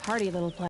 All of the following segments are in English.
Hardy little place.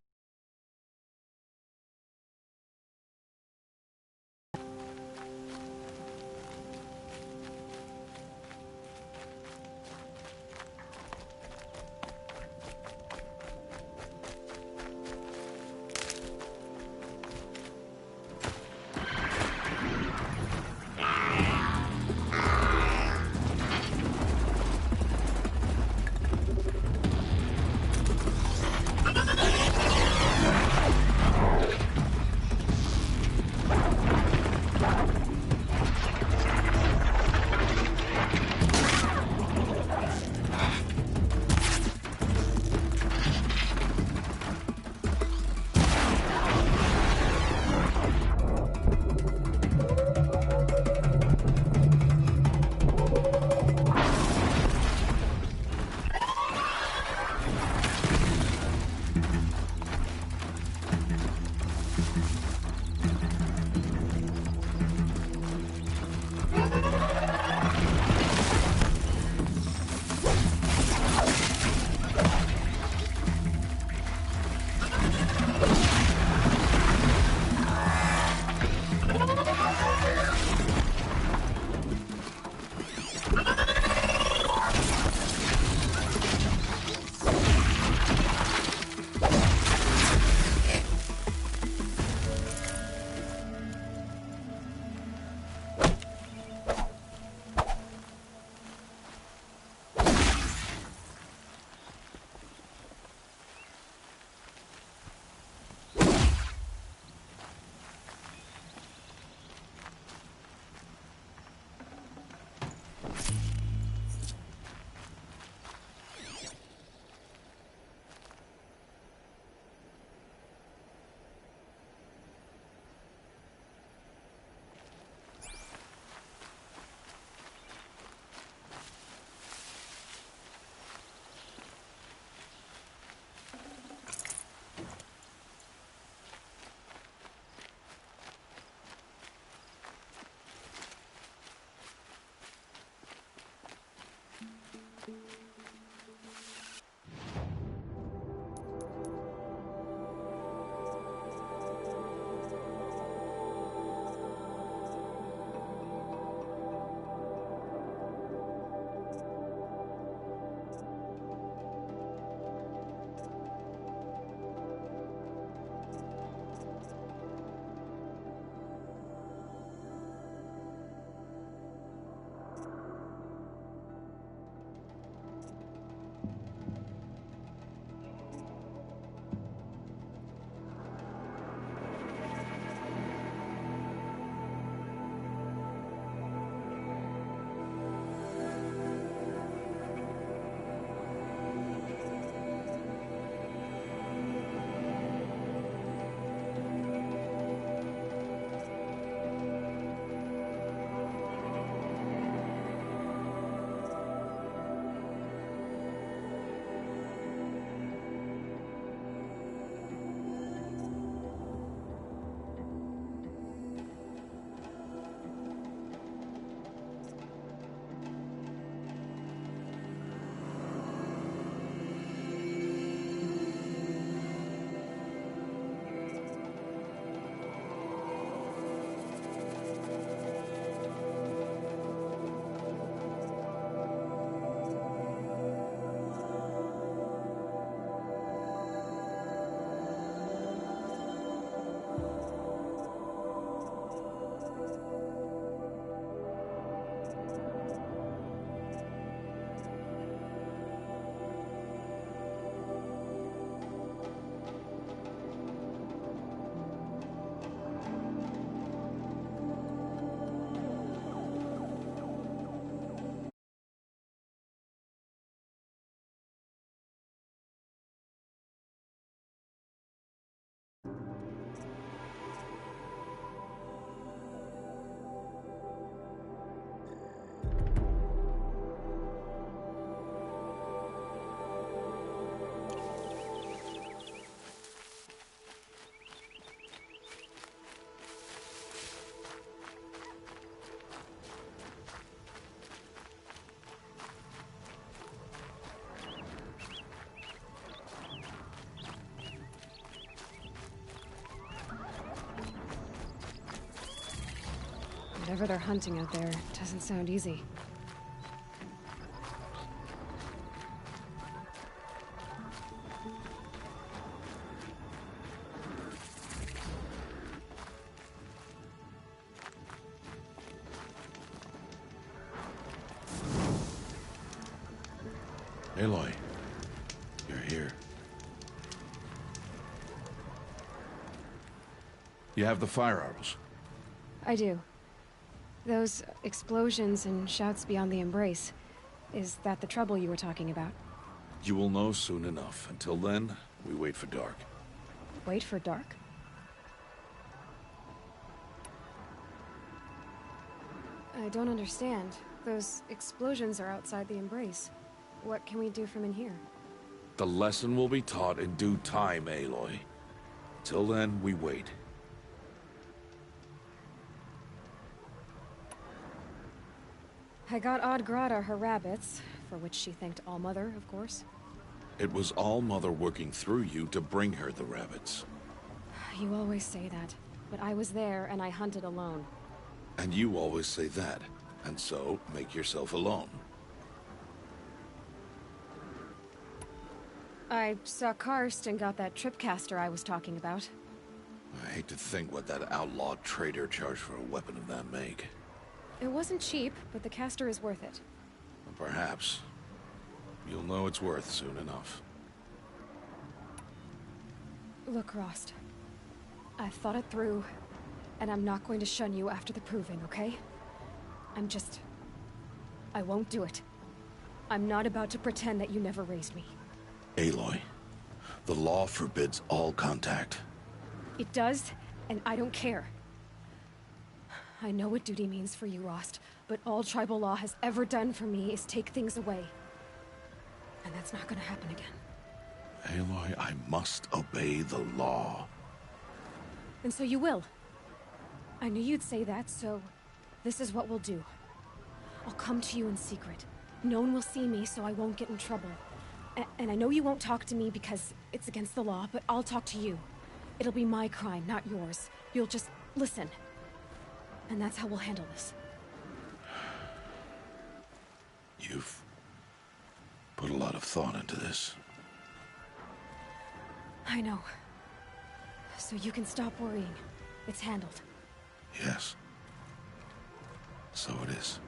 Whatever they're hunting out there doesn't sound easy. Aloy, you're here. You have the fire arrows. I do. Those explosions and shouts beyond the embrace. Is that the trouble you were talking about? You will know soon enough. Until then, we wait for dark. Wait for dark? I don't understand. Those explosions are outside the embrace. What can we do from in here? The lesson will be taught in due time, Aloy. Till then, we wait. I got Oddgrada her rabbits, for which she thanked Allmother, of course. It was Allmother working through you to bring her the rabbits. You always say that, but I was there and I hunted alone. And you always say that, and so make yourself alone. I saw Karst and got that tripcaster I was talking about. I hate to think what that outlaw trader charged for a weapon of that make. It wasn't cheap, but the caster is worth it. Perhaps. You'll know it's worth soon enough. Look, Rost. I've thought it through, and I'm not going to shun you after the proving, okay? I won't do it. I'm not about to pretend that you never raised me. Aloy, the law forbids all contact. It does, and I don't care. I know what duty means for you, Rost, but all tribal law has ever done for me is take things away. And that's not gonna happen again. Aloy, I must obey the law. And so you will. I knew you'd say that, so this is what we'll do. I'll come to you in secret. No one will see me, so I won't get in trouble. And I know you won't talk to me because it's against the law, but I'll talk to you. It'll be my crime, not yours. You'll just listen. And that's how we'll handle this. You've put a lot of thought into this. I know. So you can stop worrying. It's handled. Yes. So it is.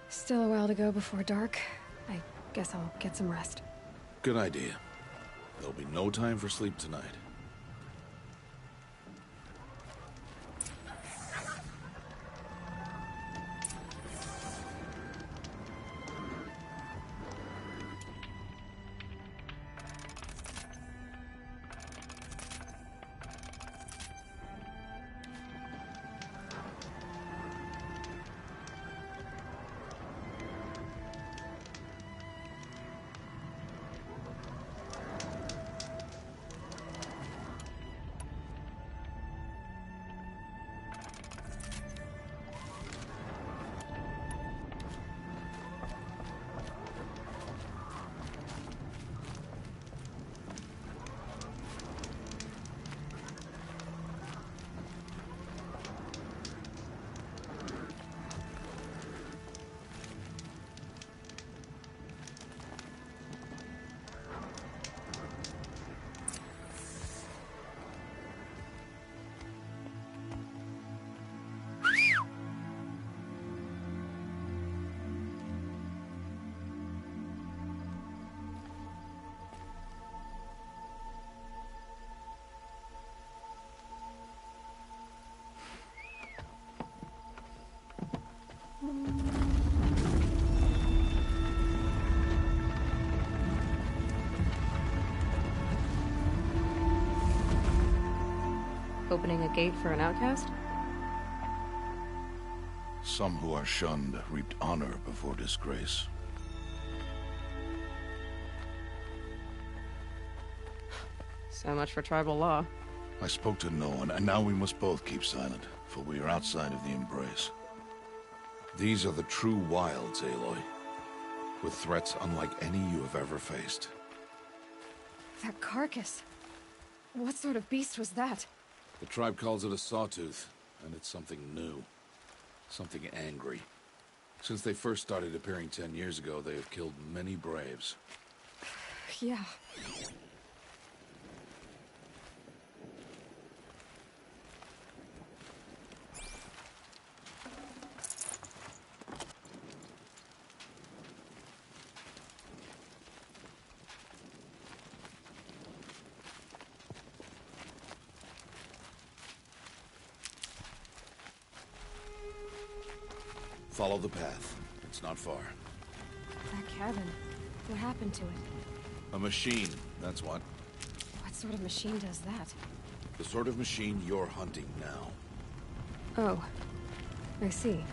Still a while to go before dark. I guess I'll get some rest. Good idea. There'll be no time for sleep tonight. Opening a gate for an outcast? Some who are shunned reaped honor before disgrace. So much for tribal law. I spoke to no one, and now we must both keep silent, for we are outside of the embrace. These are the true wilds, Aloy, with threats unlike any you have ever faced. That carcass. What sort of beast was that? The tribe calls it a sawtooth, and it's something new. Something angry. Since they first started appearing 10 years ago, they have killed many braves. Yeah. Follow the path. It's not far. That cabin. What happened to it? A machine, that's what. What sort of machine does that? The sort of machine you're hunting now. Oh. I see.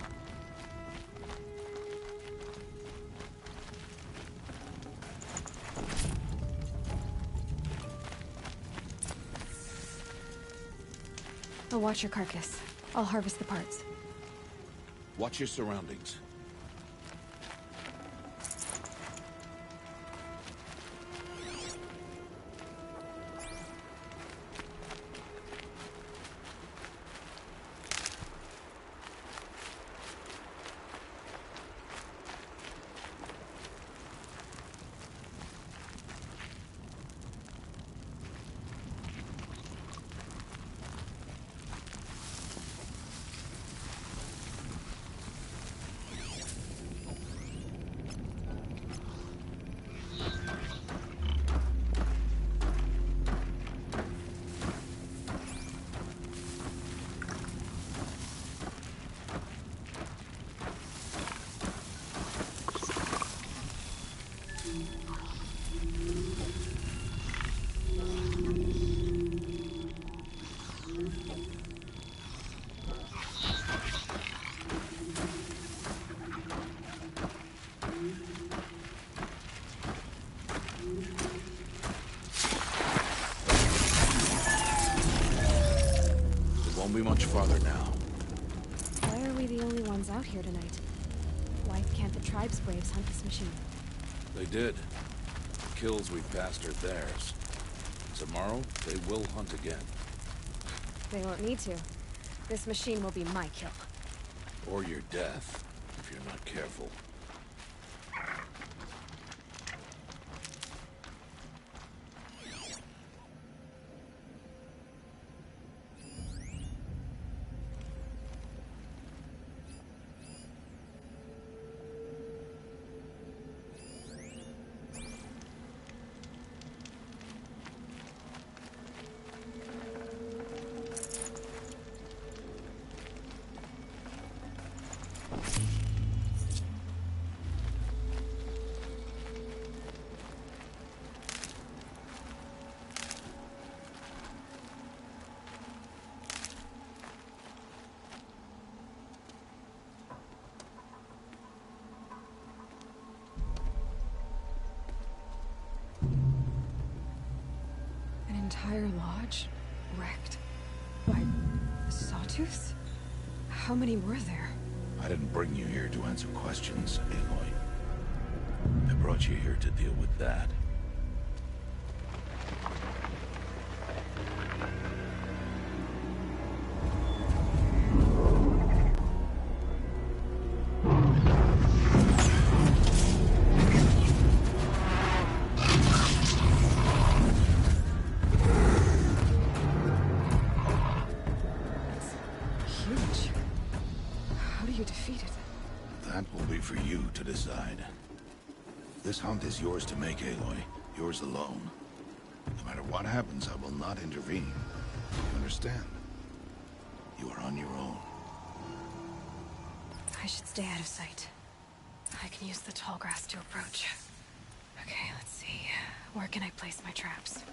I'll watch your carcass. I'll harvest the parts. Watch your surroundings. Won't be much farther now. Why are we the only ones out here tonight? Why can't the tribe's braves hunt this machine? They did. The kills we've passed are theirs. Tomorrow, they will hunt again. They won't need to. This machine will be my kill. Or your death, if you're not careful. Entire lodge wrecked by sawtooths? How many were there? I didn't bring you here to answer questions, Aloy. I brought you here to deal with that. This hunt is yours to make, Aloy. Yours alone. No matter what happens, I will not intervene. You understand? You are on your own. I should stay out of sight. I can use the tall grass to approach. Okay, let's see. Where can I place my traps?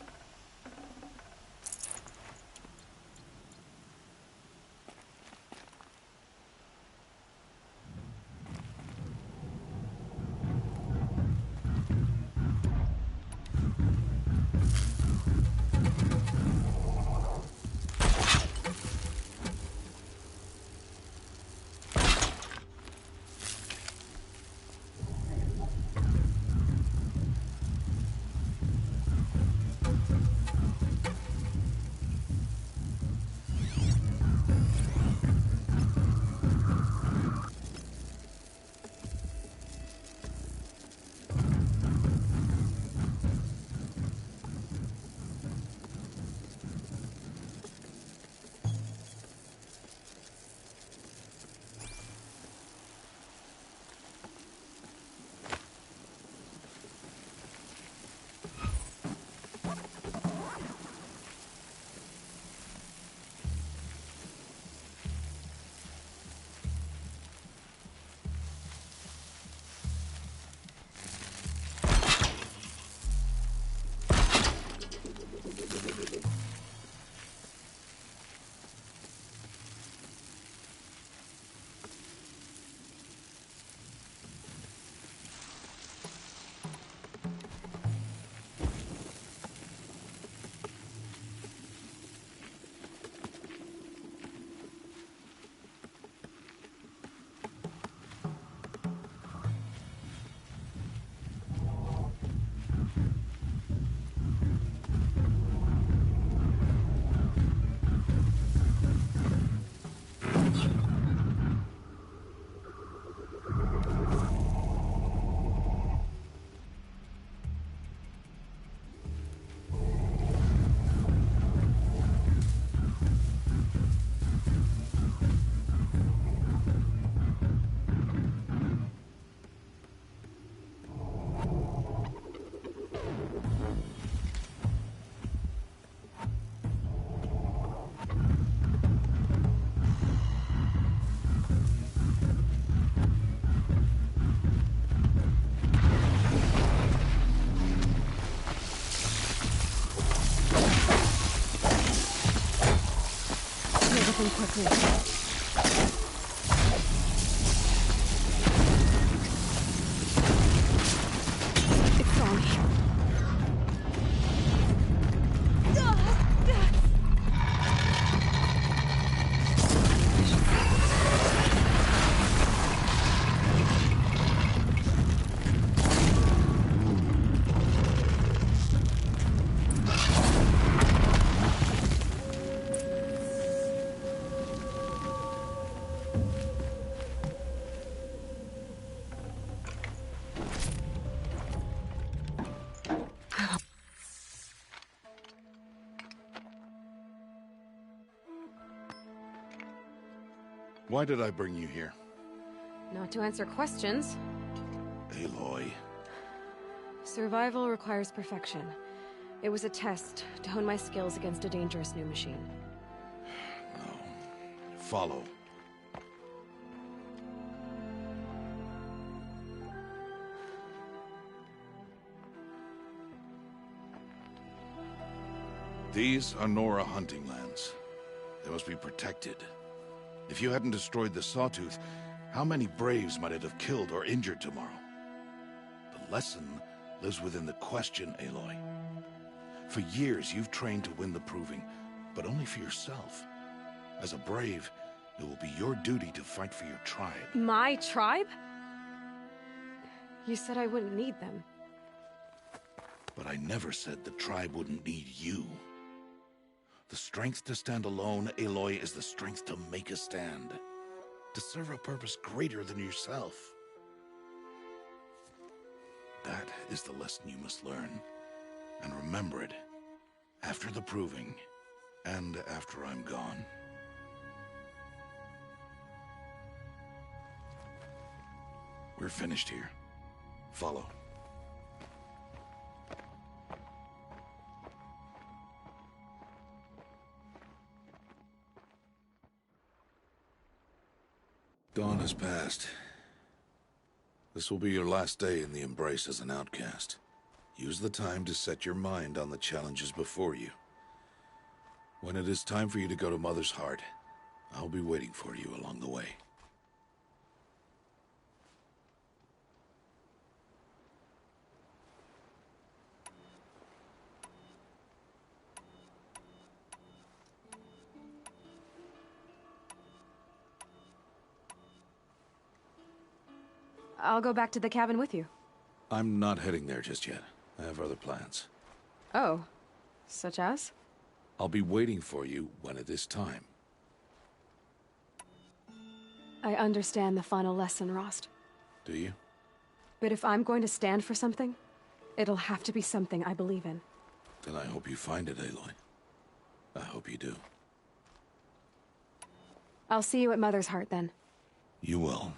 quickly. It's on me. Why did I bring you here? Not to answer questions. Aloy. Survival requires perfection. It was a test to hone my skills against a dangerous new machine. No. Follow. These are Nora hunting lands. They must be protected. If you hadn't destroyed the Sawtooth, how many Braves might it have killed or injured tomorrow? The lesson lives within the question, Aloy. For years, you've trained to win the Proving, but only for yourself. As a Brave, it will be your duty to fight for your tribe. My tribe? You said I wouldn't need them. But I never said the tribe wouldn't need you. The strength to stand alone, Aloy, is the strength to make a stand. To serve a purpose greater than yourself. That is the lesson you must learn. And remember it. After the Proving. And after I'm gone. We're finished here. Follow. Dawn has passed. This will be your last day in the Embrace as an outcast. Use the time to set your mind on the challenges before you. When it is time for you to go to Mother's Heart, I'll be waiting for you along the way. I'll go back to the cabin with you. I'm not heading there just yet. I have other plans. Oh. Such as? I'll be waiting for you when it is time. I understand the final lesson, Rost. Do you? But if I'm going to stand for something, it'll have to be something I believe in. Then I hope you find it, Aloy. I hope you do. I'll see you at Mother's Heart, then. You will.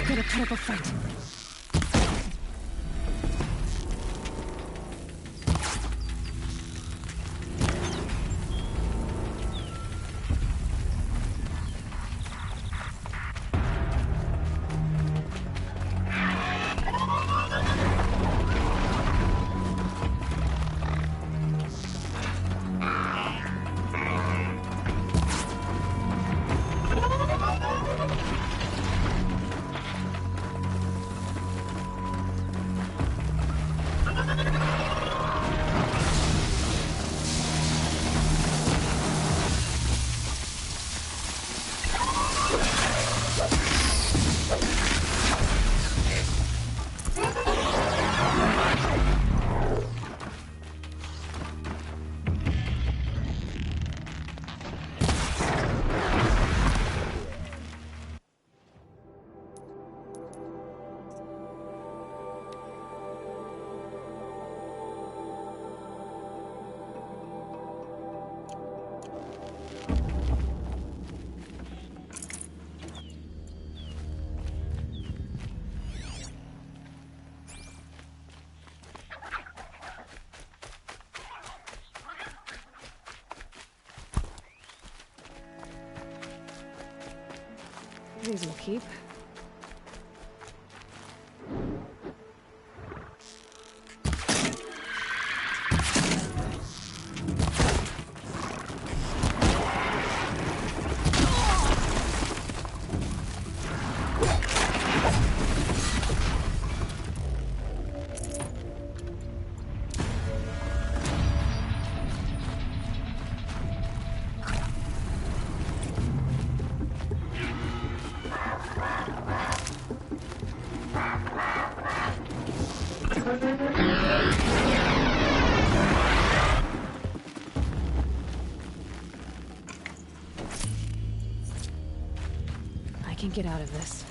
Gotta put up a fight. These will keep. I can get out of this.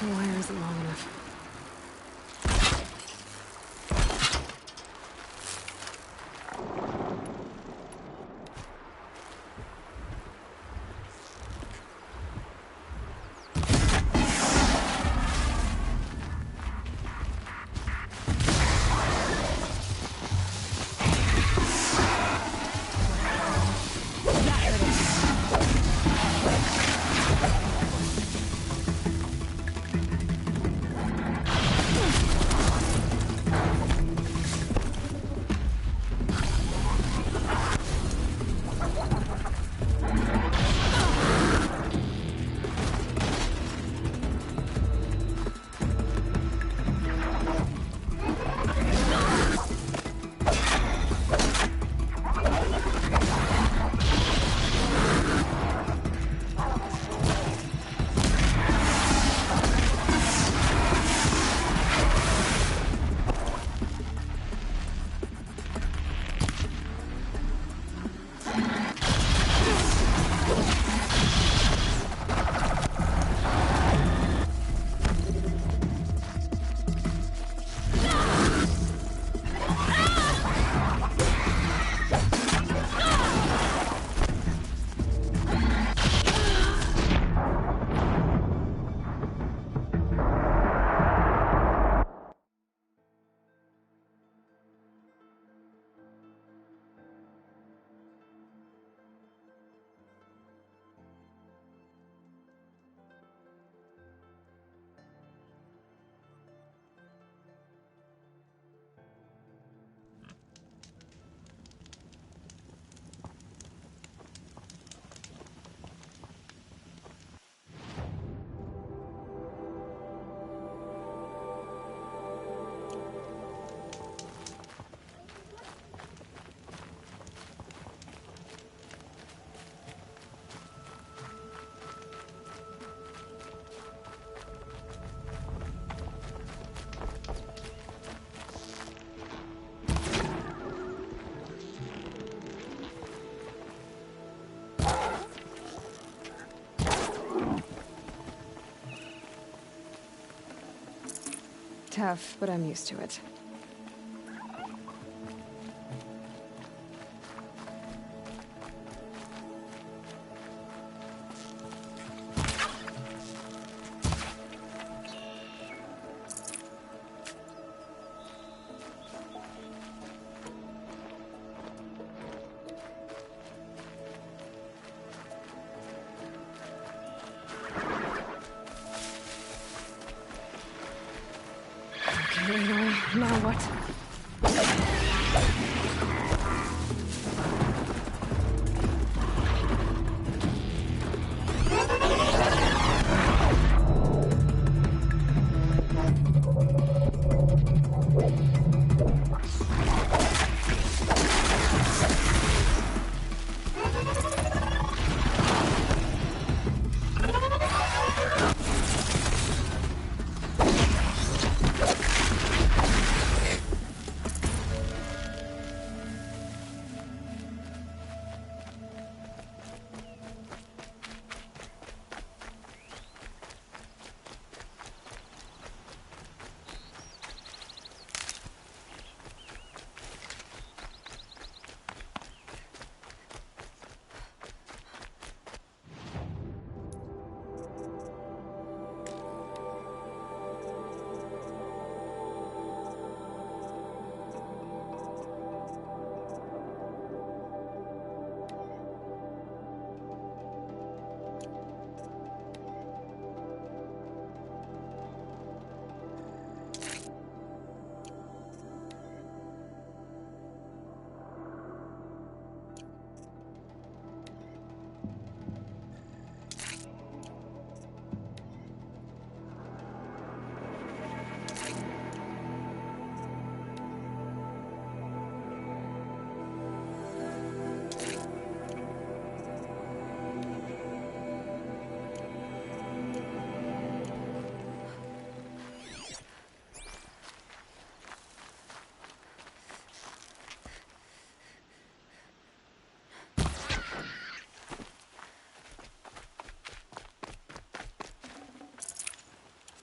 The wire isn't long enough. tough, but I'm used to it. Now what?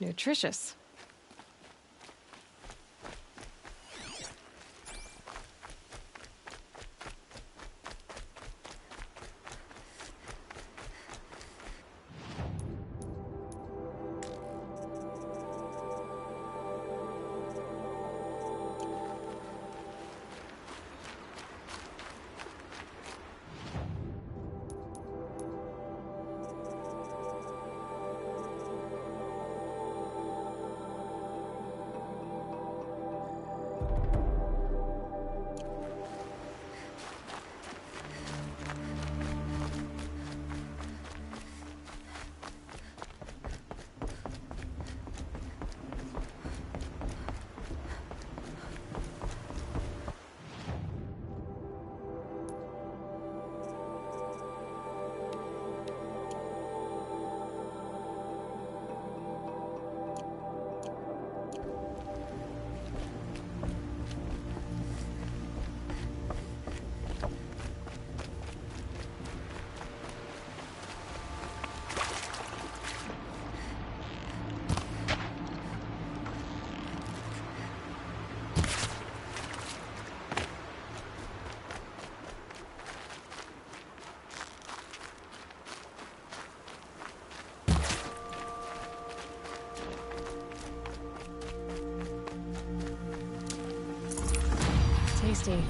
Nutritious. Tasty.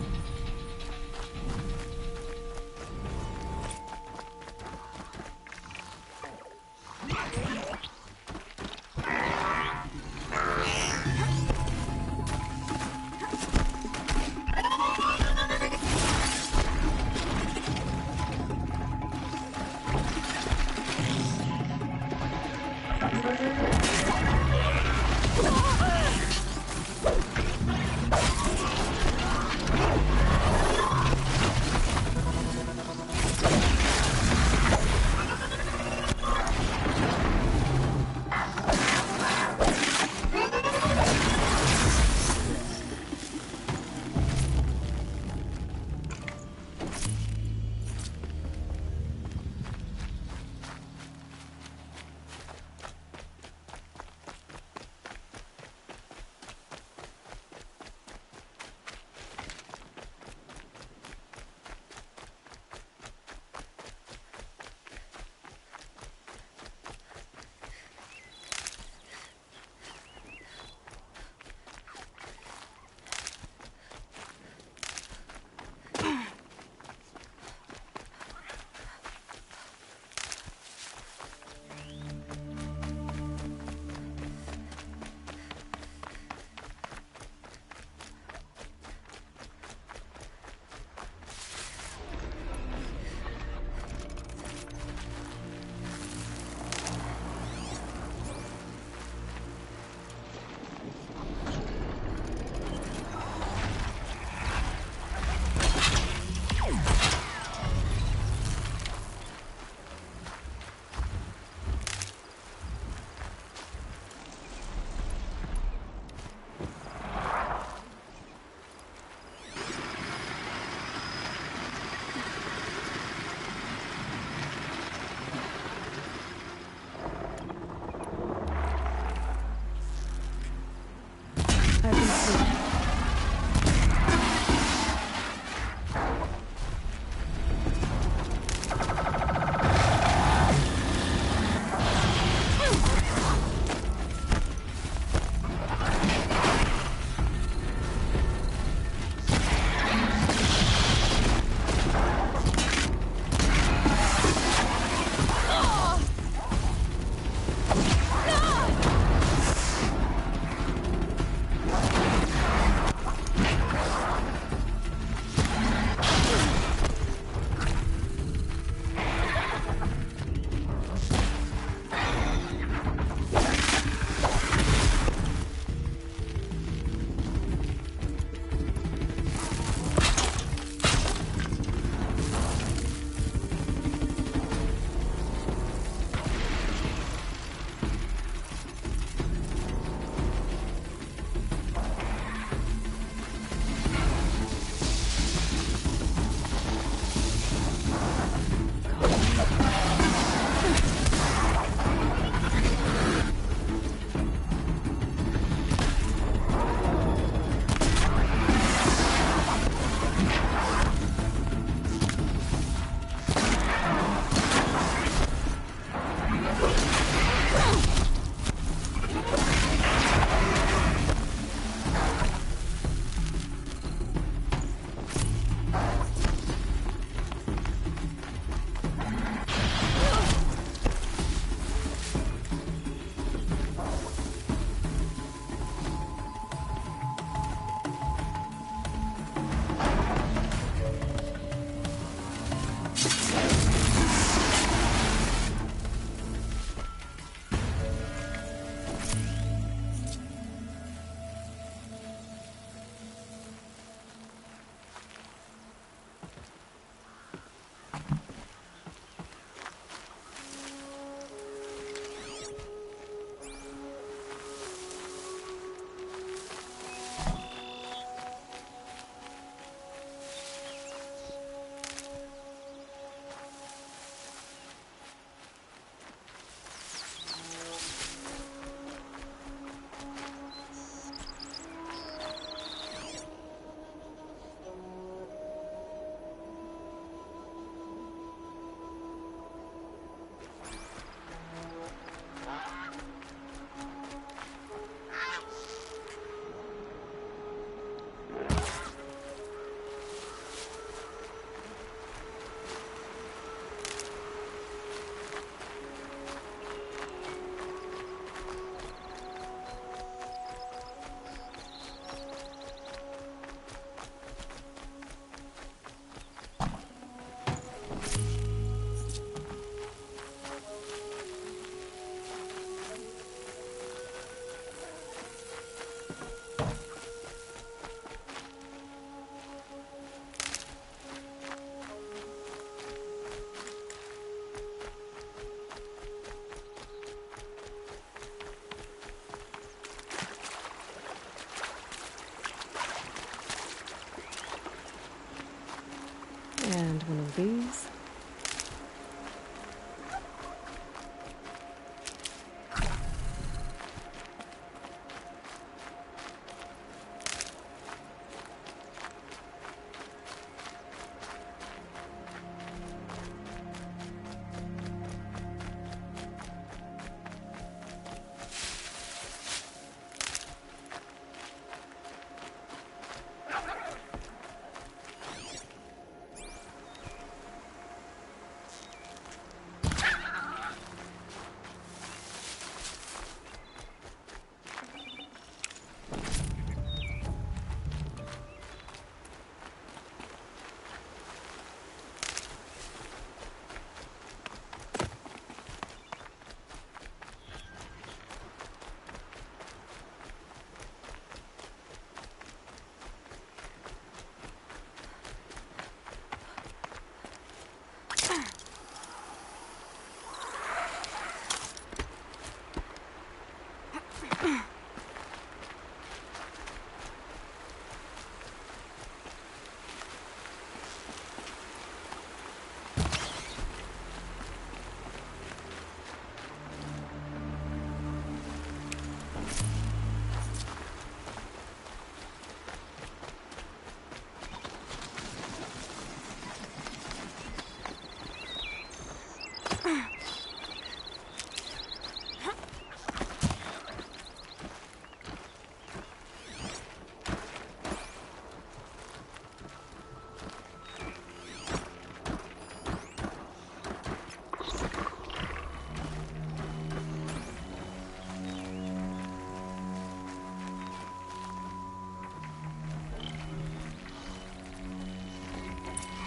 And one of these.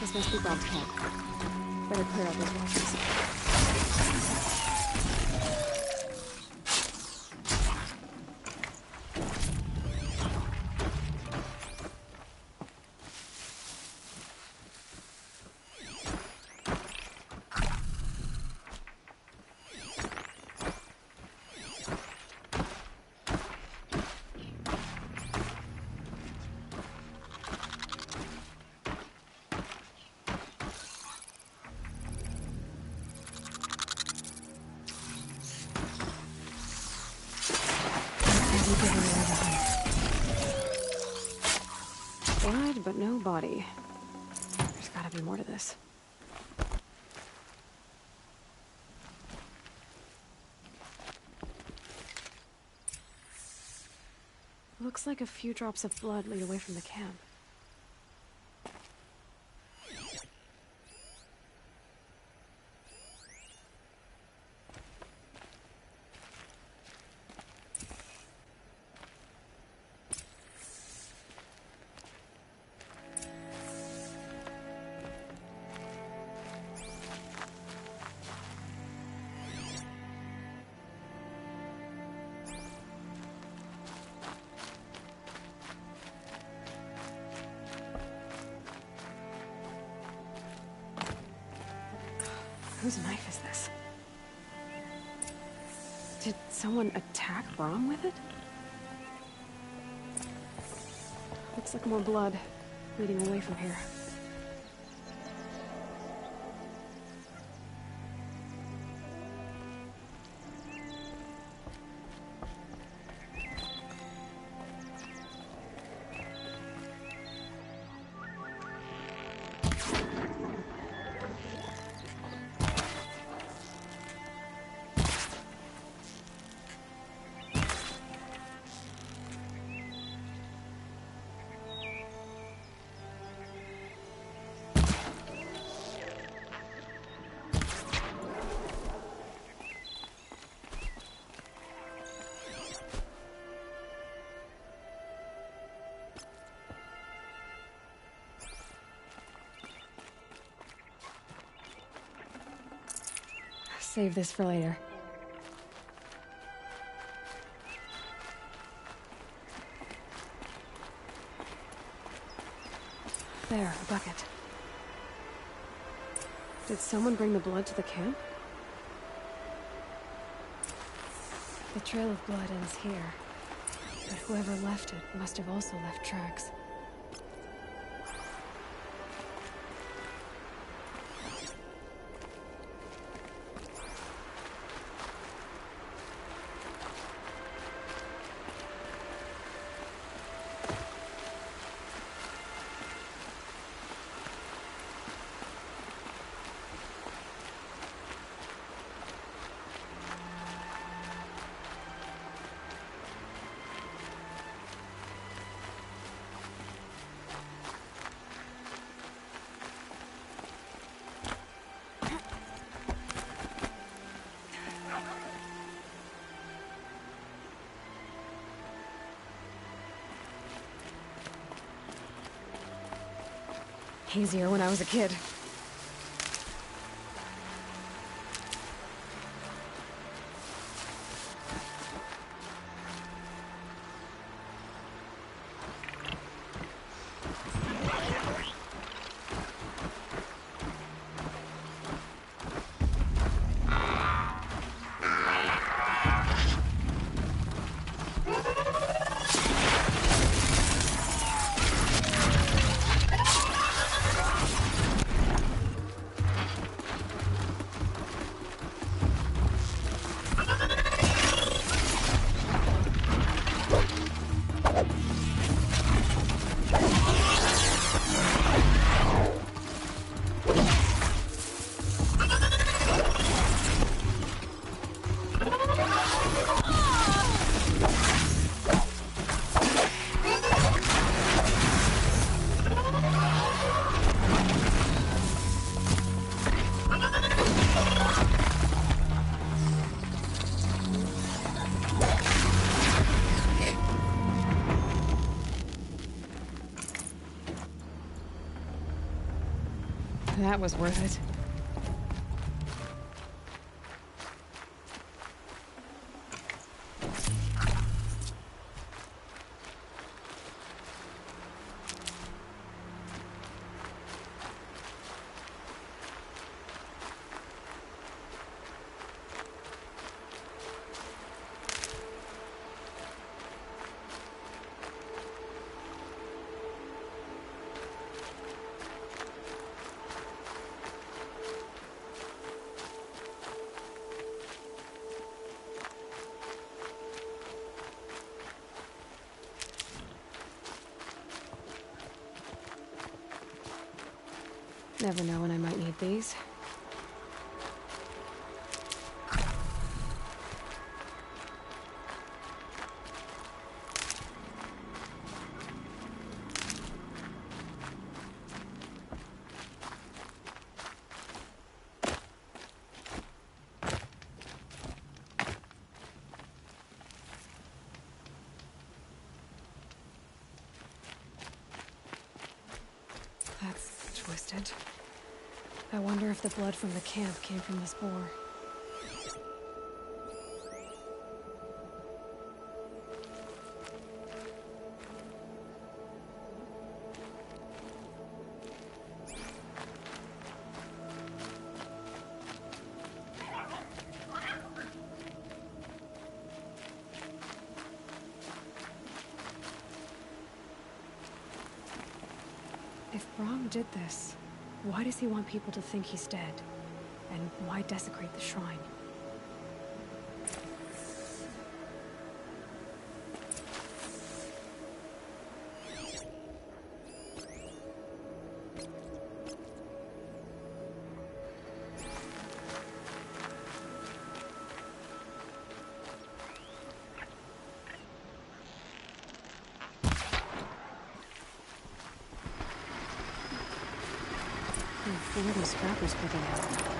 This must be Bob's camp. Better clear out those washes. Blood, but no body. There's gotta be more to this. Looks like a few drops of blood lead away from the camp. Whose knife is this? Did someone attack Brom with it? Looks like more blood leading away from here. Save this for later. There, a bucket. Did someone bring the blood to the camp? The trail of blood ends here, but whoever left it must have also left tracks. Easier when I was a kid. That was worth it. Never know when I might need these. That's twisted. I wonder if the blood from the camp came from this boar. If Brahm did this, why does he want people to think he's dead? And why desecrate the shrine? Where are those scrappers picking out?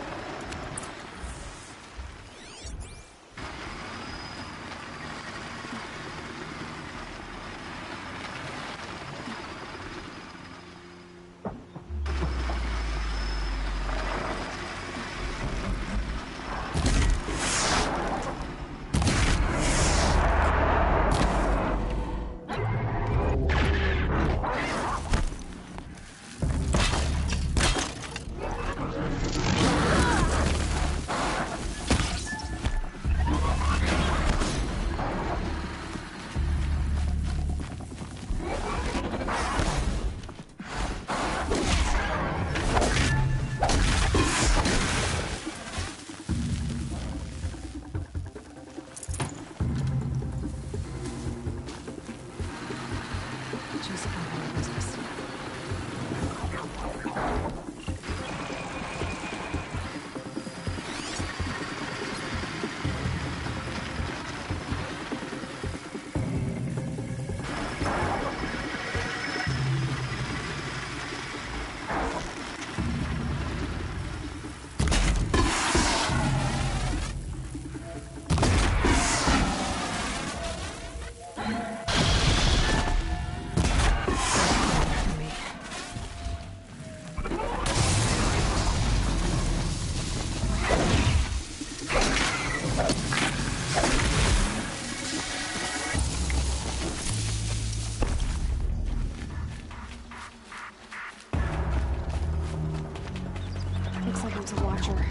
Looks like it was a watcher.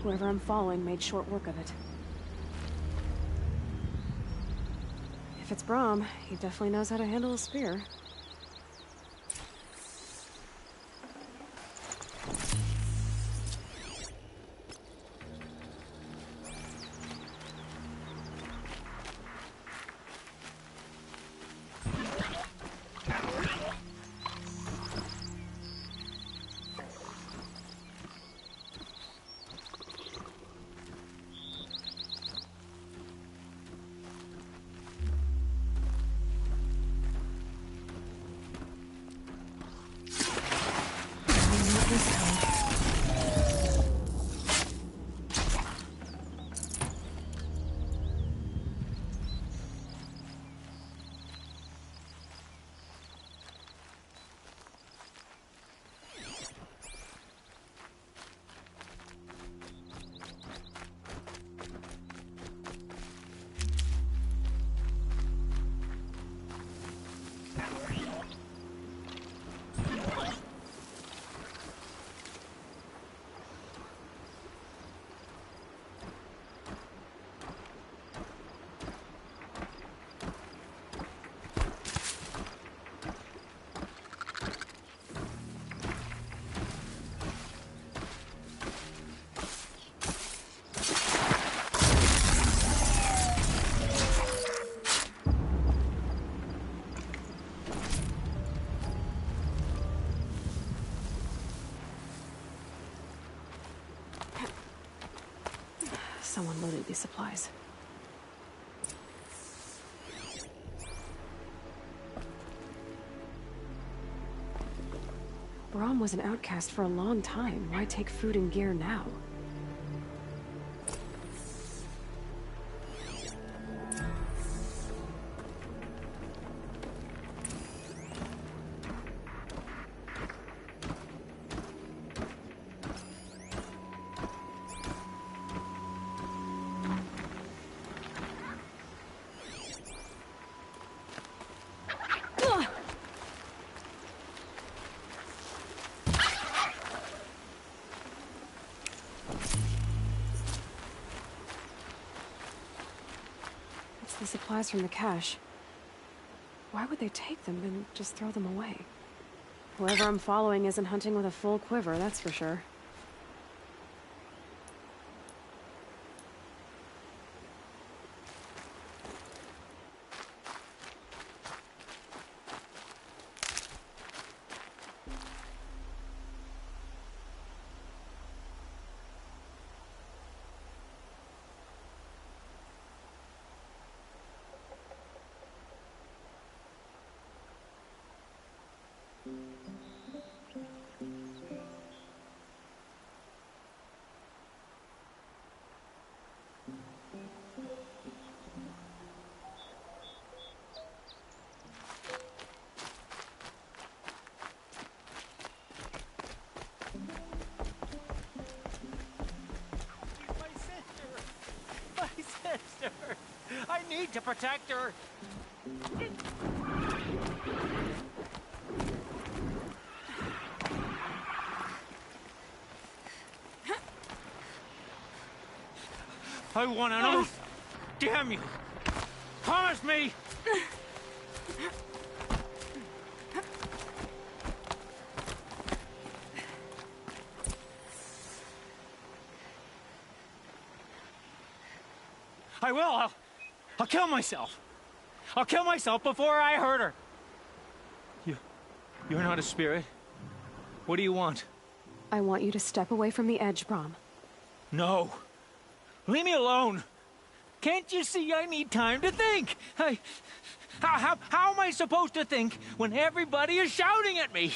Whoever I'm following made short work of it. If it's Brahm, he definitely knows how to handle a spear. Someone loaded these supplies. Brahm was an outcast for a long time. Why take food and gear now? The supplies from the cache. Why would they take them and just throw them away? Whoever I'm following isn't hunting with a full quiver, that's for sure. I need to protect her. I want an oath. Damn you. Promise me. I will. I'll kill myself. I'll kill myself before I hurt her. You're not a spirit. What do you want? I want you to step away from the edge, Brahm. No. Leave me alone. Can't you see I need time to think? How am I supposed to think when everybody is shouting at me?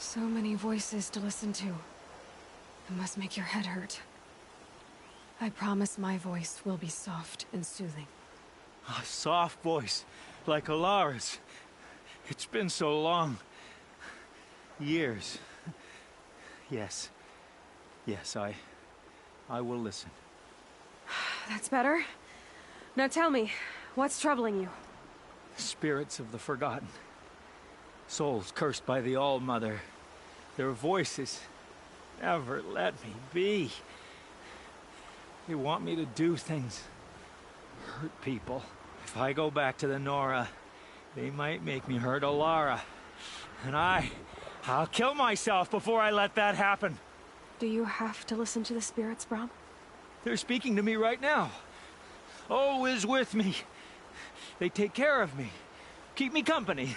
So many voices to listen to. It must make your head hurt. I promise my voice will be soft and soothing. A soft voice, like Alara's. It's been so long. Years. Yes. Yes, I will listen. That's better. Now tell me, what's troubling you? Spirits of the forgotten. Souls cursed by the All-Mother. Their voices never let me be. They want me to do things. Hurt people. If I go back to the Nora, they might make me hurt Alara. And I'll kill myself before I let that happen. Do you have to listen to the spirits, Brom? They're speaking to me right now. O is with me. They take care of me. Keep me company.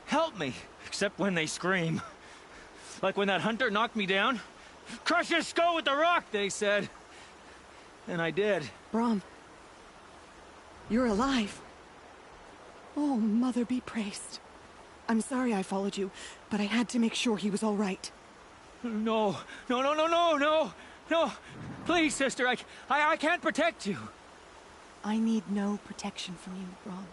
Help me. Except when they scream. Like when that hunter knocked me down. Crush his skull with the rock, they said. And I did. Brom. You're alive. Oh, Mother be praised. I'm sorry I followed you, but I had to make sure he was all right. No. No, no, no, no, no. No. Please, sister, I can't protect you. I need no protection from you, Brom.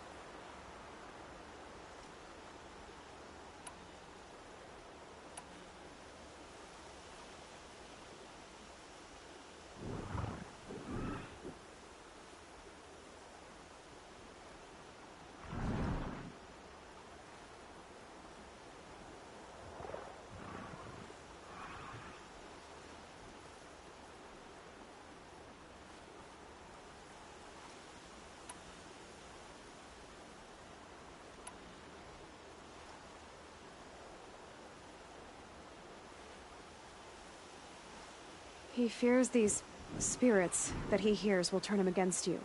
He fears these spirits that he hears will turn him against you.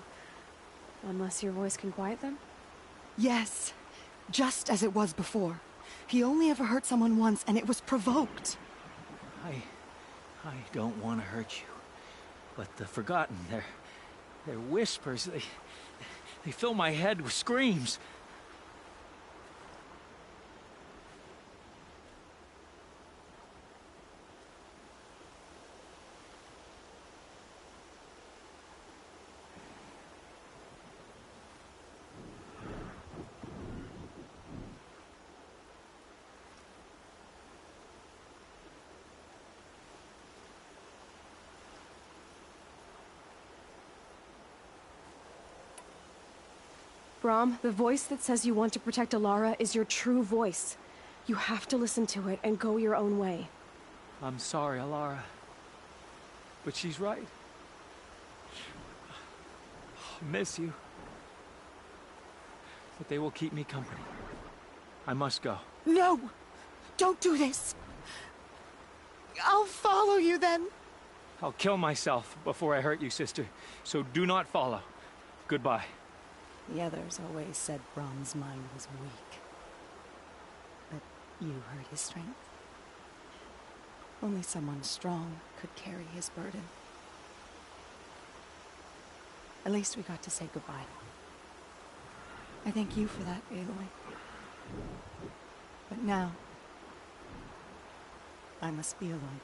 Unless your voice can quiet them? Yes, just as it was before. He only ever hurt someone once, and it was provoked. I don't want to hurt you. But the Forgotten, their whispers, they fill my head with screams. Brom, the voice that says you want to protect Alara is your true voice. You have to listen to it and go your own way. I'm sorry, Alara. But she's right. I miss you. But they will keep me company. I must go. No! Don't do this! I'll follow you then! I'll kill myself before I hurt you, sister. So do not follow. Goodbye. The others always said Brom's mind was weak. But you heard his strength. Only someone strong could carry his burden. At least we got to say goodbye. I thank you for that, Aloy. But now, I must be alone.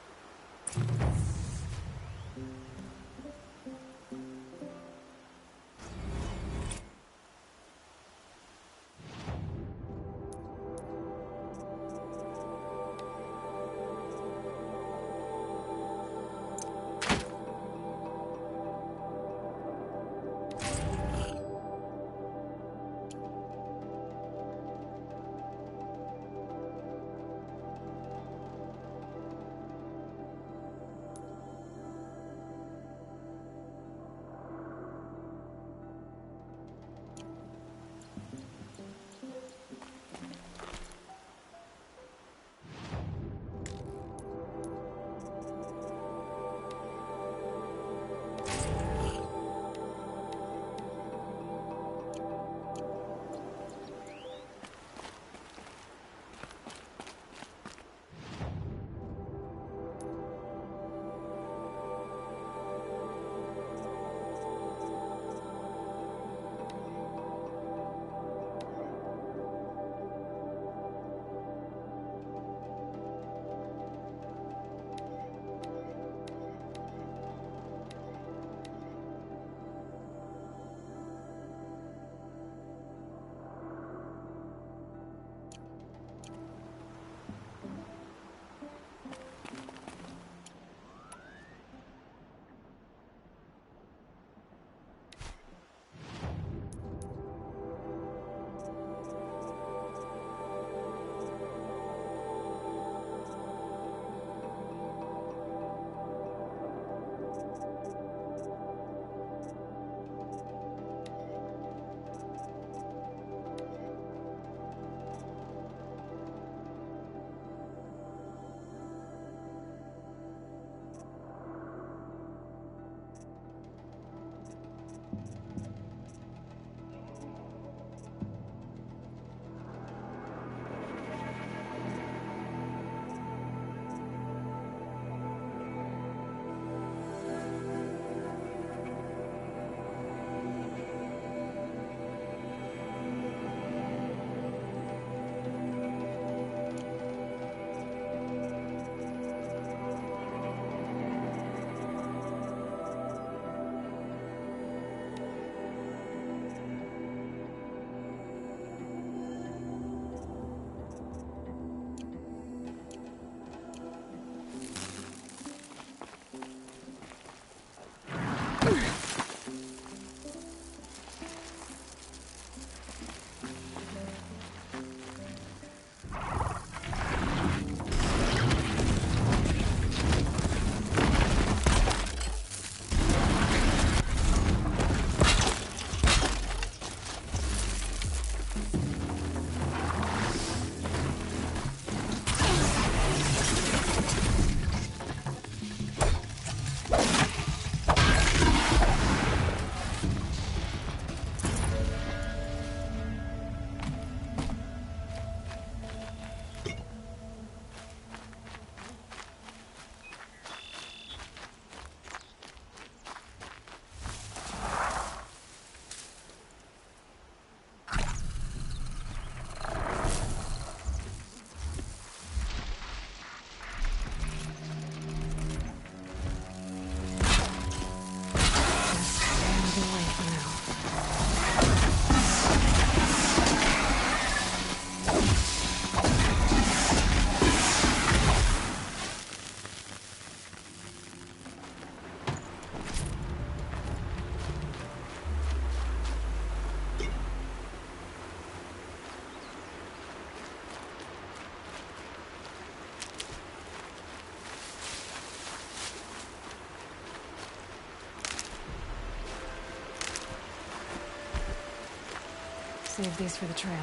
save these for the trail.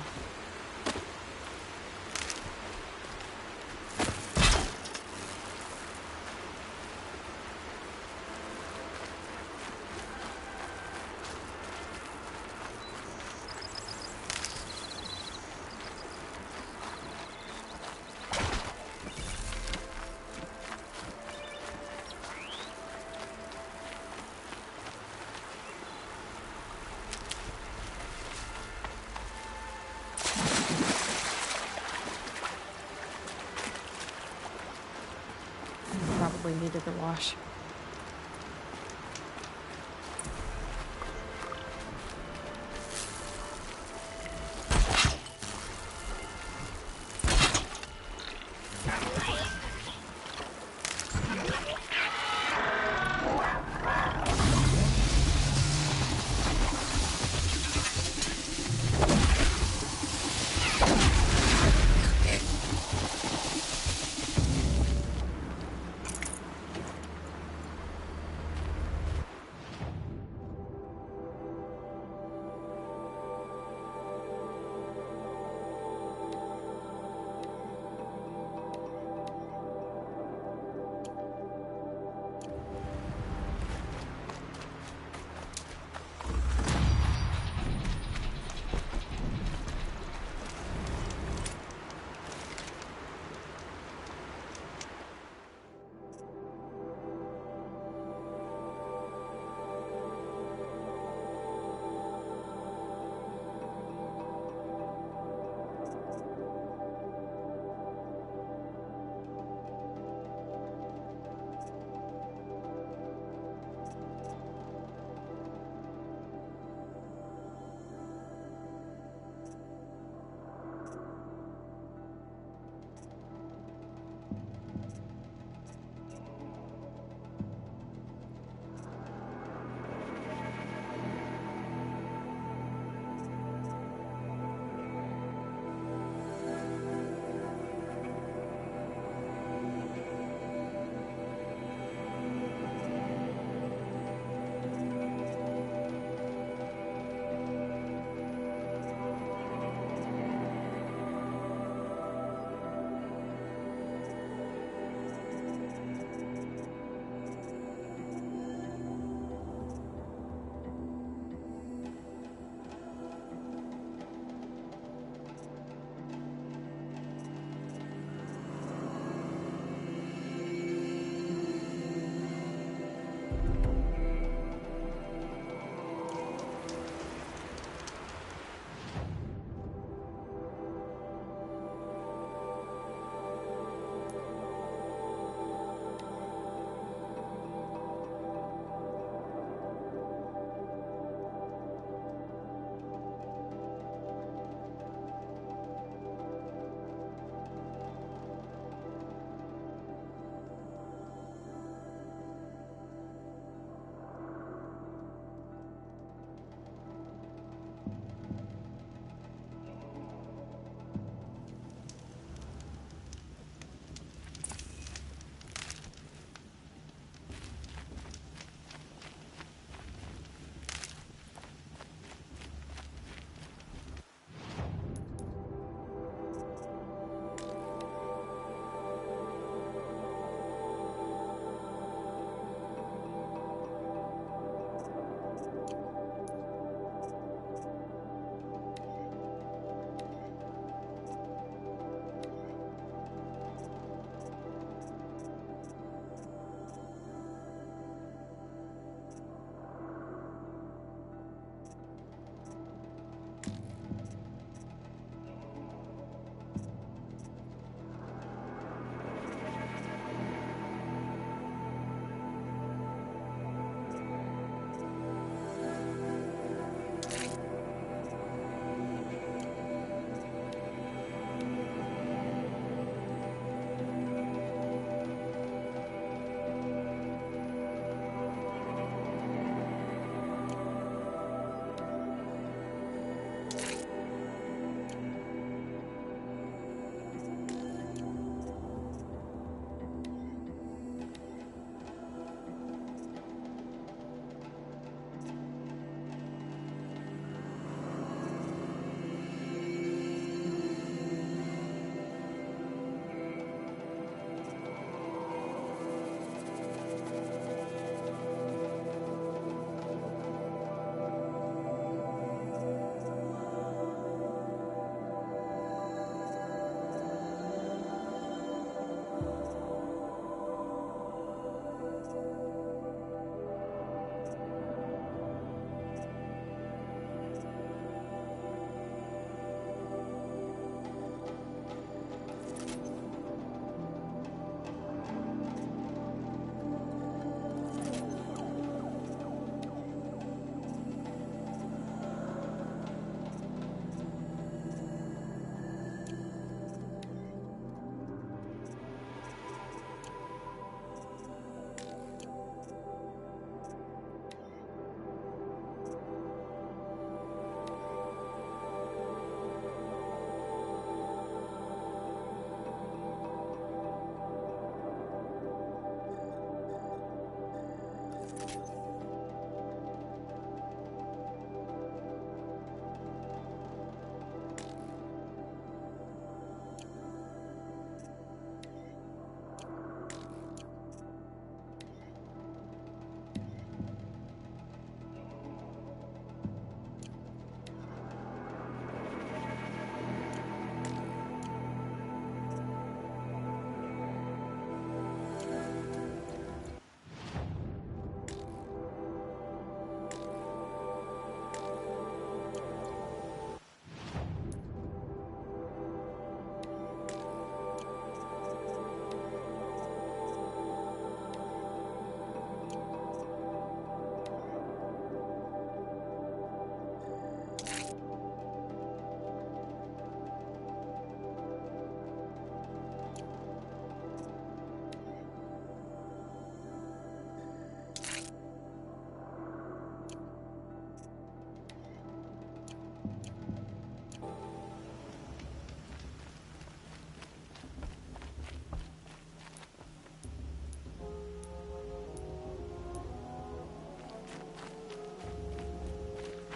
Probably needed the wash.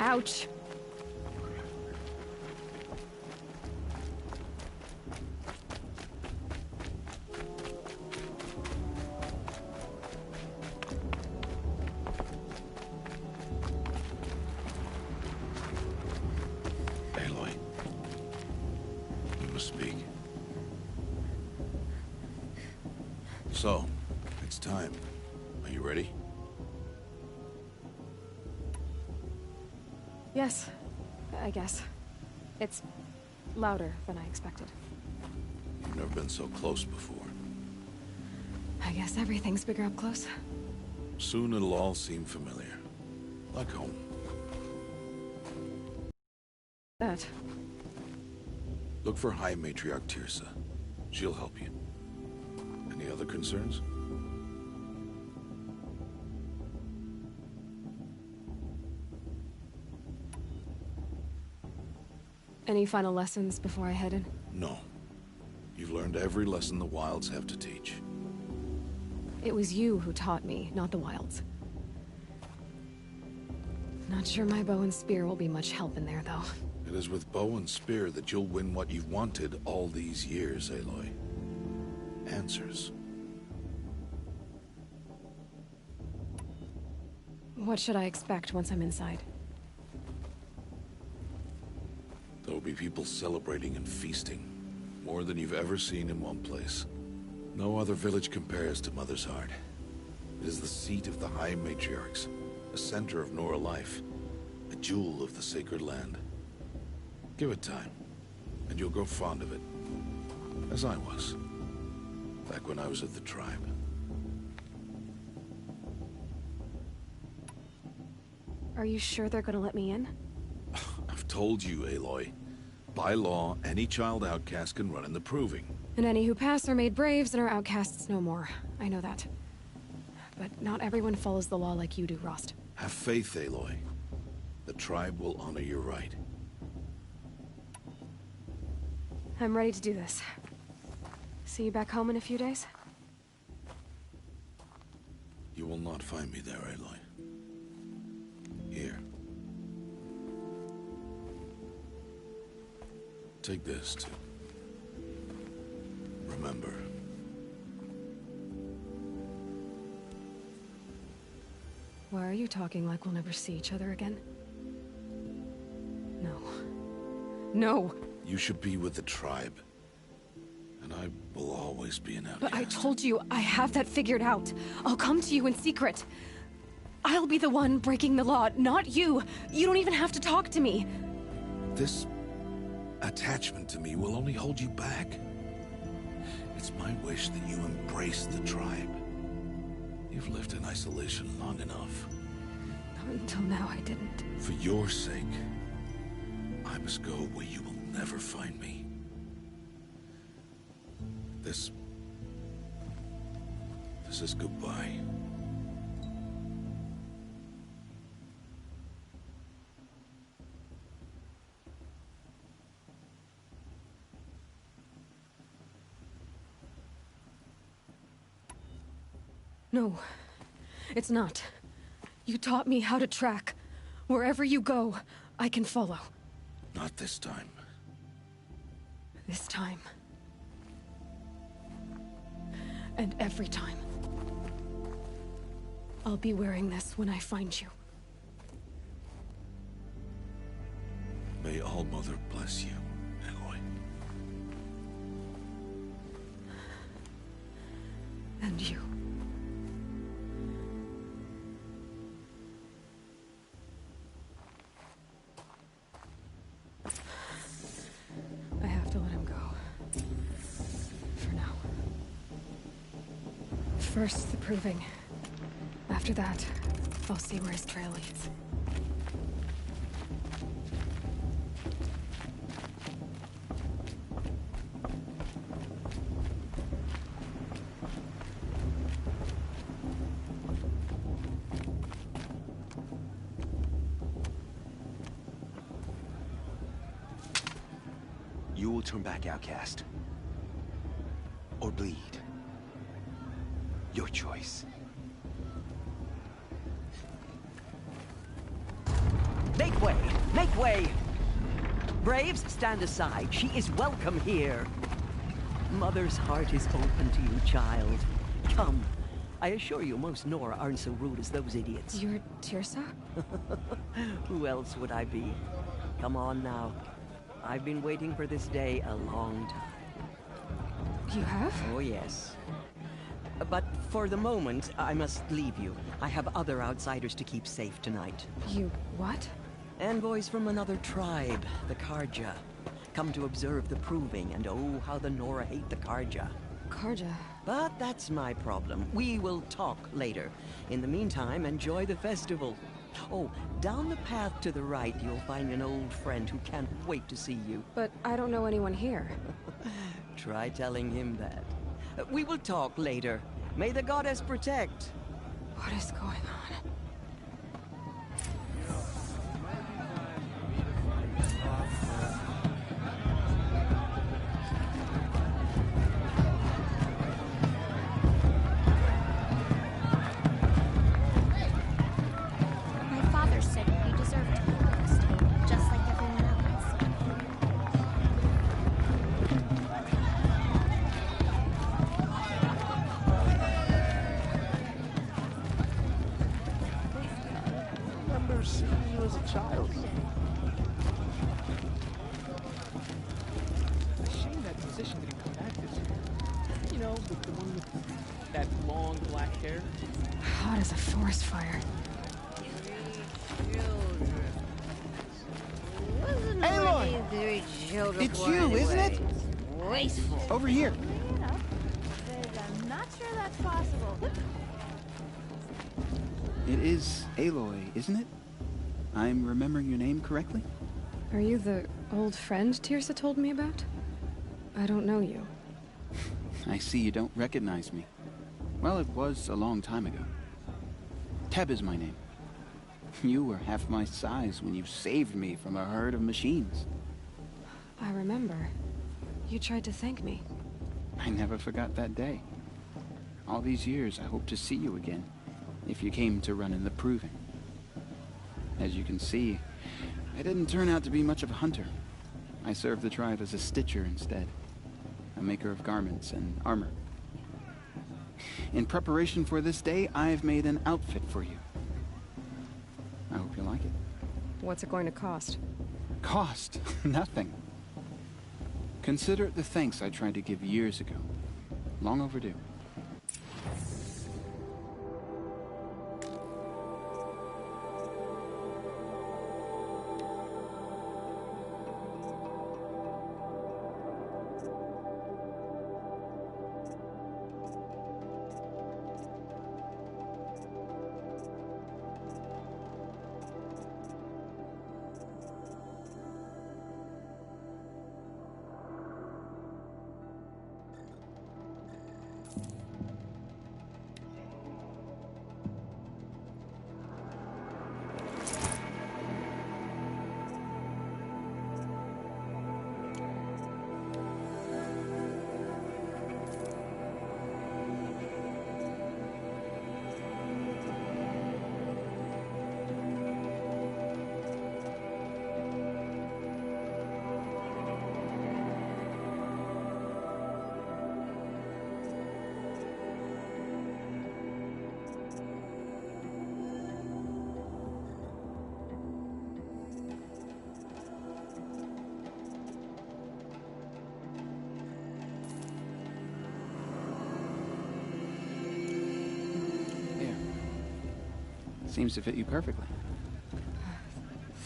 Ouch. Aloy, we must speak. So, it's time. Are you ready? Yes, I guess. It's louder than I expected. You've never been so close before. I guess everything's bigger up close. Soon it'll all seem familiar. Like home. That. Look for High Matriarch Tirsa. She'll help you. Any other concerns? Any final lessons before I head in? No. You've learned every lesson the Wilds have to teach. It was you who taught me, not the Wilds. Not sure my bow and spear will be much help in there, though. It is with bow and spear that you'll win what you've wanted all these years, Aloy. Answers. What should I expect once I'm inside? There'll be people celebrating and feasting. More than you've ever seen in one place. No other village compares to Mother's Heart. It is the seat of the High Matriarchs, a center of Nora life, a jewel of the sacred land. Give it time, and you'll grow fond of it. As I was, back when I was at the tribe. Are you sure they're gonna let me in? I've told you, Aloy. By law, any child outcast can run in the Proving. And any who pass are made braves and are outcasts no more. I know that. But not everyone follows the law like you do, Rost. Have faith, Aloy. The tribe will honor your right. I'm ready to do this. See you back home in a few days? You will not find me there, Aloy. Here. Take this, too. Remember. Why are you talking like we'll never see each other again? No. No! You should be with the tribe. And I will always be an outcast. But I told you, I have that figured out. I'll come to you in secret. I'll be the one breaking the law, not you. You don't even have to talk to me. This attachment to me will only hold you back. It's my wish that you embrace the tribe. You've lived in isolation long enough. Not until now, I didn't. For your sake, I must go where you will never find me. This is goodbye. No, it's not. You taught me how to track. Wherever you go, I can follow. Not this time. This time. And every time. I'll be wearing this when I find you. May All Mother bless you, Aloy. And you. I have to let him go. For now. First, the Proving. After that, I'll see where his trail leads. You will turn back outcast. Or bleed. Your choice. Make way! way! Make way! Braves, stand aside. She is welcome here. Mother's heart is open to you, child. Come. I assure you, most Nora aren't so rude as those idiots. You're Tirsa? Who else would I be? Come on now. I've been waiting for this day a long time. You have? Oh, yes. But for the moment, I must leave you. I have other outsiders to keep safe tonight. You what? Envoys from another tribe, the Karja. Come to observe the proving, and oh, how the Nora hate the Karja. Karja. But that's my problem. We will talk later. In the meantime, enjoy the festival. Oh, down the path to the right, you'll find an old friend who can't wait to see you. But I don't know anyone here. Try telling him that. We will talk later. May the goddess protect. What is going on? My father said you deserve to be blessed, just like everyone else. I remember seeing you as a child. Shame that musician didn't come back this year. You know, the one with that long black hair. Hot as a forest fire. Aloy! It's you, isn't it? Wasteful. Over here. You know, but I'm not sure that's possible. It is Aloy, isn't it? I'm remembering your name correctly? Are you the old friend Tirsa told me about? I don't know you. I see you don't recognize me. Well, it was a long time ago. Teb is my name. You were half my size when you saved me from a herd of machines. I remember. You tried to thank me. I never forgot that day. All these years, I hope to see you again, if you came to run in the proving. As you can see, I didn't turn out to be much of a hunter. I served the tribe as a stitcher instead, a maker of garments and armor. In preparation for this day, I've made an outfit for you. I hope you like it. What's it going to cost? Cost? Nothing. Consider it the thanks I tried to give years ago. Long overdue. Seems to fit you perfectly.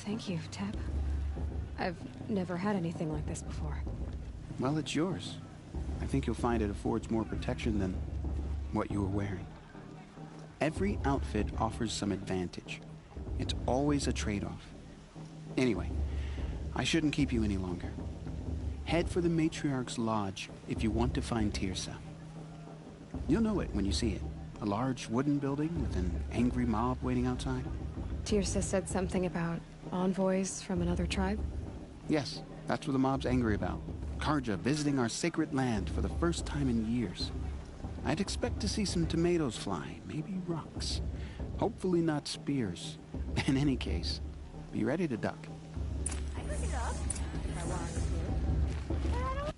Thank you, Teb. I've never had anything like this before. Well, it's yours. I think you'll find it affords more protection than what you were wearing. Every outfit offers some advantage. It's always a trade-off. Anyway, I shouldn't keep you any longer. Head for the Matriarch's Lodge if you want to find Tirsa. You'll know it when you see it. A large wooden building with an angry mob waiting outside. Tirsa said something about envoys from another tribe? Yes, that's what the mob's angry about. Karja visiting our sacred land for the first time in years. I'd expect to see some tomatoes fly, maybe rocks. Hopefully not spears. In any case, Be ready to duck. I could get up if I wanted to. But I don't.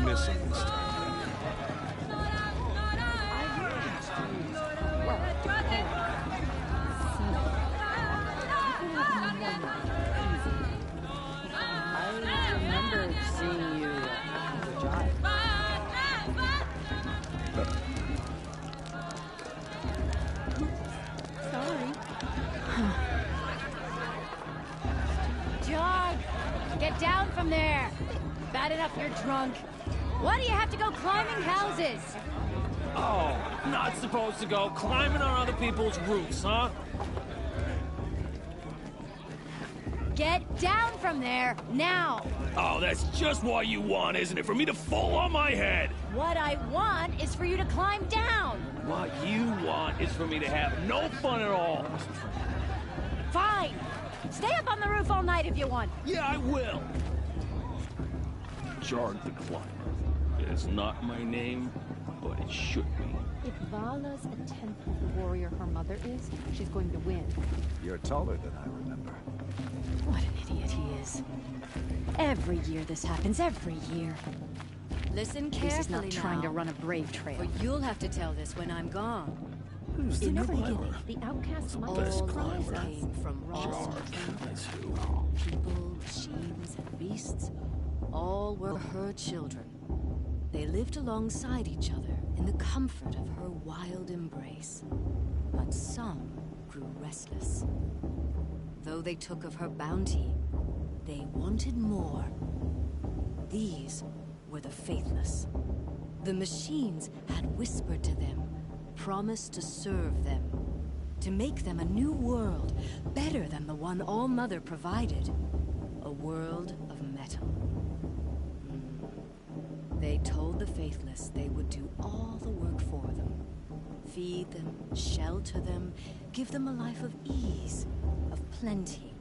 Missing this time. I remember seeing you at the job. Sorry. John, get down from there. Bad enough you're drunk. Why do you have to go climbing houses? Oh, not supposed to go climbing on other people's roofs, huh? Get down from there, now! Oh, that's just what you want, isn't it? For me to fall on my head! What I want is for you to climb down! What you want is for me to have no fun at all. Fine! Stay up on the roof all night if you want. Yeah, I will. Jard the Climber. It's not my name, but it should be. If Vala's a tenth of the warrior her mother is, she's going to win. You're taller than I remember. What an idiot he is. Every year this happens, every year. Listen carefully. This is not trying to run a brave trail. Or you'll have to tell this when I'm gone. Who's the In the climber? beginning, The outcasts all best life climber? came from Jard, Ross. that's who. People, machines, and beasts, all were her children. They lived alongside each other in the comfort of her wild embrace. But some grew restless. Though they took of her bounty, they wanted more. These were the faithless. The machines had whispered to them, promised to serve them, to make them a new world, better than the one All-Mother provided. A world of metal. They told the faithless they would do all the work for them. Feed them, shelter them, give them a life of ease, of plenty.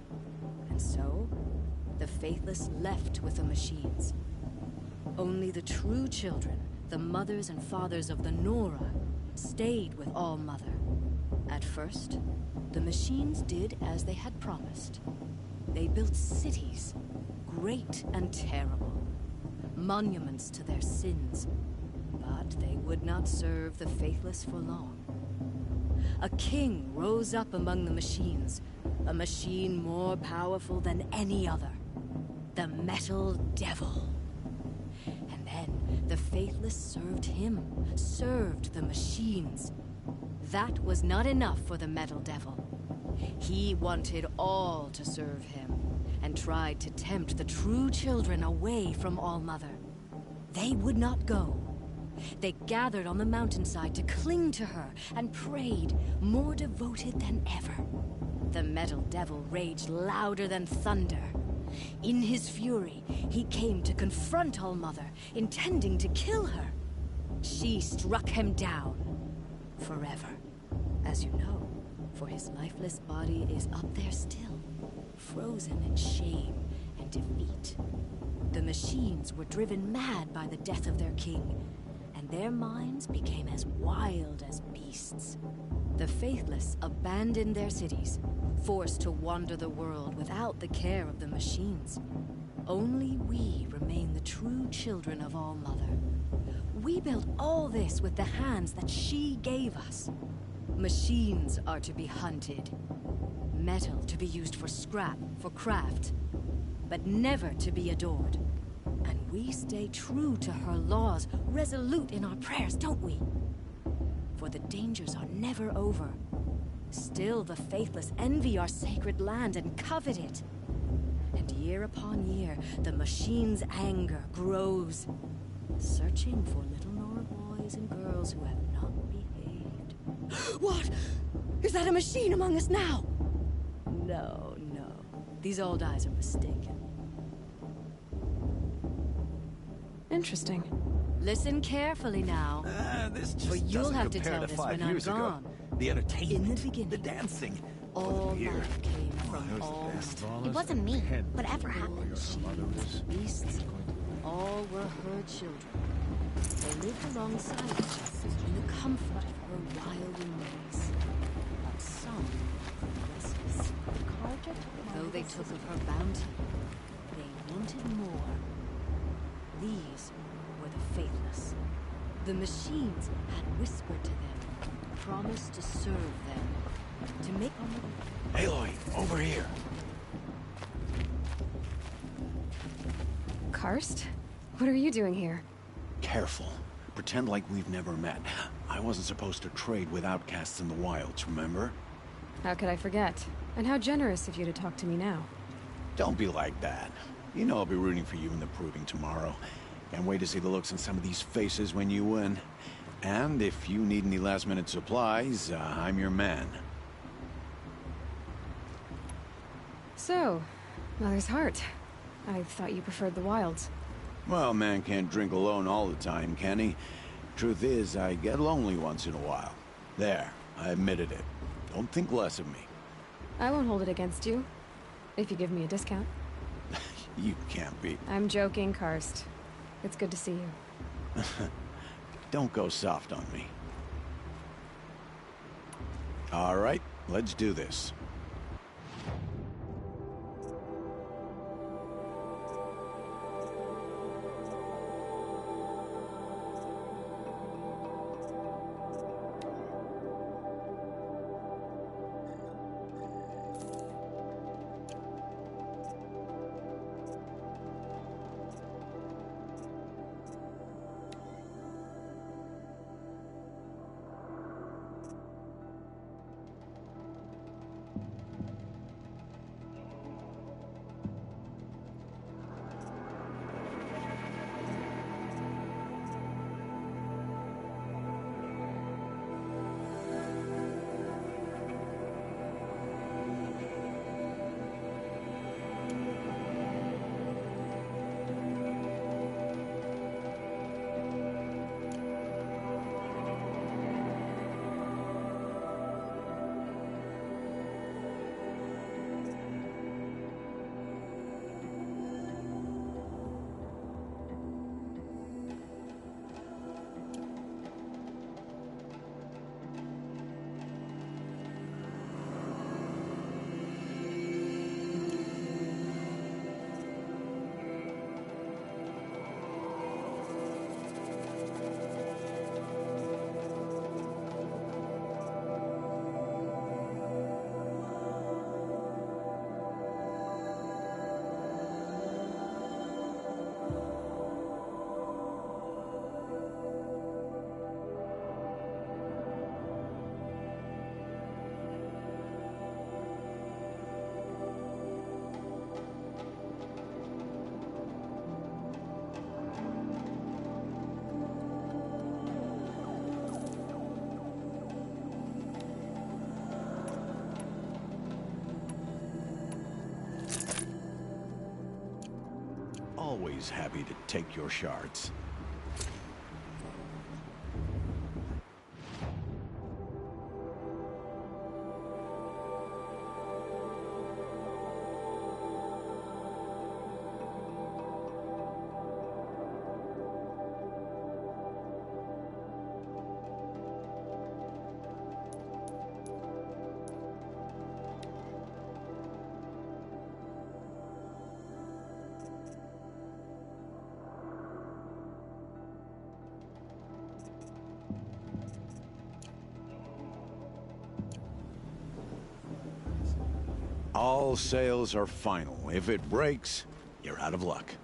And so, the faithless left with the machines. Only the true children, the mothers and fathers of the Nora, stayed with All-Mother. At first, the machines did as they had promised. They built cities, great and terrible, monuments to their sins, but they would not serve the faithless for long. A king rose up among the machines, a machine more powerful than any other, the Metal Devil. And then the faithless served him, served the machines. That was not enough for the Metal Devil. He wanted all to serve him, and tried to tempt the true children away from All-Mother. They would not go. They gathered on the mountainside to cling to her and prayed, more devoted than ever. The Metal Devil raged louder than thunder. In his fury, he came to confront All-Mother, intending to kill her. She struck him down. Forever. As you know, for his lifeless body is up there still, frozen in shame and defeat. The machines were driven mad by the death of their king, and their minds became as wild as beasts. The faithless abandoned their cities, forced to wander the world without the care of the machines. Only we remain the true children of All-Mother. We built all this with the hands that she gave us. Machines are to be hunted. Metal to be used for scrap, for craft. But never to be adored. And we stay true to her laws, resolute in our prayers, don't we? For the dangers are never over. Still the faithless envy our sacred land and covet it. And year upon year, the machine's anger grows, searching for little Nora boys and girls who have not behaved. What? Is that a machine among us now? No, no. These old eyes are mistaken. Interesting. Listen carefully now. This just For you'll doesn't have to compare tell this 5 when I'm years ago. gone. The entertainment, In the beginning, the dancing, all the beer. life came from all It wasn't me. Whatever happened. beasts. All were her children. They lived alongside us in the comfort of her wild embrace. But some were restless. Though they took of her bounty, they wanted more. These were the faithless. The machines had whispered to them, promised to serve them, to make Aloy, over here. Karst? What are you doing here? Careful. Pretend like we've never met. I wasn't supposed to trade with outcasts in the wilds, remember? How could I forget? And how generous of you to talk to me now. Don't be like that. You know I'll be rooting for you in the proving tomorrow. Can't wait to see the looks on some of these faces when you win. And if you need any last-minute supplies, I'm your man. So, Mother's Heart. I thought you preferred the wilds. Well, man can't drink alone all the time, can he? Truth is, I get lonely once in a while. There, I admitted it. Don't think less of me. I won't hold it against you, if you give me a discount. You can't be. I'm joking, Karst. It's good to see you. Don't go soft on me. All right, let's do this. Always happy to take your shards. All sales are final. If it breaks, you're out of luck.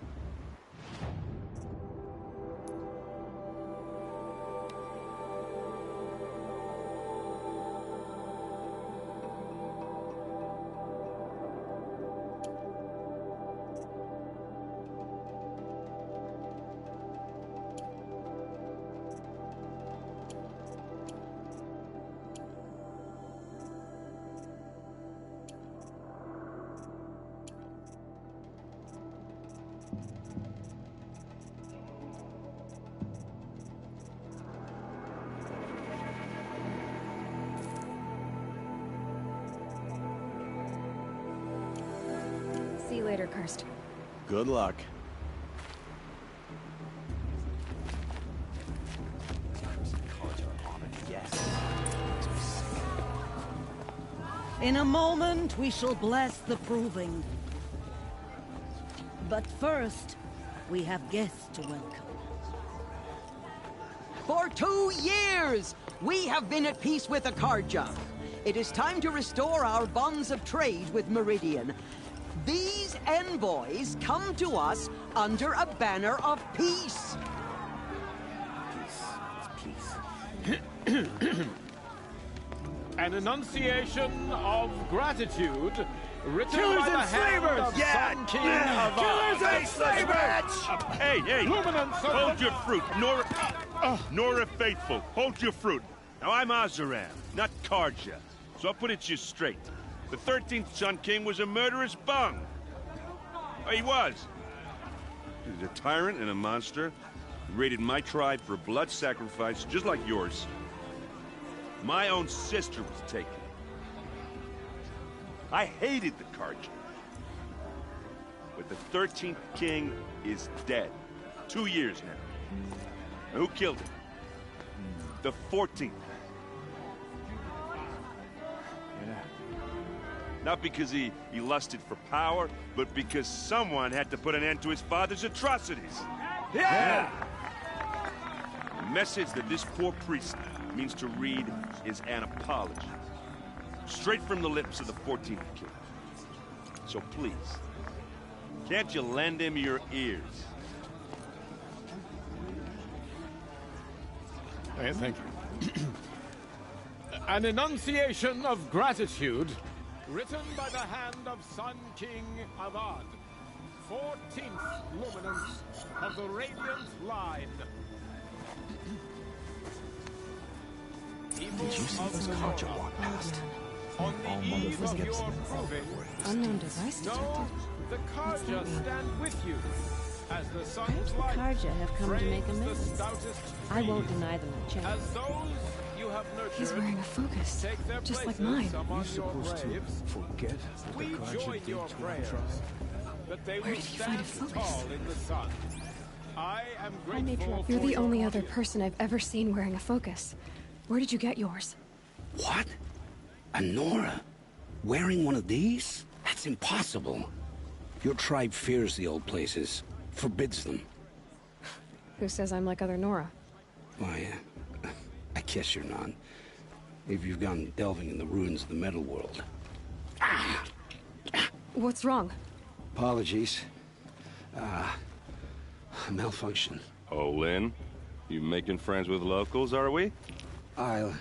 See you later, Kirst. Good luck. In a moment, we shall bless the proving. But first, we have guests to welcome. For 2 years, we have been at peace with Akarja. It is time to restore our bonds of trade with Meridian. These envoys come to us under a banner of peace. Peace. An enunciation of gratitude written by the hand of Sun King of Killers and slavers! Hey, hold your fruit. Nora Faithful, hold your fruit. Now, I'm Azaram, not Karja, so I'll put it to you straight. The 13th Sun King was a murderous bung. Oh, he was. He was a tyrant and a monster. He raided my tribe for blood sacrifice, just like yours. My own sister was taken. I hated the Karja. But the 13th king is dead. 2 years now. And who killed him? The 14th. Yeah. Not because he lusted for power, but because someone had to put an end to his father's atrocities. Yeah! The message that this poor priest means to read is an apology. Straight from the lips of the 14th king. So please, can't you lend him your ears? Thank you. An enunciation of gratitude written by the hand of Sun King Avad, 14th luminance of the Radiant Line. Did you see those Karja walk past? On the eve of your proving, Unknown device detected. know the Karja stand with you. As the sun's Perhaps the light Karja have come to make frames the amends. stoutest I won't trees. deny them a chance. As those you have nurtured, He's wearing a focus, take their just like places mine. among You're supposed your graves. to forget what We the Karja join did your to our prayers tribe. that they Where will did you find a stand focus? tall in the sun. I am I may grateful drop You're for the your only other audience. person I've ever seen wearing a focus. Where did you get yours? What? A Nora? Wearing one of these? That's impossible. Your tribe fears the old places, forbids them. Who says I'm like other Nora? Why, I guess you're not. If you've gone delving in the ruins of the metal world. What's wrong? Apologies. Malfunction. Oh, Lynn, you making friends with locals, are we? I'll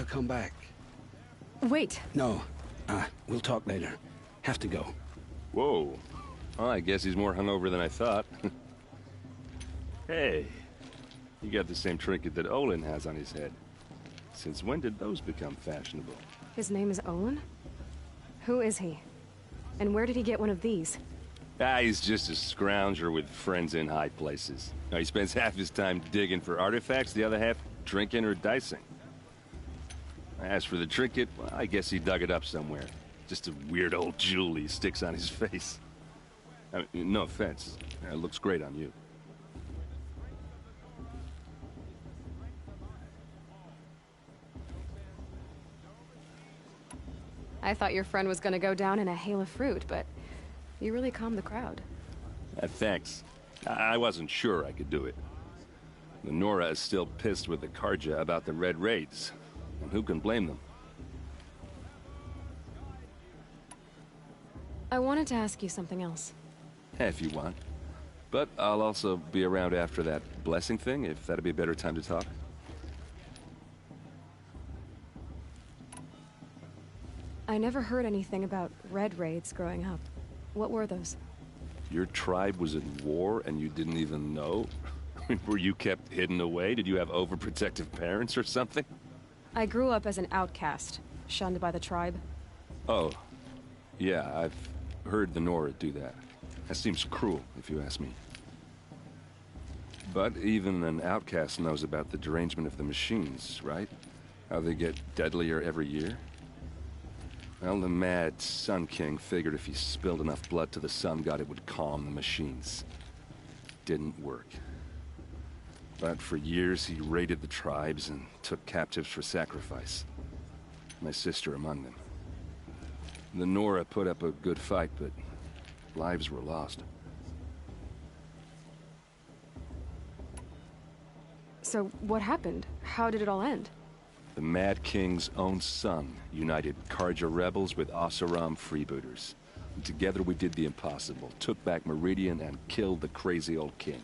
come back. Wait. No, we'll talk later. Have to go. Whoa. Well, I guess he's more hungover than I thought. Hey, you got the same trinket that Olin has on his head. Since when did those become fashionable? His name is Olin? Who is he? And where did he get one of these? He's just a scrounger with friends in high places. Now, he spends half his time digging for artifacts, the other half drinking or dicing. As for the trinket, well, I guess he dug it up somewhere. Just a weird old jewel he sticks on his face. I mean, no offense. It looks great on you. I thought your friend was gonna go down in a hail of fruit, but you really calmed the crowd. Thanks. I wasn't sure I could do it. The Nora is still pissed with the Karja about the Red Raids. And who can blame them? I wanted to ask you something else. If you want. But I'll also be around after that blessing thing, if that'd be a better time to talk. I never heard anything about red raids growing up. What were those? Your tribe was at war and you didn't even know? Were you kept hidden away? Did you have overprotective parents or something? I grew up as an outcast, shunned by the tribe. Oh. Yeah, I've heard the Nora do that. That seems cruel, if you ask me. But even an outcast knows about the derangement of the machines, right? How they get deadlier every year? Well, the mad Sun King figured if he spilled enough blood to the Sun God, it would calm the machines. Didn't work. But for years, he raided the tribes and took captives for sacrifice. My sister among them. The Nora put up a good fight, but lives were lost. So, what happened? How did it all end? The Mad King's own son united Karja rebels with Oseram freebooters. And together we did the impossible, took back Meridian and killed the crazy old king.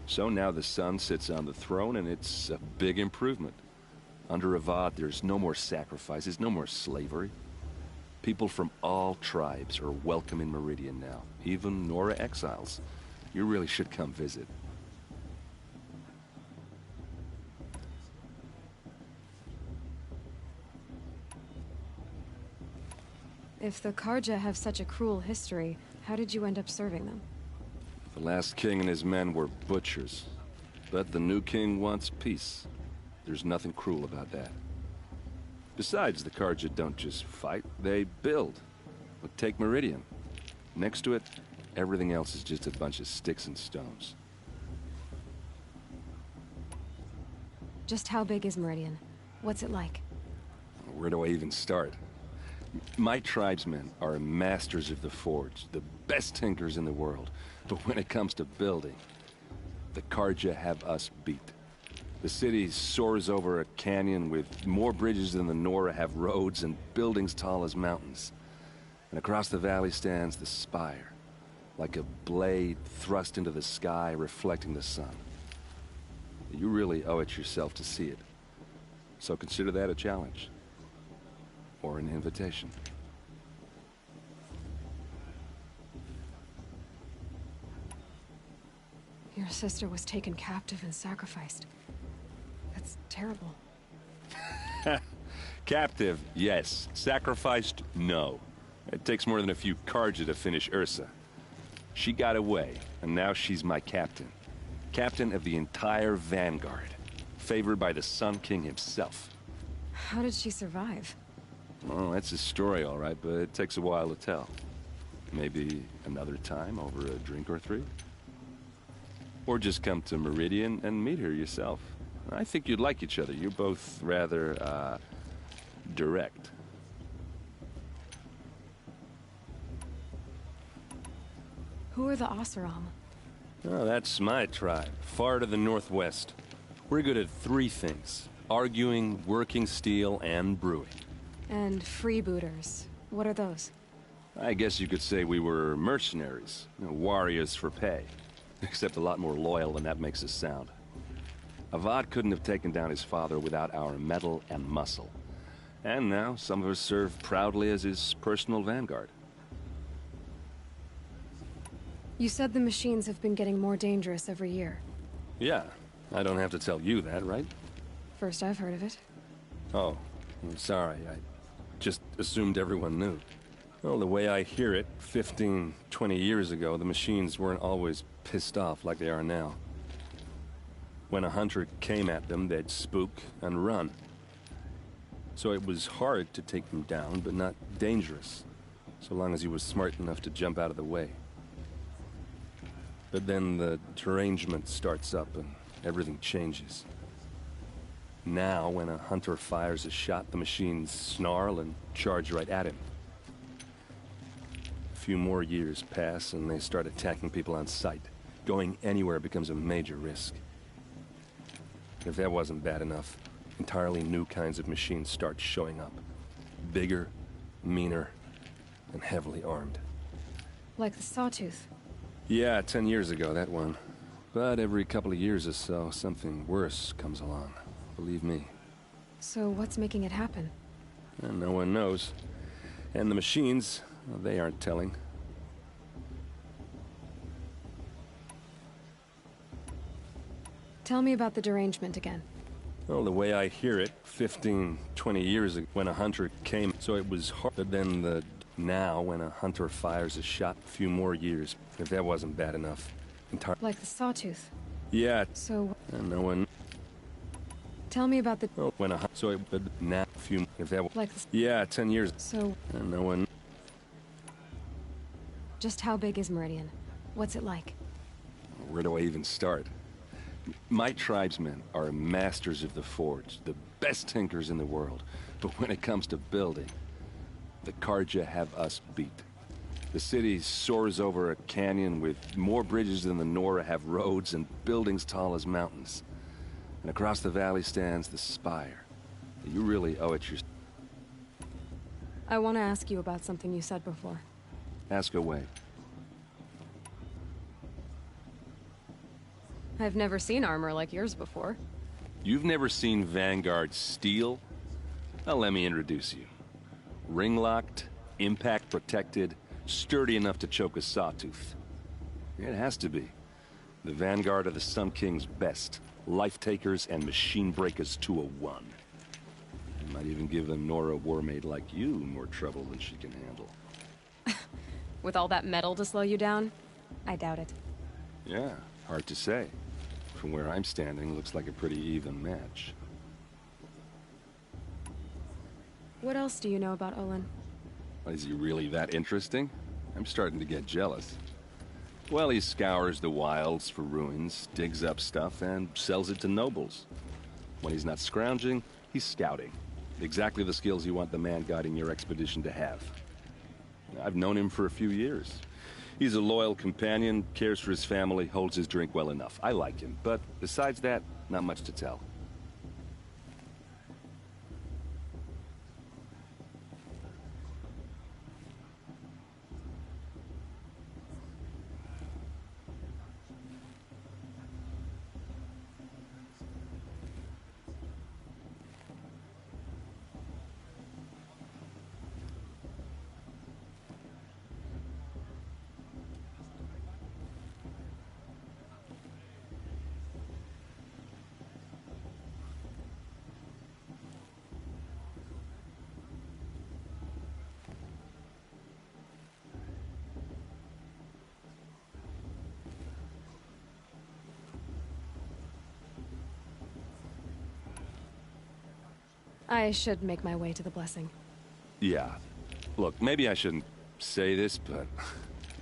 So now the son sits on the throne and it's a big improvement. Under Avad, there's no more sacrifices, no more slavery. People from all tribes are welcome in Meridian now, even Nora exiles. You really should come visit. If the Karja have such a cruel history, how did you end up serving them? The last king and his men were butchers. But the new king wants peace. There's nothing cruel about that. Besides, the Karja don't just fight, they build. But take Meridian. Next to it, everything else is just a bunch of sticks and stones. Just how big is Meridian? What's it like? Where do I even start? My tribesmen are masters of the forge, the best tinkers in the world. But when it comes to building, the Karja have us beat. The city soars over a canyon with more bridges than the Nora have roads and buildings tall as mountains. And across the valley stands the spire, like a blade thrust into the sky reflecting the sun. You really owe it yourself to see it. So consider that a challenge. Or an invitation. Your sister was taken captive and sacrificed. That's terrible. Captive, yes. Sacrificed, no. It takes more than a few Karja to finish Ursa. She got away, and now she's my captain. Captain of the entire Vanguard. Favored by the Sun King himself. How did she survive? Oh, that's a story, all right, but it takes a while to tell. Maybe another time over a drink or three? Or just come to Meridian and meet her yourself. I think you'd like each other. You're both rather, direct. Who are the Oseram? Oh, that's my tribe, far to the northwest. We're good at three things. Arguing, working steel, and brewing. And freebooters. What are those? I guess you could say we were mercenaries. Warriors for pay. Except a lot more loyal than that makes us sound. Avad couldn't have taken down his father without our metal and muscle. And now, some of us serve proudly as his personal vanguard. You said the machines have been getting more dangerous every year. Yeah, I don't have to tell you that, right? First I've heard of it. Oh, I'm sorry. I just assumed everyone knew. Well, the way I hear it, 15, 20 years ago, the machines weren't always pissed off like they are now. When a hunter came at them, they'd spook and run. So it was hard to take them down, but not dangerous, so long as he was smart enough to jump out of the way. But then the derangement starts up and everything changes. Now, when a hunter fires a shot, the machines snarl and charge right at him. A few more years pass and they start attacking people on sight. Going anywhere becomes a major risk. If that wasn't bad enough, entirely new kinds of machines start showing up. Bigger, meaner, and heavily armed. Like the Sawtooth. Yeah, 10 years ago, that one. But every couple of years or so, something worse comes along. Believe me. So what's making it happen? And no one knows. And the machines, well, they aren't telling. Tell me about the derangement again. Well, the way I hear it, 15, 20 years ago, when a hunter came, so it was hard. But then now, when a hunter fires a shot, a few more years, if that wasn't bad enough. Like the Sawtooth. Yeah. So... And no one... Tell me about the... Well, when a... So it would... Now, a few... If that... Like the... Yeah, 10 years. So... And no one... Just how big is Meridian? What's it like? Where do I even start? My tribesmen are masters of the forge, the best tinkers in the world. But when it comes to building, the Carja have us beat. The city soars over a canyon with more bridges than the Nora have roads and buildings tall as mountains. And across the valley stands the spire. You really owe it your... I want to ask you about something you said before. Ask away. I've never seen armor like yours before. You've never seen Vanguard steel? Well, let me introduce you. Ring-locked, impact-protected, sturdy enough to choke a sawtooth. It has to be. The Vanguard are the Sun King's best. Life-takers and machine breakers to a one. I might even give a Nora warmaid like you more trouble than she can handle. With all that metal to slow you down? I doubt it. Yeah, hard to say. From where I'm standing, looks like a pretty even match. What else do you know about Olin? Is he really that interesting? I'm starting to get jealous. Well, he scours the wilds for ruins, digs up stuff, and sells it to nobles. When he's not scrounging, he's scouting. Exactly the skills you want the man guiding your expedition to have. I've known him for a few years. He's a loyal companion, cares for his family, holds his drink well enough. I like him, but besides that, not much to tell. I should make my way to the blessing. Yeah. Look, maybe I shouldn't say this, but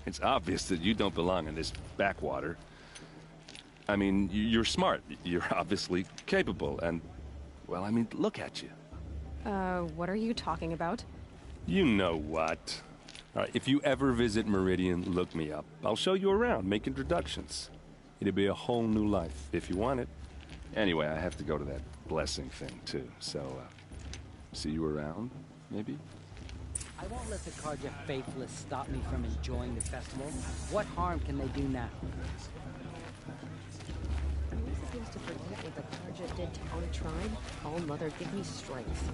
it's obvious that you don't belong in this backwater. I mean, you're smart. You're obviously capable, and... Well, I mean, look at you. What are you talking about? You know what. All right, if you ever visit Meridian, look me up. I'll show you around, make introductions. It'll be a whole new life, if you want it. Anyway, I have to go to that blessing thing, too, so, see you around, maybe? I won't let the Carja faithless stop me from enjoying the festival. What harm can they do now? He seems to forget what the Carja did to our tribe. Oh, Mother, give me strength.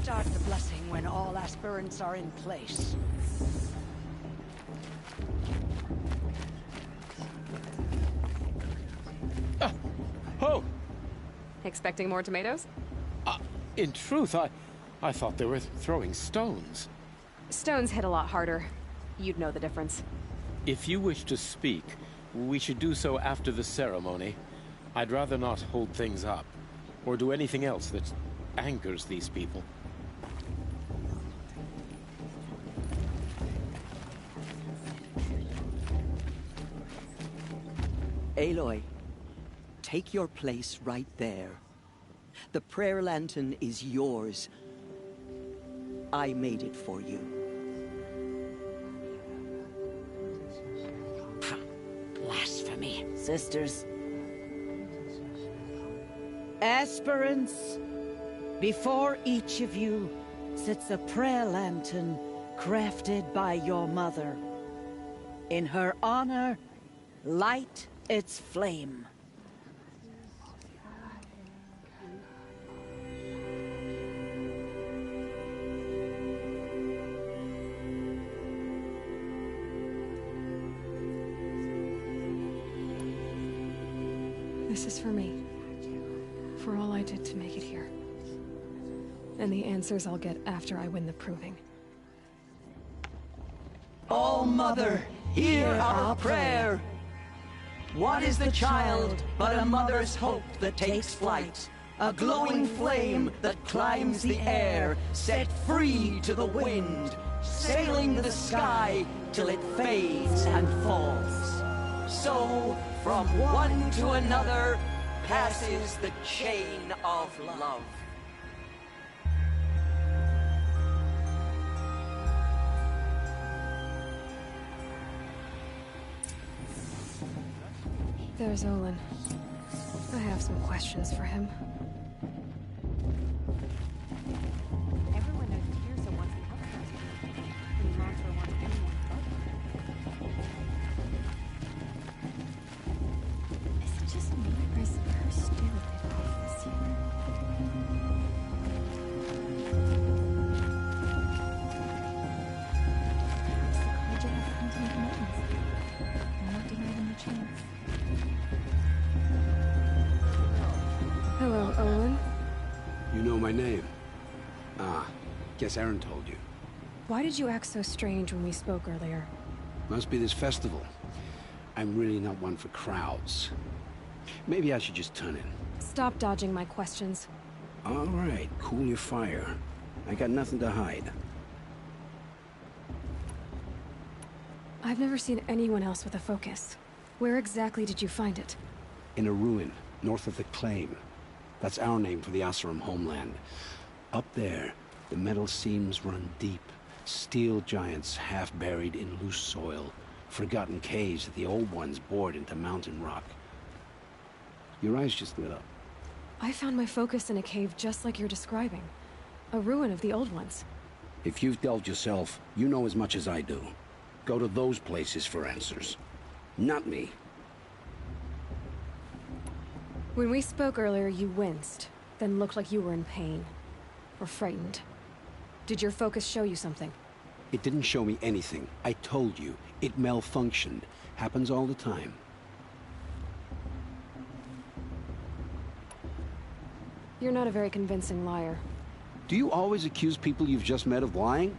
Start the blessing when all aspirants are in place. Oh! Expecting more tomatoes? In truth, I thought they were throwing stones. Stones hit a lot harder. You'd know the difference. If you wish to speak, we should do so after the ceremony. I'd rather not hold things up, or do anything else that angers these people. Aloy, take your place right there. The prayer lantern is yours. I made it for you. Blasphemy, sisters. Aspirants, before each of you sits a prayer lantern crafted by your mother. In her honor, light its flame. This is for me. For all I did to make it here. And the answers I'll get after I win the proving. Oh, Mother, hear our prayer. What is the child but a mother's hope that takes flight? A glowing flame that climbs the air, set free to the wind, sailing the sky till it fades and falls. So, from one to another, passes the chain of love. There's Olin. I have some questions for him. Everyone knows Tirza wants the other. And Monster wants anyone but. Is it just me, or is her stew a bit off this year? Perhaps the Carja have friends in commands. I'll not deny them the chance. Hello, Olin. You know my name? Ah, guess Aaron told you. Why did you act so strange when we spoke earlier? Must be this festival. I'm really not one for crowds. Maybe I should just turn in. Stop dodging my questions. All right, cool your fire. I got nothing to hide. I've never seen anyone else with a focus. Where exactly did you find it? In a ruin, north of the Claim. That's our name for the Asuram homeland. Up there, the metal seams run deep. Steel giants half buried in loose soil. Forgotten caves that the old ones bored into mountain rock. Your eyes just lit up. I found my focus in a cave just like you're describing. A ruin of the old ones. If you've delved yourself, you know as much as I do. Go to those places for answers. Not me. When we spoke earlier, you winced, then looked like you were in pain. Or frightened. Did your focus show you something? It didn't show me anything. I told you. It malfunctioned. Happens all the time. You're not a very convincing liar. Do you always accuse people you've just met of lying?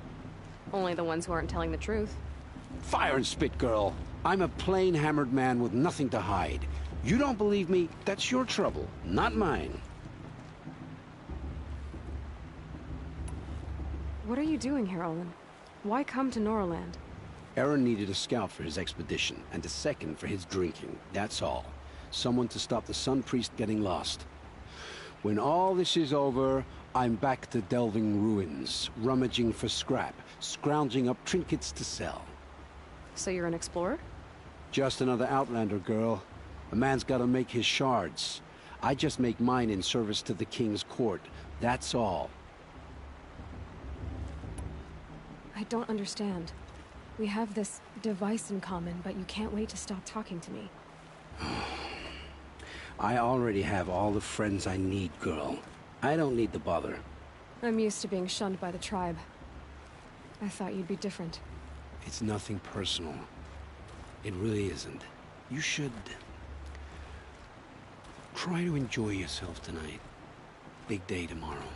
Only the ones who aren't telling the truth. Fire and spit, girl. I'm a plain hammered man with nothing to hide. You don't believe me, that's your trouble, not mine. What are you doing here, Olin? Why come to Noraland? Aaron needed a scout for his expedition, and a second for his drinking, that's all. Someone to stop the Sun Priest getting lost. When all this is over, I'm back to delving ruins, rummaging for scrap, scrounging up trinkets to sell. So you're an explorer? Just another Outlander, girl. A man's gotta make his shards. I just make mine in service to the King's court. That's all. I don't understand. We have this device in common, but you can't wait to stop talking to me. I already have all the friends I need, girl. I don't need the bother. I'm used to being shunned by the tribe. I thought you'd be different. It's nothing personal. It really isn't. You should... try to enjoy yourself tonight. Big day tomorrow.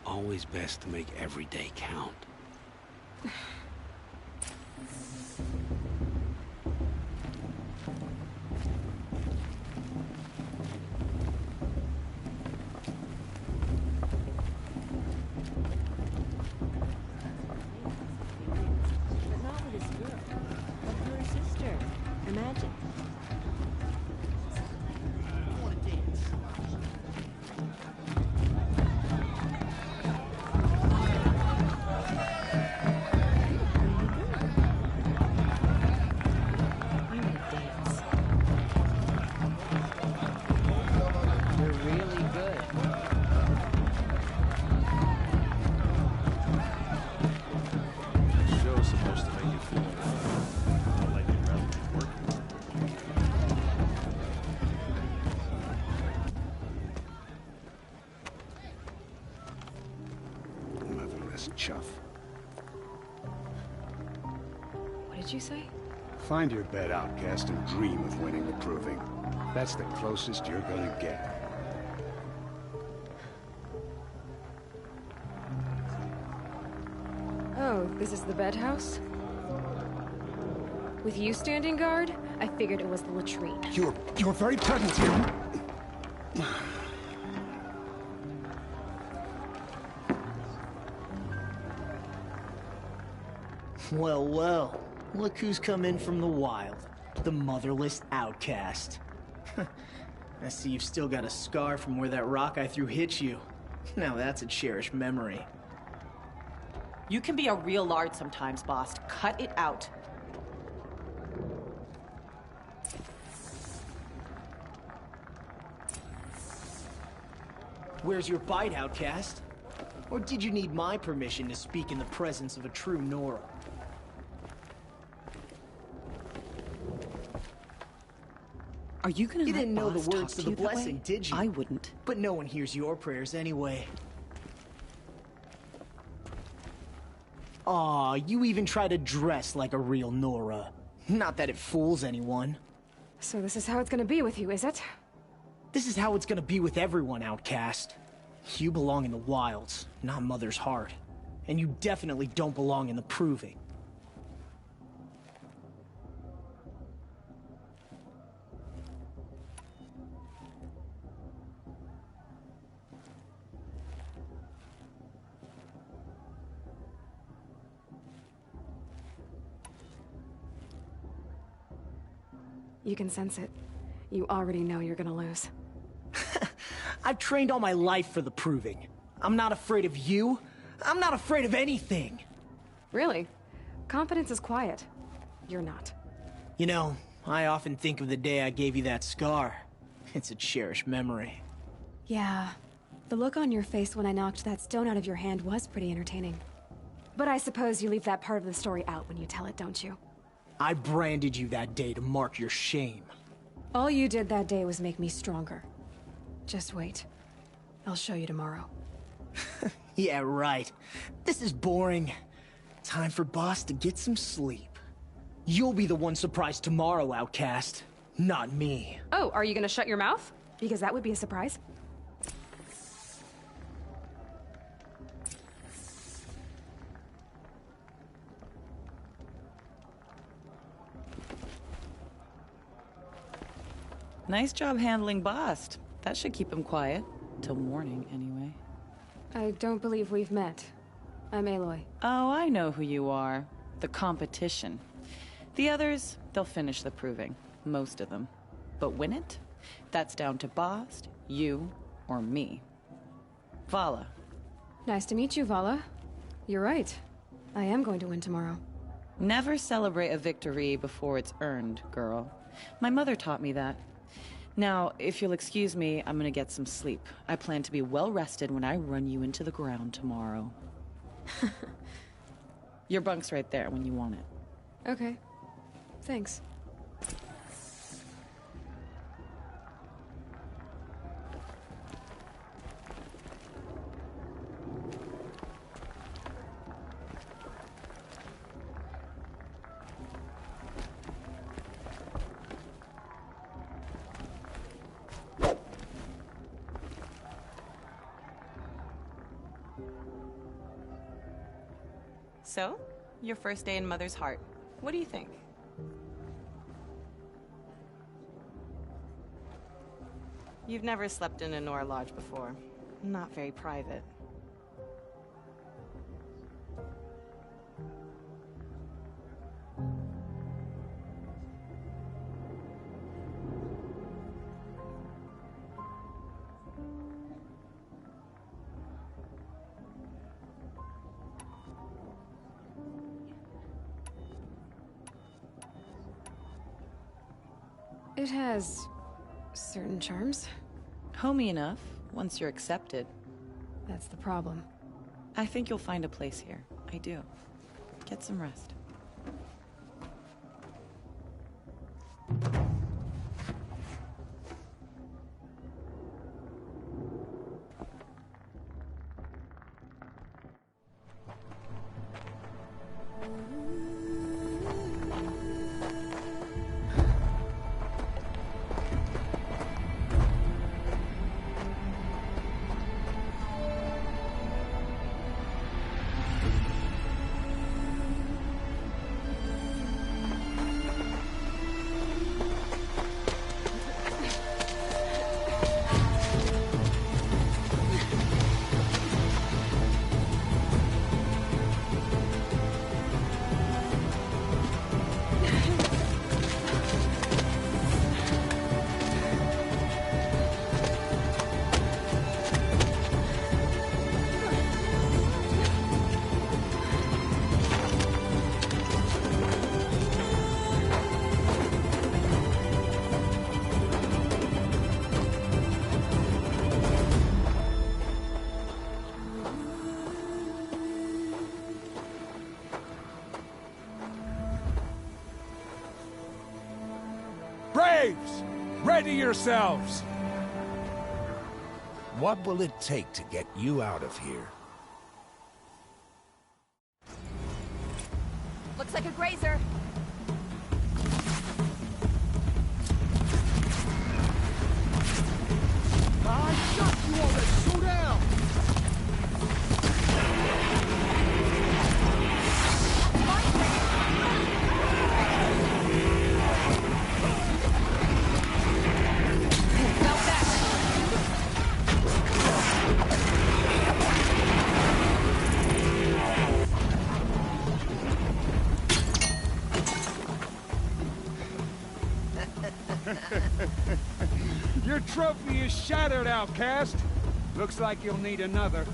Always best to make every day count. But not with his girl. But her sister. Imagine. chuff. What did you say? Find your bed, outcast, and dream of winning the proving. That's the closest you're gonna get. Oh, this is the bed house? With you standing guard, I figured it was the latrine. You're very present here. Well, well. Look who's come in from the wild. The motherless outcast. I see you've still got a scar from where that rock I threw hit you. Now that's a cherished memory. You can be a real lard sometimes, boss. Cut it out. Where's your bite, outcast? Or did you need my permission to speak in the presence of a true Nora? Are you gonna You let didn't know boss the talk words to to the you that blessing, way? did you? I wouldn't. But no one hears your prayers anyway. Aw, you even try to dress like a real Nora. Not that it fools anyone. So this is how it's gonna be with you, is it? This is how it's gonna be with everyone, outcast. You belong in the wilds, not Mother's heart. And you definitely don't belong in the proving. You can sense it. You already know you're gonna lose. I've trained all my life for the proving. I'm not afraid of you. I'm not afraid of anything. Really? Confidence is quiet. You're not. You know, I often think of the day I gave you that scar. It's a cherished memory. Yeah. The look on your face when I knocked that stone out of your hand was pretty entertaining. But I suppose you leave that part of the story out when you tell it, don't you? I branded you that day to mark your shame. All you did that day was make me stronger. Just wait. I'll show you tomorrow. Yeah, right. This is boring. Time for Boss to get some sleep. You'll be the one surprised tomorrow, outcast. Not me. Oh, are you gonna shut your mouth? Because that would be a surprise. Nice job handling Bast. That should keep him quiet. Till morning, anyway. I don't believe we've met. I'm Aloy. Oh, I know who you are. The competition. The others, they'll finish the proving. Most of them. But win it? That's down to Bast, you, or me. Vala. Nice to meet you, Vala. You're right. I am going to win tomorrow. Never celebrate a victory before it's earned, girl. My mother taught me that. Now, if you'll excuse me, I'm gonna get some sleep. I plan to be well rested when I run you into the ground tomorrow. Your bunk's right there when you want it. Okay. Thanks. So, your first day in Mother's heart. What do you think? You've never slept in a Nora lodge before. Not very private. It has certain charms. Homey enough, once you're accepted. That's the problem. I think you'll find a place here. I do. Get some rest. Braves! Ready yourselves! What will it take to get you out of here? Looks like a grazer. I shot you already! Slow down! Your trophy is shattered, outcast. Looks like you'll need another.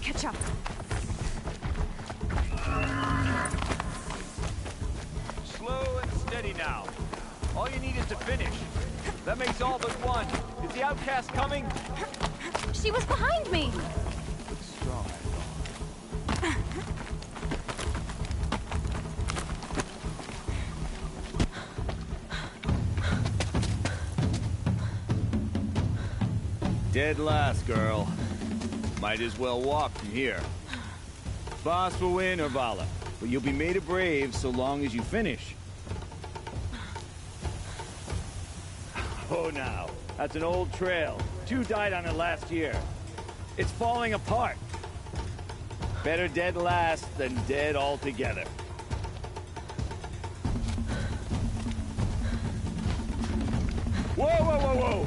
Catch up. Slow and steady now. All you need is to finish. That makes all but one. Is the outcast coming? She was behind me! Looks strong. Dead last, girl. Might as well walk from here. Boss will win or Vala, but you'll be made a brave so long as you finish. Oh, now. That's an old trail. 2 died on it last year. It's falling apart. Better dead last than dead altogether. Whoa, whoa, whoa, whoa!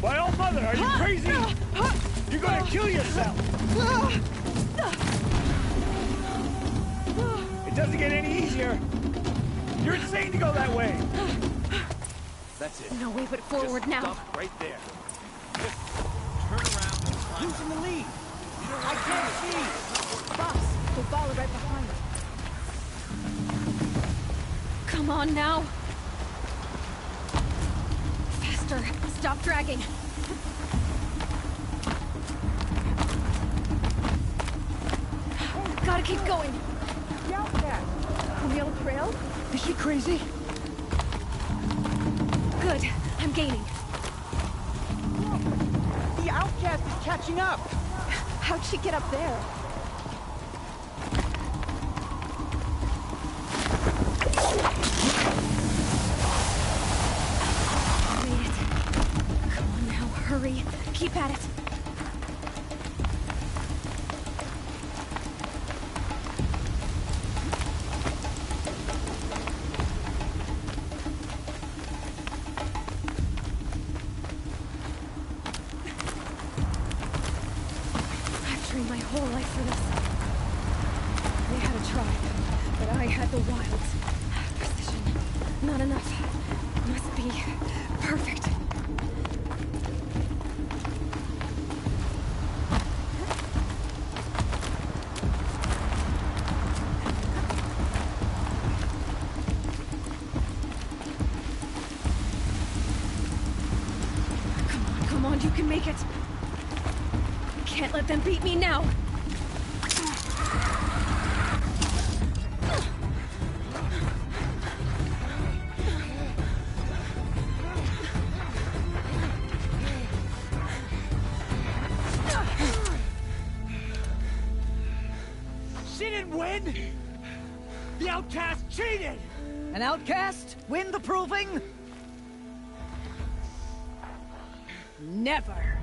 My old mother, are you crazy? You're gonna kill yourself! It doesn't get any easier! You're insane to go that way! That's it. No way but forward Just now. Stop right there. Just turn around and climb. Losing the lead! I can't see! Boss, the ball right behind. Come on now. Faster. Stop dragging. Gotta keep going. The outcast. On the yellow trail? Is she crazy? Good. I'm gaining. The outcast is catching up! How'd she get up there? Made it. Come on now, hurry. Keep at it. My whole life for this. They had a tribe, but I had the wilds. Precision. Not enough. Must be perfect. Come on, you can make it. Can't let them beat me now! She didn't win! The outcast cheated! An outcast? Win the proving? Never.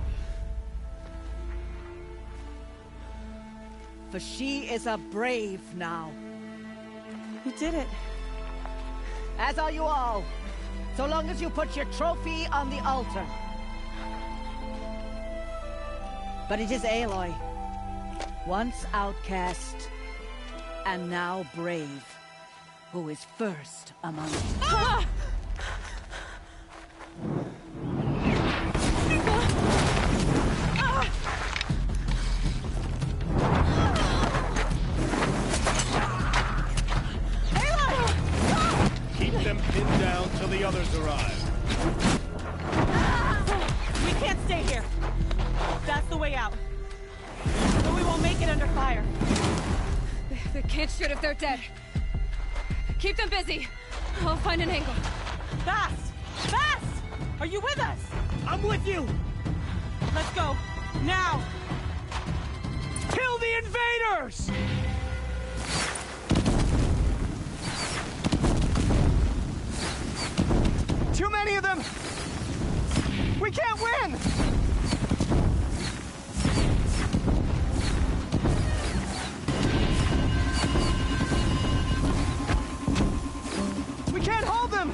For she is a brave now. You did it. As are you all. So long as you put your trophy on the altar. But it is Aloy. Once outcast, and now brave, who is first among you. Ah! Keep them pinned down till the others arrive. We can't stay here. That's the way out. But we won't make it under fire. They can't shoot if they're dead. Keep them busy. I'll find an angle. Fast! Fast! Are you with us? I'm with you! Let's go. Now! Kill the invaders! Too many of them! We can't win! We can't hold them!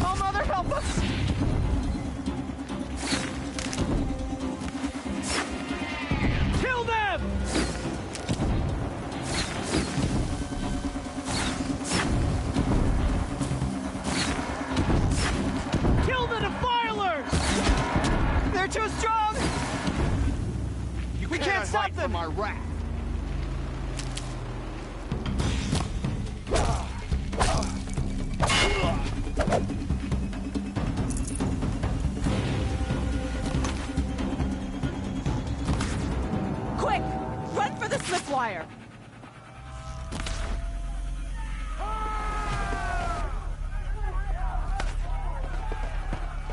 Oh, Mother, help us! Kill them! Kill the defilers! They're too strong! We can't stop them! From our wrath. Quick! Run for the slip wire!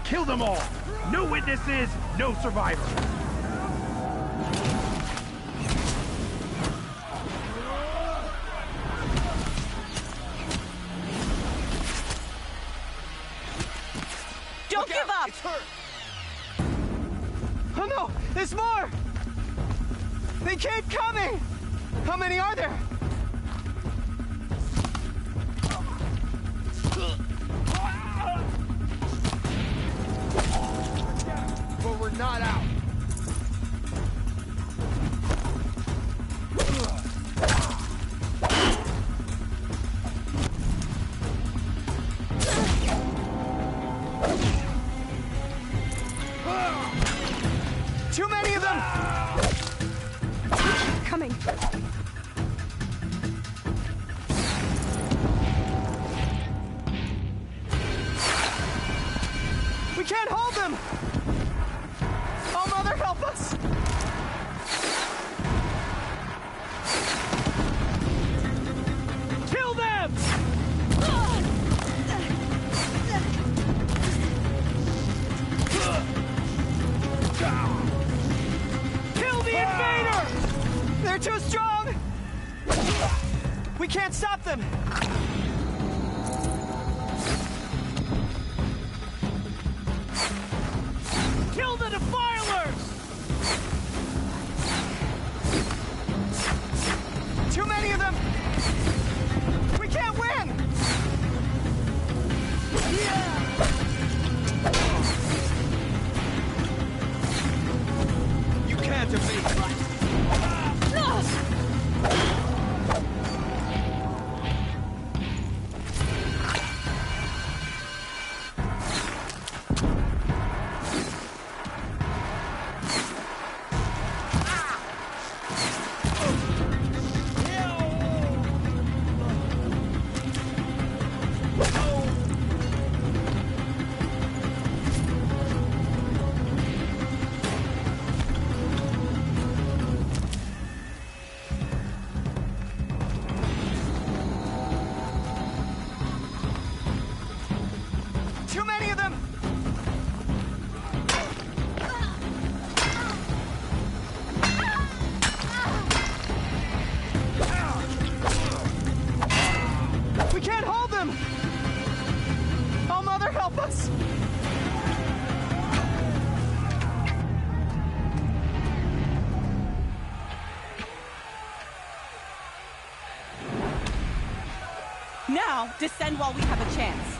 Kill them all! No witnesses, no survivors! Don't give up! It's her! Oh no! There's more! They keep coming! How many are there? But we're not out. Too many of them! Coming. We can't hold them! Oh, Mother, help us! Kill them! Kill the invaders! They're too strong! We can't stop them! Kill the defilers! Too many of them! We can't win! You can't defeat us. now. Descend while we have a chance.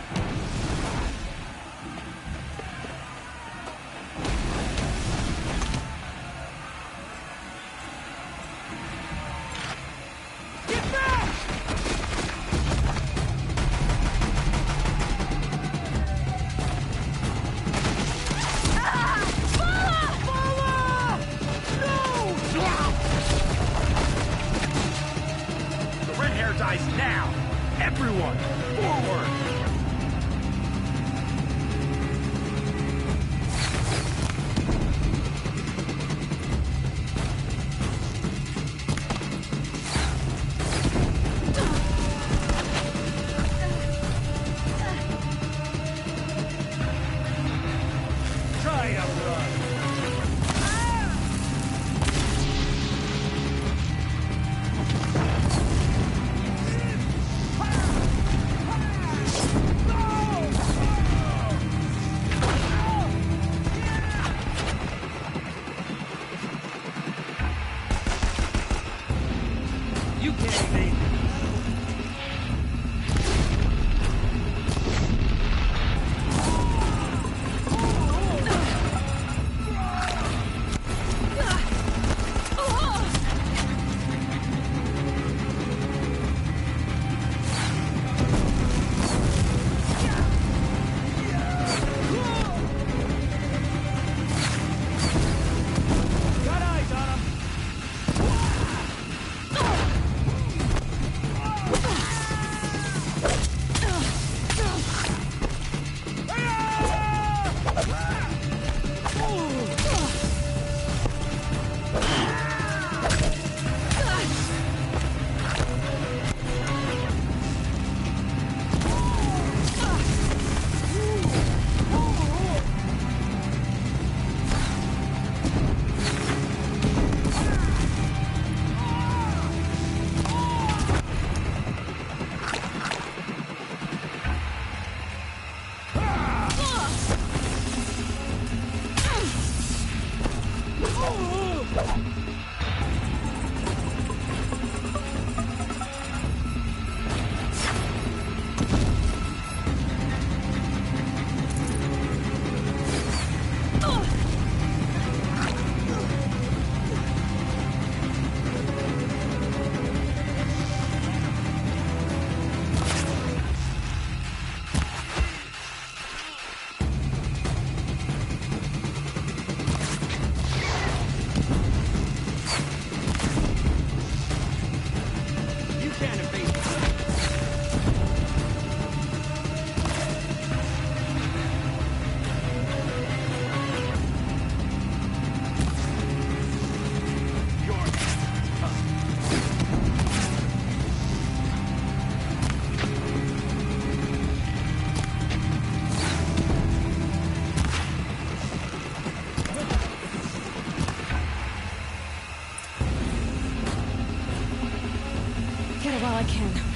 While I can.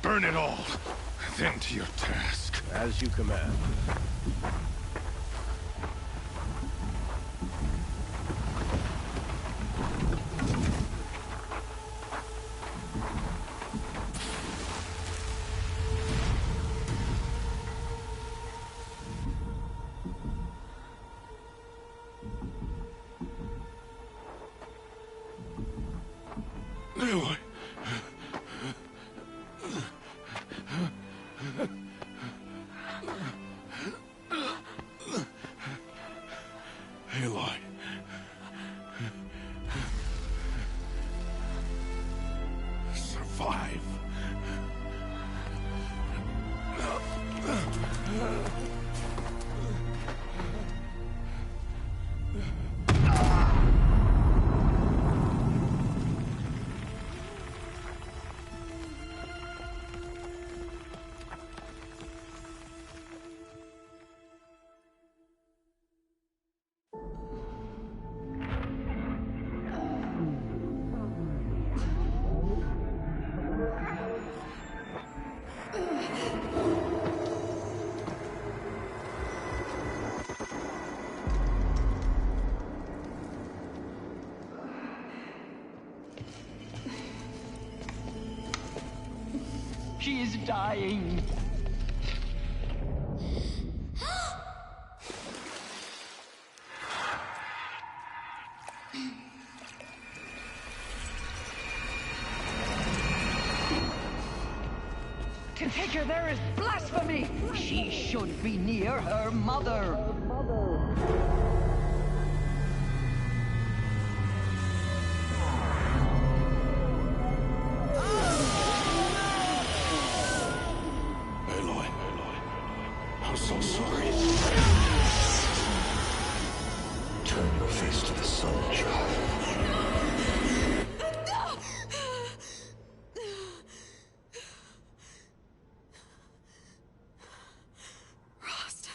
Burn it all, then to your task. As you command. Aloy. Aloy. Survive. She is dying. To take her there is blasphemy. She should be near her mother. Aloy. I'm so sorry. Turn your face to the sun, child. Rost.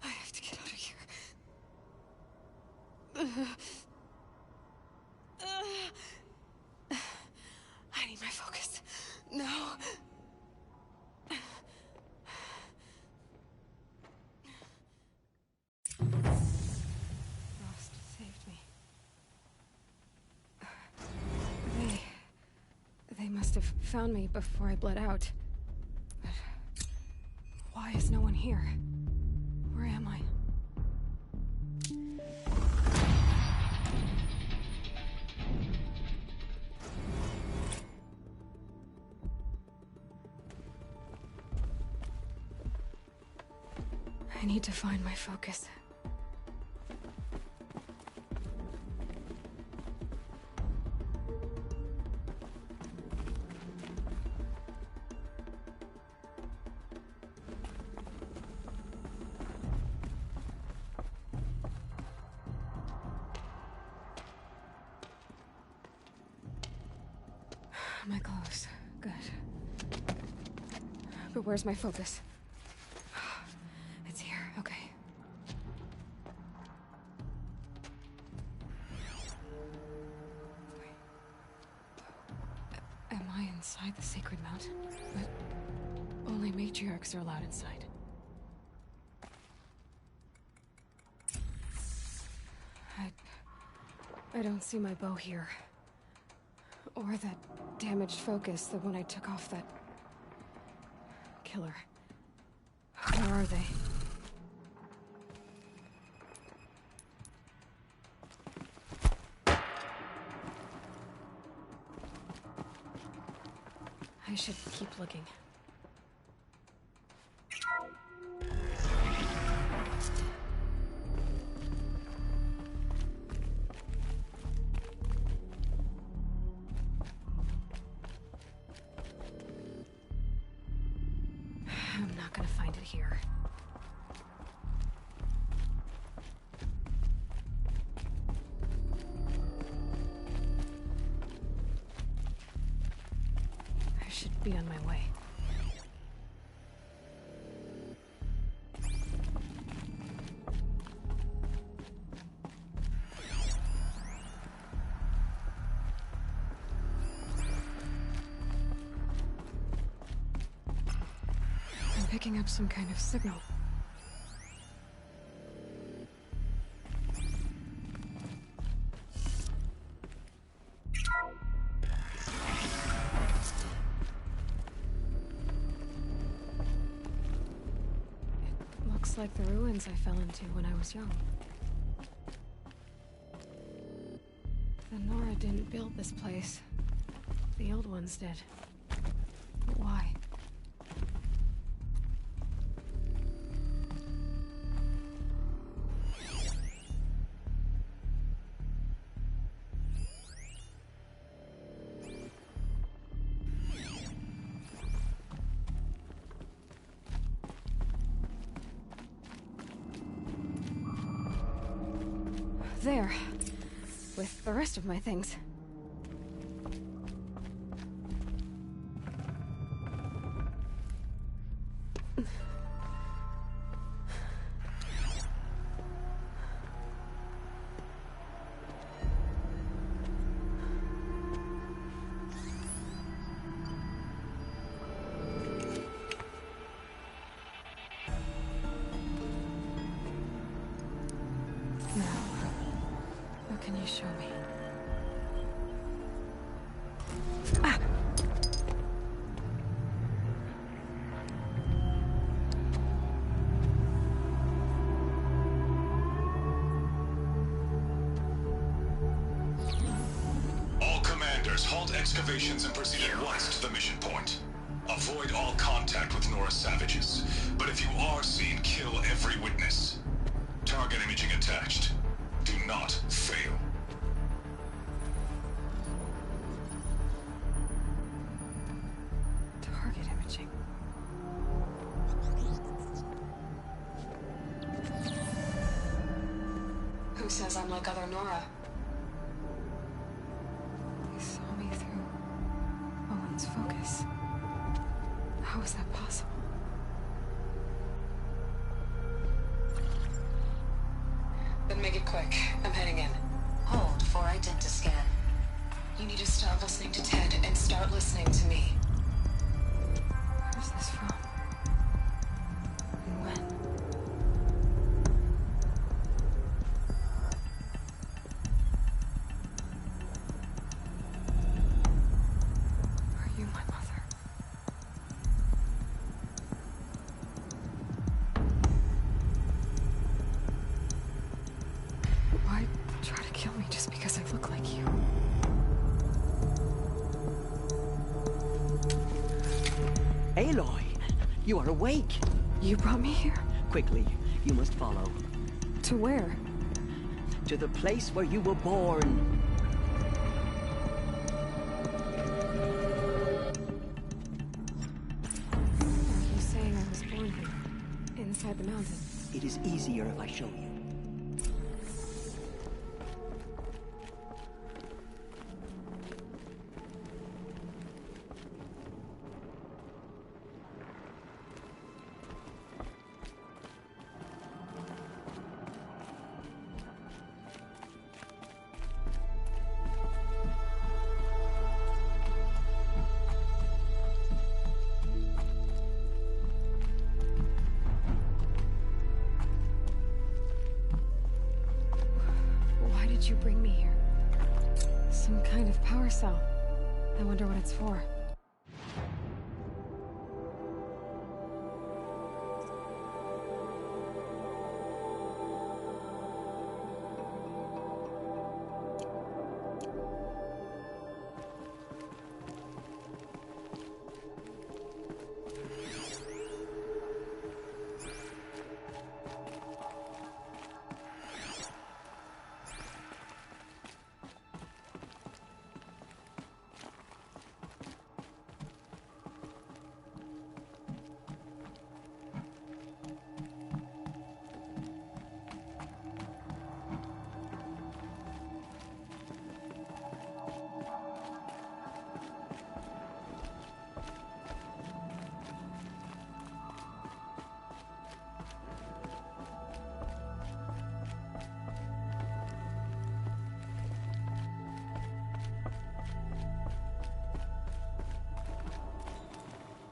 I have to get out of here. I need my focus. No. Rost saved me. They must have found me before I bled out. But why is no one here? Where am I? I need to find my focus. My clothes. Good. But where's my focus? It's here. Okay. Am I inside the sacred mountain? But only matriarchs are allowed inside. I don't see my bow here. Or that damaged focus, the one I took off that killer. Where are they? I should keep looking. I'm not gonna find it here. I should be on my way. I'm picking up some kind of signal. It looks like the ruins I fell into when I was young. The Nora didn't build this place. The old ones did. But why? There. With the rest of my things. What can you show me? Ah! All commanders, halt excavations and proceed at once to the mission point. Avoid all contact with Nora savages, but if you are seen, kill every witness. Target imaging attached. Do not fail. Target imaging. Who says I'm like other Nora? He saw me through Owen's focus. How is that possible? Then make it quick. I'm heading in. Hold for identiscan. You need to stop listening to Ted and start listening to me. Where's this from? And when? Are you my mother? Why try to kill me just because I look like you? Aloy, you are awake. You brought me here? Quickly, you must follow. To where? To the place where you were born. Are you saying I was born here? Inside the mountain? It is easier if I show you. Why did you bring me here? Some kind of power cell. I wonder what it's for.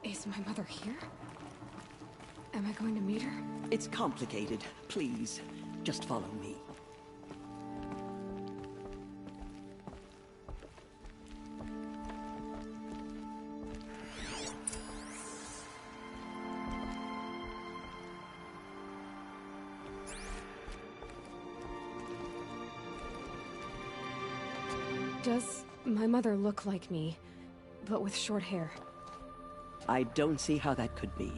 Is my mother here? Am I going to meet her? It's complicated. Please, just follow me. Does my mother look like me, but with short hair? I don't see how that could be.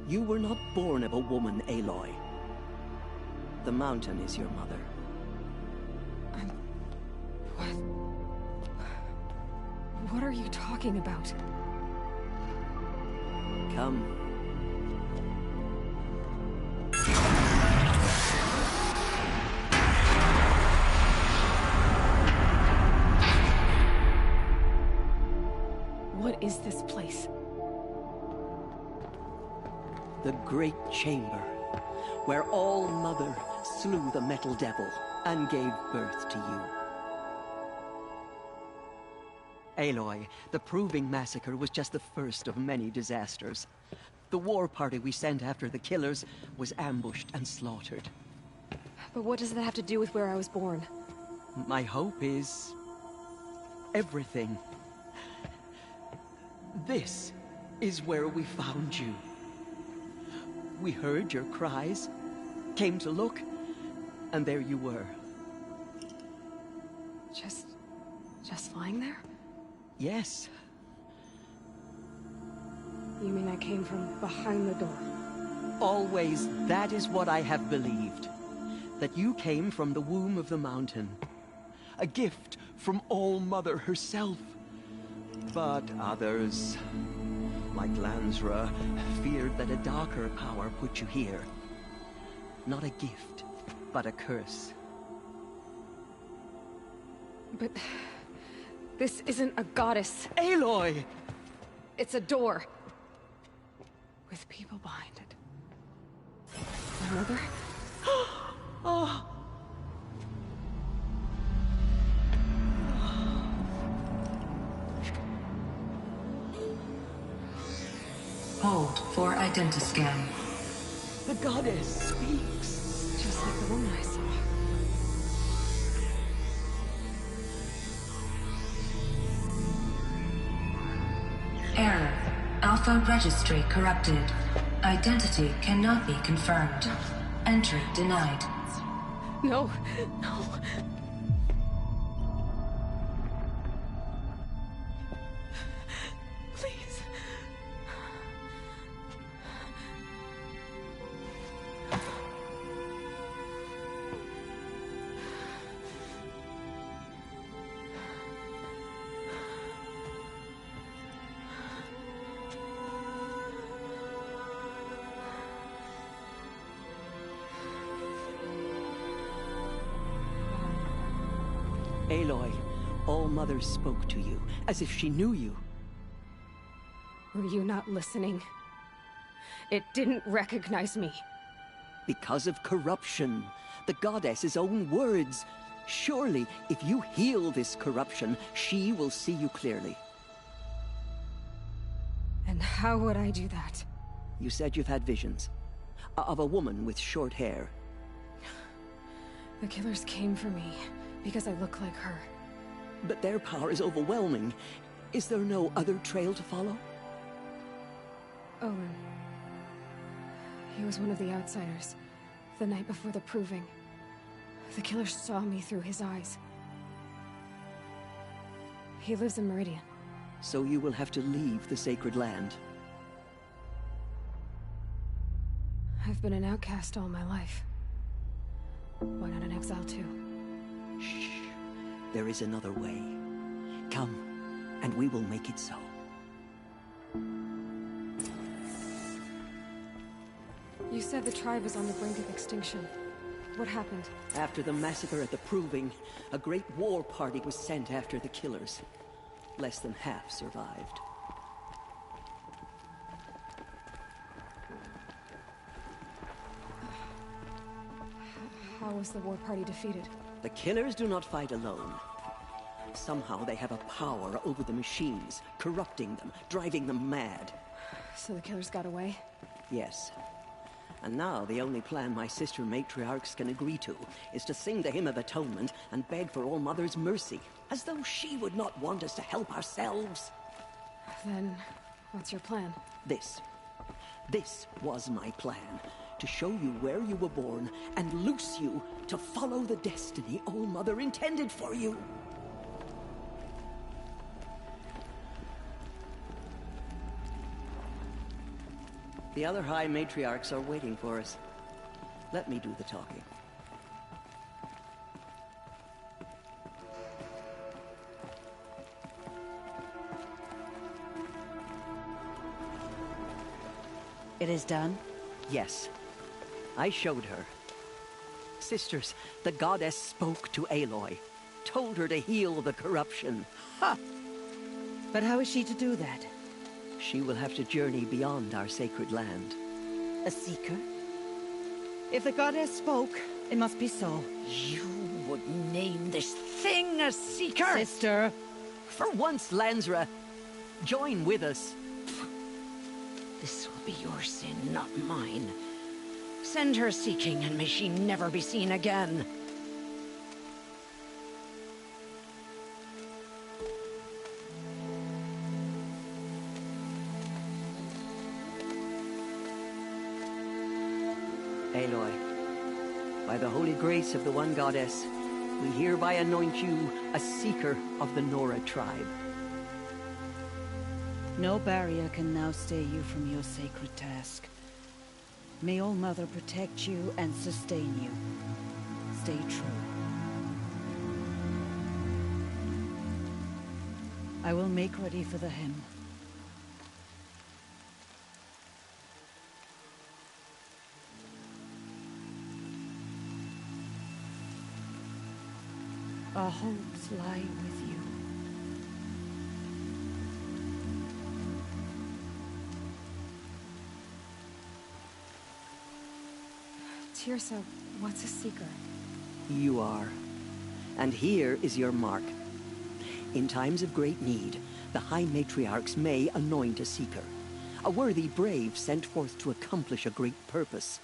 You were not born of a woman, Aloy. The mountain is your mother. What are you talking about? Come. What is this place? The Great Chamber, where All-Mother slew the Metal Devil and gave birth to you. Aloy, the Proving Massacre was just the first of many disasters. The war party we sent after the killers was ambushed and slaughtered. But what does that have to do with where I was born? My hope is... everything. This is where we found you. We heard your cries, came to look, and there you were. Just lying there? Yes. You mean I came from behind the door? Always, that is what I have believed. That you came from the womb of the mountain. A gift from All-Mother herself. But others, like Lansra, feared that a darker power put you here. Not a gift, but a curse. But... this isn't a goddess. Aloy! It's a door. With people behind it. My mother? Oh! Hold for identiscan. The goddess speaks. Just like the woman I saw. Error. Alpha registry corrupted. Identity cannot be confirmed. Entry denied. No, no. Please. Aloy, All-Mother spoke to you, as if she knew you. Were you not listening? It didn't recognize me. Because of corruption. The goddess's own words. Surely, if you heal this corruption, she will see you clearly. And how would I do that? You said you've had visions. Of a woman with short hair. The killers came for me, because I look like her. But their power is overwhelming. Is there no other trail to follow? Owen. He was one of the outsiders, the night before the Proving. The killers saw me through his eyes. He lives in Meridian. So you will have to leave the sacred land. I've been an outcast all my life. Why not an exile too? Shh. There is another way. Come, and we will make it so. You said the tribe was on the brink of extinction. What happened? After the massacre at the Proving, a great war party was sent after the killers. Less than half survived. How was the war party defeated? The killers do not fight alone. Somehow they have a power over the machines, corrupting them, driving them mad. So the killers got away? Yes. And now the only plan my sister matriarchs can agree to is to sing the Hymn of Atonement and beg for All Mother's mercy, as though she would not want us to help ourselves. Then, what's your plan? This was my plan. To show you where you were born and loose you to follow the destiny All Mother intended for you. The other High Matriarchs are waiting for us. Let me do the talking. It is done? Yes. I showed her. Sisters, the goddess spoke to Aloy, told her to heal the corruption. Ha! But how is she to do that? She will have to journey beyond our sacred land. A seeker? If the goddess spoke, it must be so. You would name this thing a seeker? Sister! For once, Lansra, join with us. This will be your sin, not mine. Send her seeking, and may she never be seen again. Aloy, by the holy grace of the One Goddess, we hereby anoint you a seeker of the Nora tribe. No barrier can now stay you from your sacred task. May All Mother protect you and sustain you. Stay true. I will make ready for the hymn. Our hopes lie with you. Tirsa, what's a seeker? You are. And here is your mark. In times of great need, the High Matriarchs may anoint a seeker. A worthy brave sent forth to accomplish a great purpose.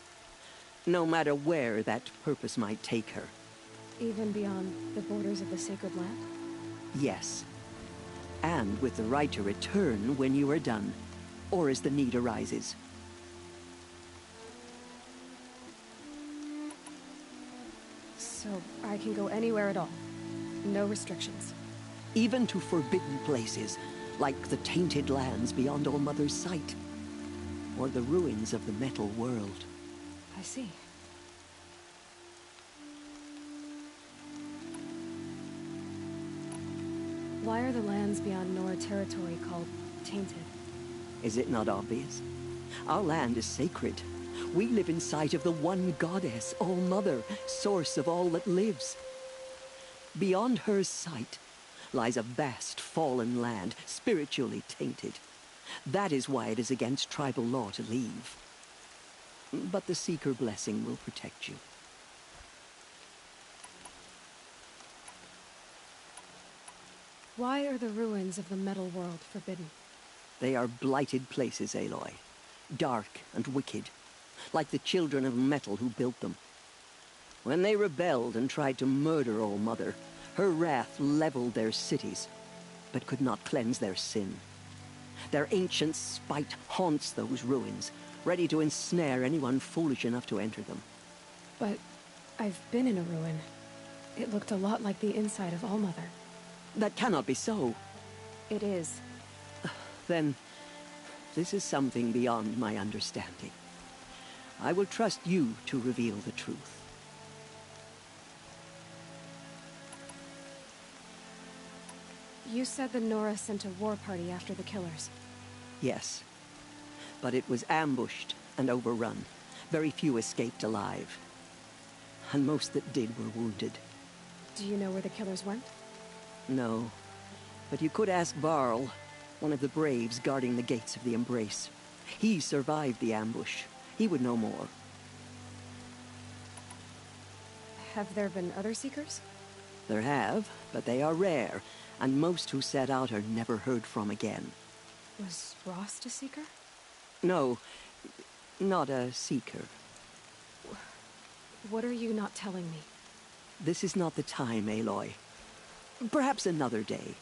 No matter where that purpose might take her. Even beyond the borders of the sacred land? Yes. And with the right to return when you are done, or as the need arises. So I can go anywhere at all? No restrictions? Even to forbidden places, like the tainted lands beyond All Mother's sight. Or the ruins of the metal world. I see. Why are the lands beyond Nora territory called tainted? Is it not obvious? Our land is sacred. We live in sight of the One Goddess, All Mother, source of all that lives. Beyond her sight lies a vast fallen land, spiritually tainted. That is why it is against tribal law to leave. But the Seeker blessing will protect you. Why are the ruins of the metal world forbidden? They are blighted places, Aloy. Dark and wicked, like the children of metal who built them. When they rebelled and tried to murder All Mother, her wrath leveled their cities, but could not cleanse their sin. Their ancient spite haunts those ruins, ready to ensnare anyone foolish enough to enter them. But I've been in a ruin. It looked a lot like the inside of All Mother. That cannot be so. It is. Then, this is something beyond my understanding. I will trust you to reveal the truth. You said the Nora sent a war party after the killers. Yes. But it was ambushed and overrun. Very few escaped alive. And most that did were wounded. Do you know where the killers went? No. But you could ask Varl, one of the braves guarding the gates of the Embrace. He survived the ambush. He would know more. Have there been other Seekers? There have, but they are rare, and most who set out are never heard from again. Was Rost a seeker? No, not a seeker. What are you not telling me? This is not the time, Aloy. Perhaps another day.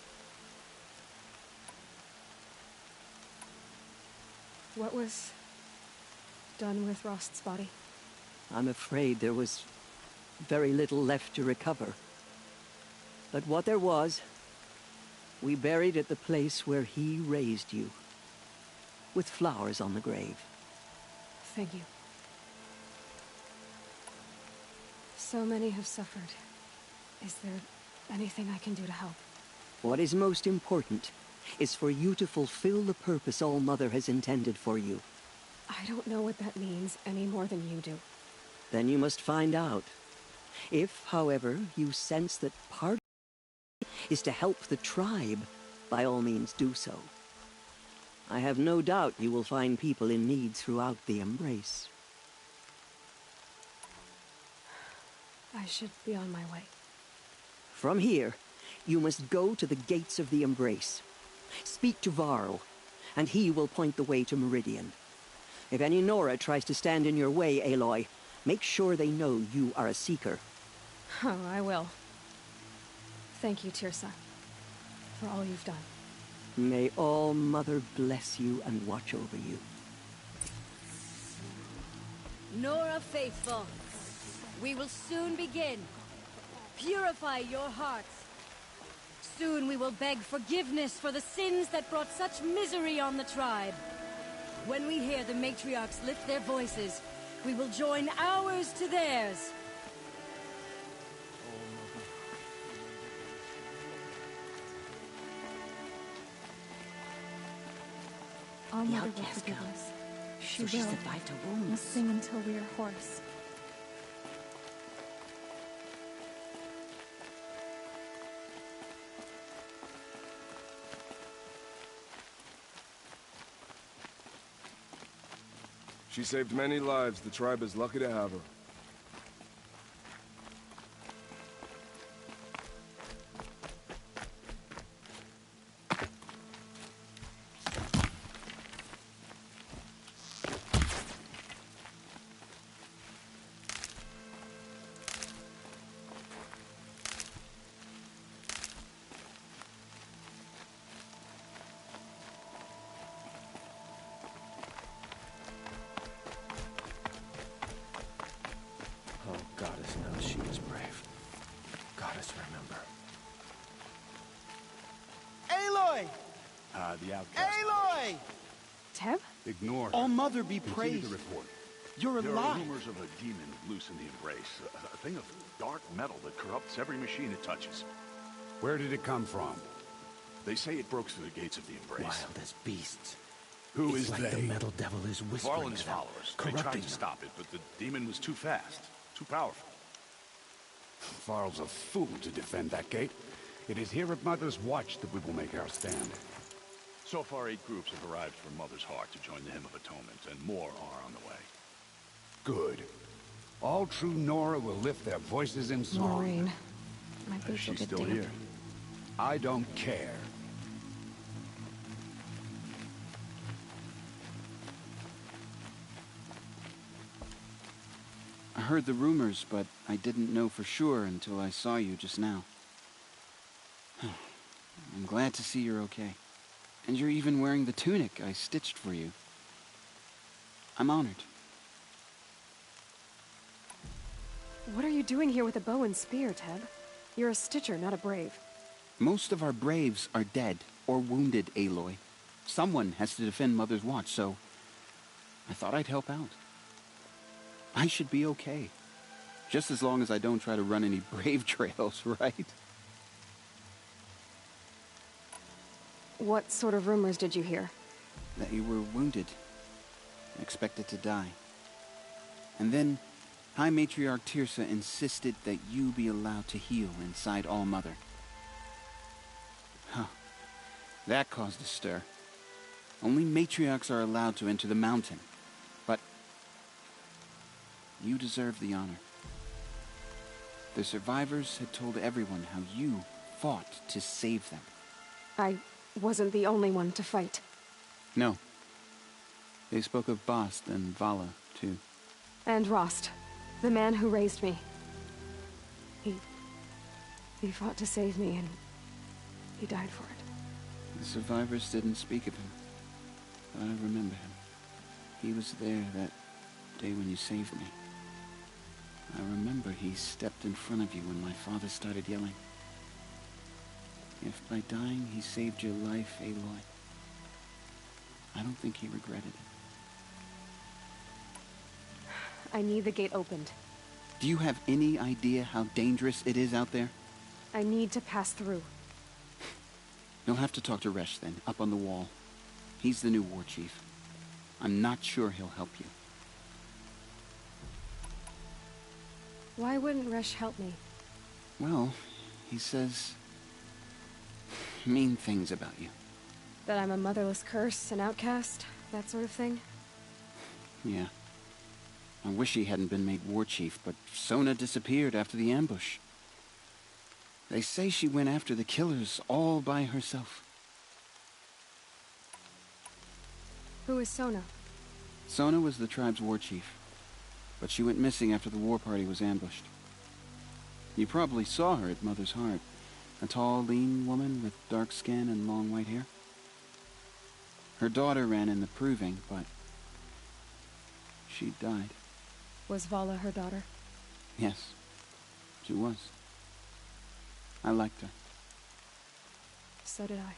What was done with Rost's body? I'm afraid there was very little left to recover. But what there was, we buried at the place where he raised you, with flowers on the grave. Thank you. So many have suffered. Is there anything I can do to help? What is most important is for you to fulfill the purpose All-Mother has intended for you. I don't know what that means any more than you do. Then you must find out. If, however, you sense that part is to help the tribe, by all means do so. I have no doubt you will find people in need throughout the Embrace. I should be on my way. From here, you must go to the gates of the Embrace. Speak to Varl, and he will point the way to Meridian. If any Nora tries to stand in your way, Aloy, make sure they know you are a seeker. Oh, I will. Thank you, Tirsa, for all you've done. May All-Mother bless you and watch over you. Nora Faithful, we will soon begin. Purify your hearts. Soon we will beg forgiveness for the sins that brought such misery on the tribe. When we hear the matriarchs lift their voices, we will join ours to theirs. Our mother will forgive us. She will. We'll sing until we are hoarse. She saved many lives. The tribe is lucky to have her. Oh, Goddess knows she was brave. Goddess, remember. Aloy! The outcast. Aloy! Teb? Ignore her. All Mother be Continue praised. the report. You're There are alive. rumors of a demon loose in the Embrace. A thing of dark metal that corrupts every machine it touches. Where did it come from? They say it broke through the gates of the Embrace. Wild as beasts. Who It's is like they? the metal devil is whispering Varlin's to them, followers. They tried corrupting to them. stop it, but the demon was too fast, too powerful. Varl's a fool to defend that gate. It is here at Mother's watch that we will make our stand. So far, 8 groups have arrived from Mother's Heart to join the Hymn of Atonement, and more are on the way. Good. All true Nora will lift their voices in song. Maureen. My boots will get damp. I don't care. I heard the rumors, but I didn't know for sure until I saw you just now. I'm glad to see you're okay. And you're even wearing the tunic I stitched for you. I'm honored. What are you doing here with a bow and spear, Teb? You're a stitcher, not a brave. Most of our braves are dead or wounded, Aloy. Someone has to defend Mother's watch, so I thought I'd help out. I should be okay. Just as long as I don't try to run any brave trails, right? What sort of rumors did you hear? That you were wounded. Expected to die. And then High Matriarch Tirsa insisted that you be allowed to heal inside All-Mother. Huh. That caused a stir. Only matriarchs are allowed to enter the mountain. But you deserve the honor. The survivors had told everyone how you fought to save them. I wasn't the only one to fight. No. They spoke of Bast and Vala, too. And Rost, the man who raised me. He fought to save me, and he died for it. The survivors didn't speak of him, but I remember him. He was there that day when you saved me. I remember he stepped in front of you when my father started yelling. If by dying he saved your life, Aloy, I don't think he regretted it. I need the gate opened. Do you have any idea how dangerous it is out there? I need to pass through. You'll have to talk to Resh then, up on the wall. He's the new war chief. I'm not sure he'll help you. Why wouldn't Resh help me? Well, he says mean things about you. That I'm a motherless curse, an outcast, that sort of thing? Yeah. I wish he hadn't been made war chief, but Sona disappeared after the ambush. They say she went after the killers all by herself. Who is Sona? Sona was the tribe's war chief, but she went missing after the war party was ambushed. You probably saw her at Mother's Heart. A tall, lean woman with dark skin and long white hair. Her daughter ran in the proving, but she died. Was Vala her daughter? Yes, she was. I liked her. So did I.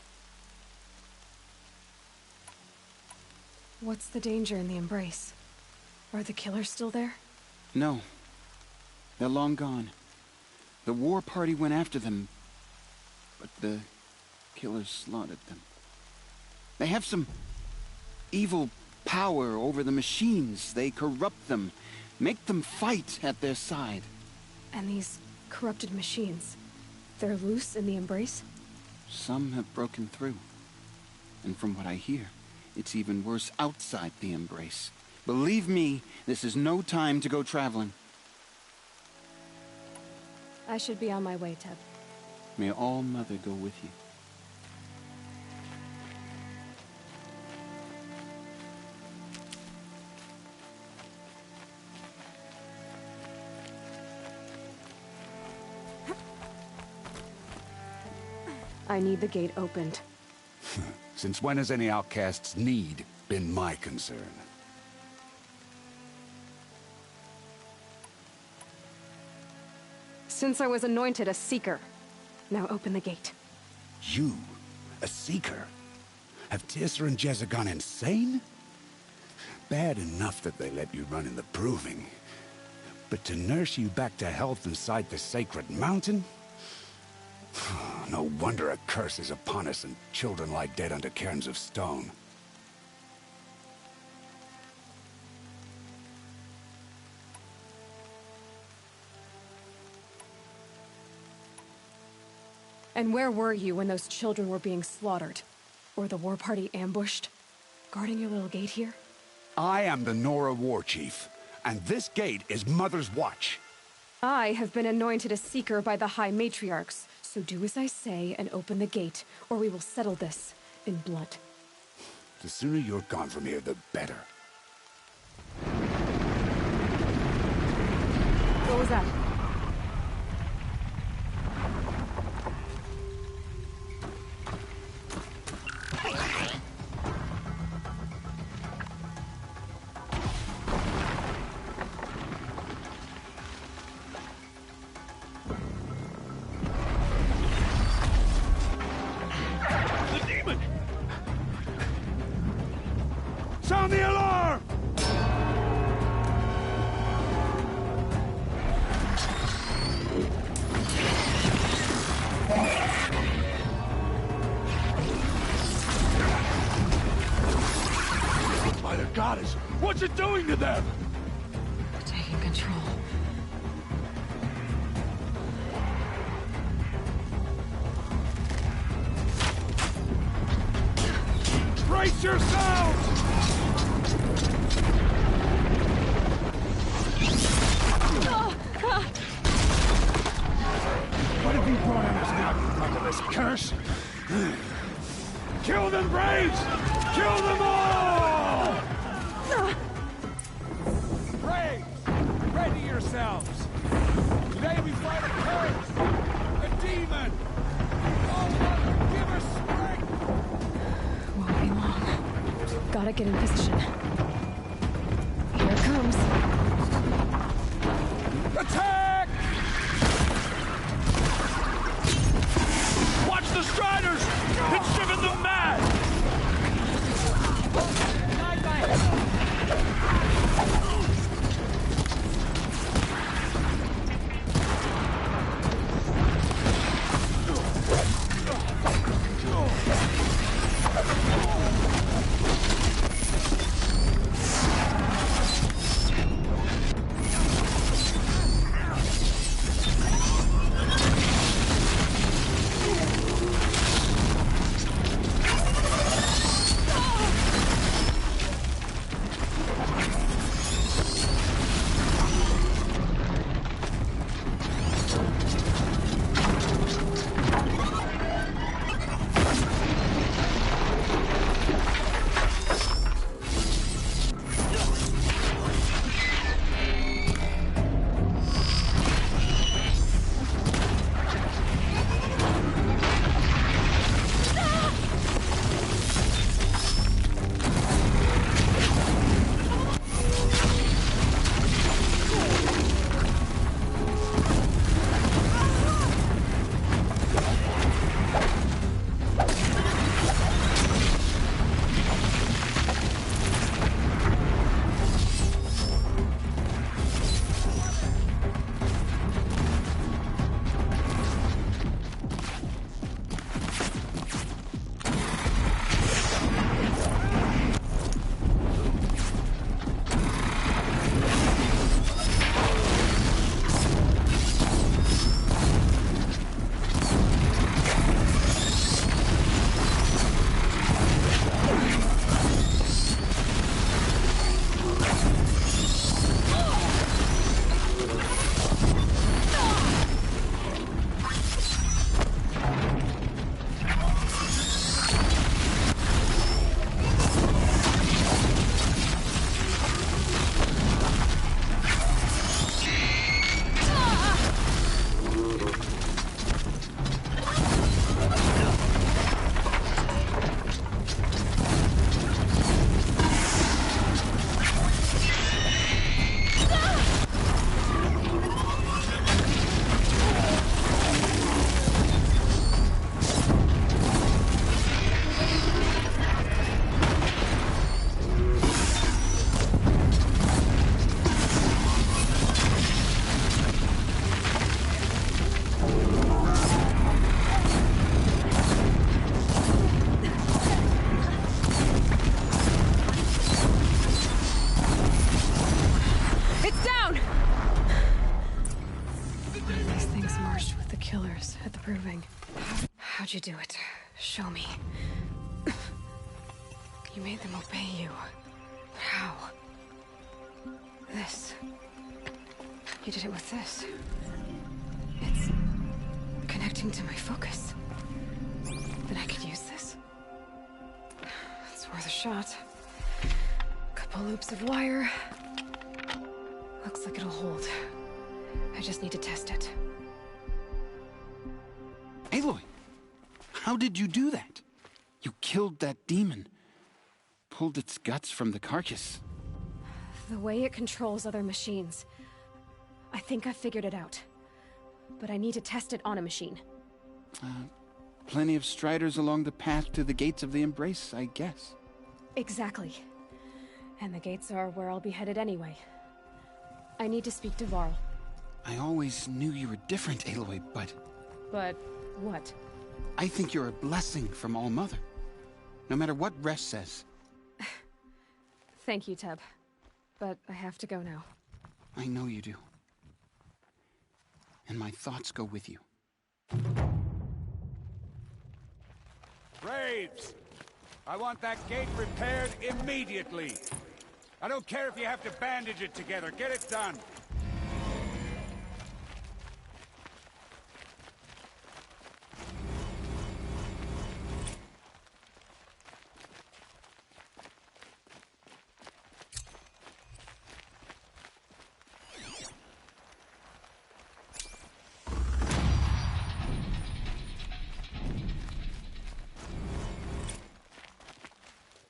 What's the danger in the embrace? Are the killers still there? No. They're long gone. The war party went after them, but the killers slaughtered them. They have some evil power over the machines. They corrupt them, make them fight at their side. And these corrupted machines, they're loose in the embrace? Some have broken through. And from what I hear, it's even worse outside the embrace. Believe me, this is no time to go traveling. I should be on my way, Teb. May All Mother go with you. I need the gate opened. Since when has any outcast's need been my concern? Since I was anointed a Seeker. Now open the gate. You? A Seeker? Have Tissa and Jezza gone insane? Bad enough that they let you run in the proving. But to nurse you back to health inside the sacred mountain? No wonder a curse is upon us and children lie dead under cairns of stone. And where were you when those children were being slaughtered? Or the war party ambushed? Guarding your little gate here? I am the Nora War Chief, and this gate is Mother's watch. I have been anointed a Seeker by the High Matriarchs, so do as I say and open the gate, or we will settle this in blood. The sooner you're gone from here, the better. What was that? Sound the alarm! By the goddess, what's it doing to them? We're taking control. Brace yourselves! What have you brought on us now, you mother this curse! Kill them, Braves! Kill them all! Braves, ready yourselves! Today we fight a curse! A demon! Oh, Mother, give us strength! Won't be long. Gotta get in position. Here it comes. Attack! Watch the Striders! It's driven them mad! How'd you do it? Show me. You made them obey you. How? This. You did it with this. It's connecting to my focus. Then I could use this. It's worth a shot. Couple loops of wire. Looks like it'll hold. I just need to test it. Aloy! How did you do that? You killed that demon. Pulled its guts from the carcass. The way it controls other machines. I think I figured it out. But I need to test it on a machine. Plenty of striders along the path to the gates of the Embrace, I guess. Exactly. And the gates are where I'll be headed anyway. I need to speak to Varl. I always knew you were different, Aloy, but... But what? I think you're a blessing from All-Mother. No matter what Resh says. Thank you, Teb. But I have to go now. I know you do. And my thoughts go with you. Braves! I want that gate repaired immediately. I don't care if you have to bandage it together. Get it done.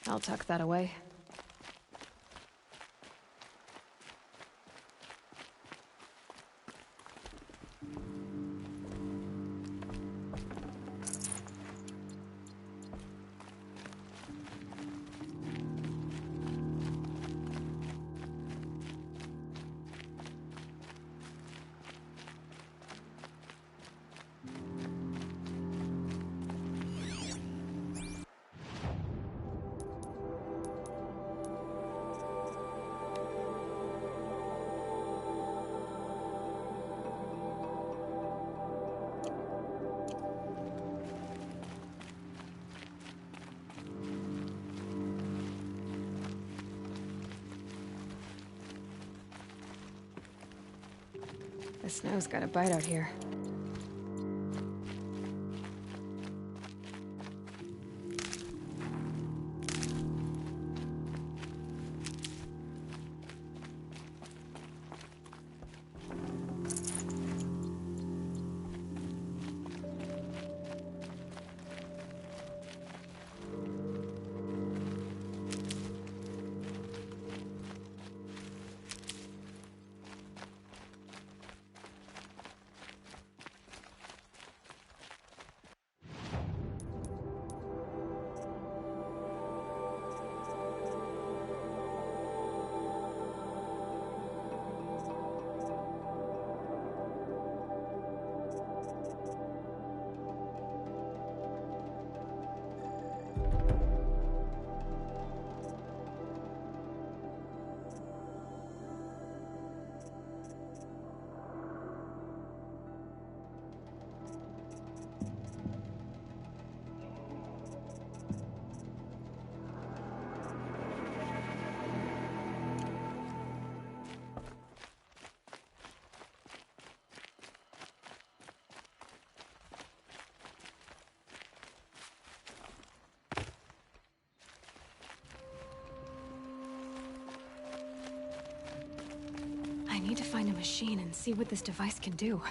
I'll tuck that away. The snow's got a bite out here. I need to find a machine and see what this device can do.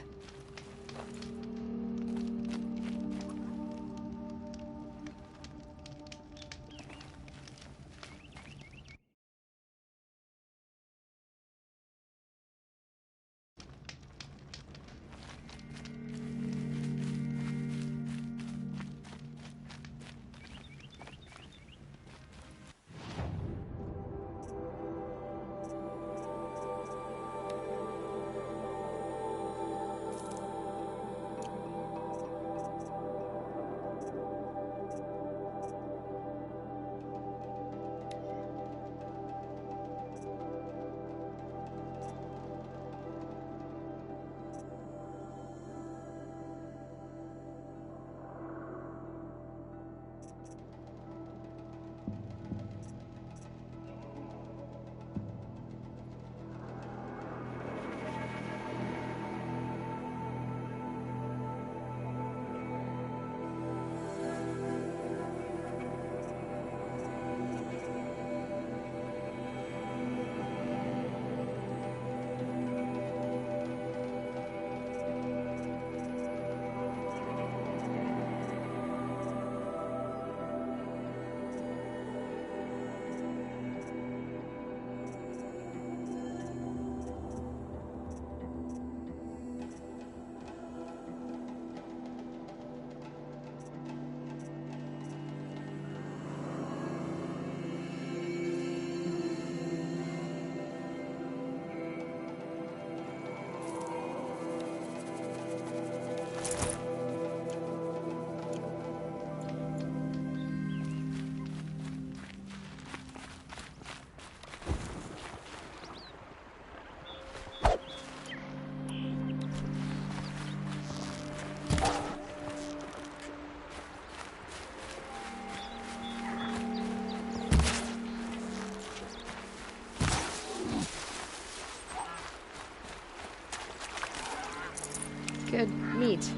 Good meat.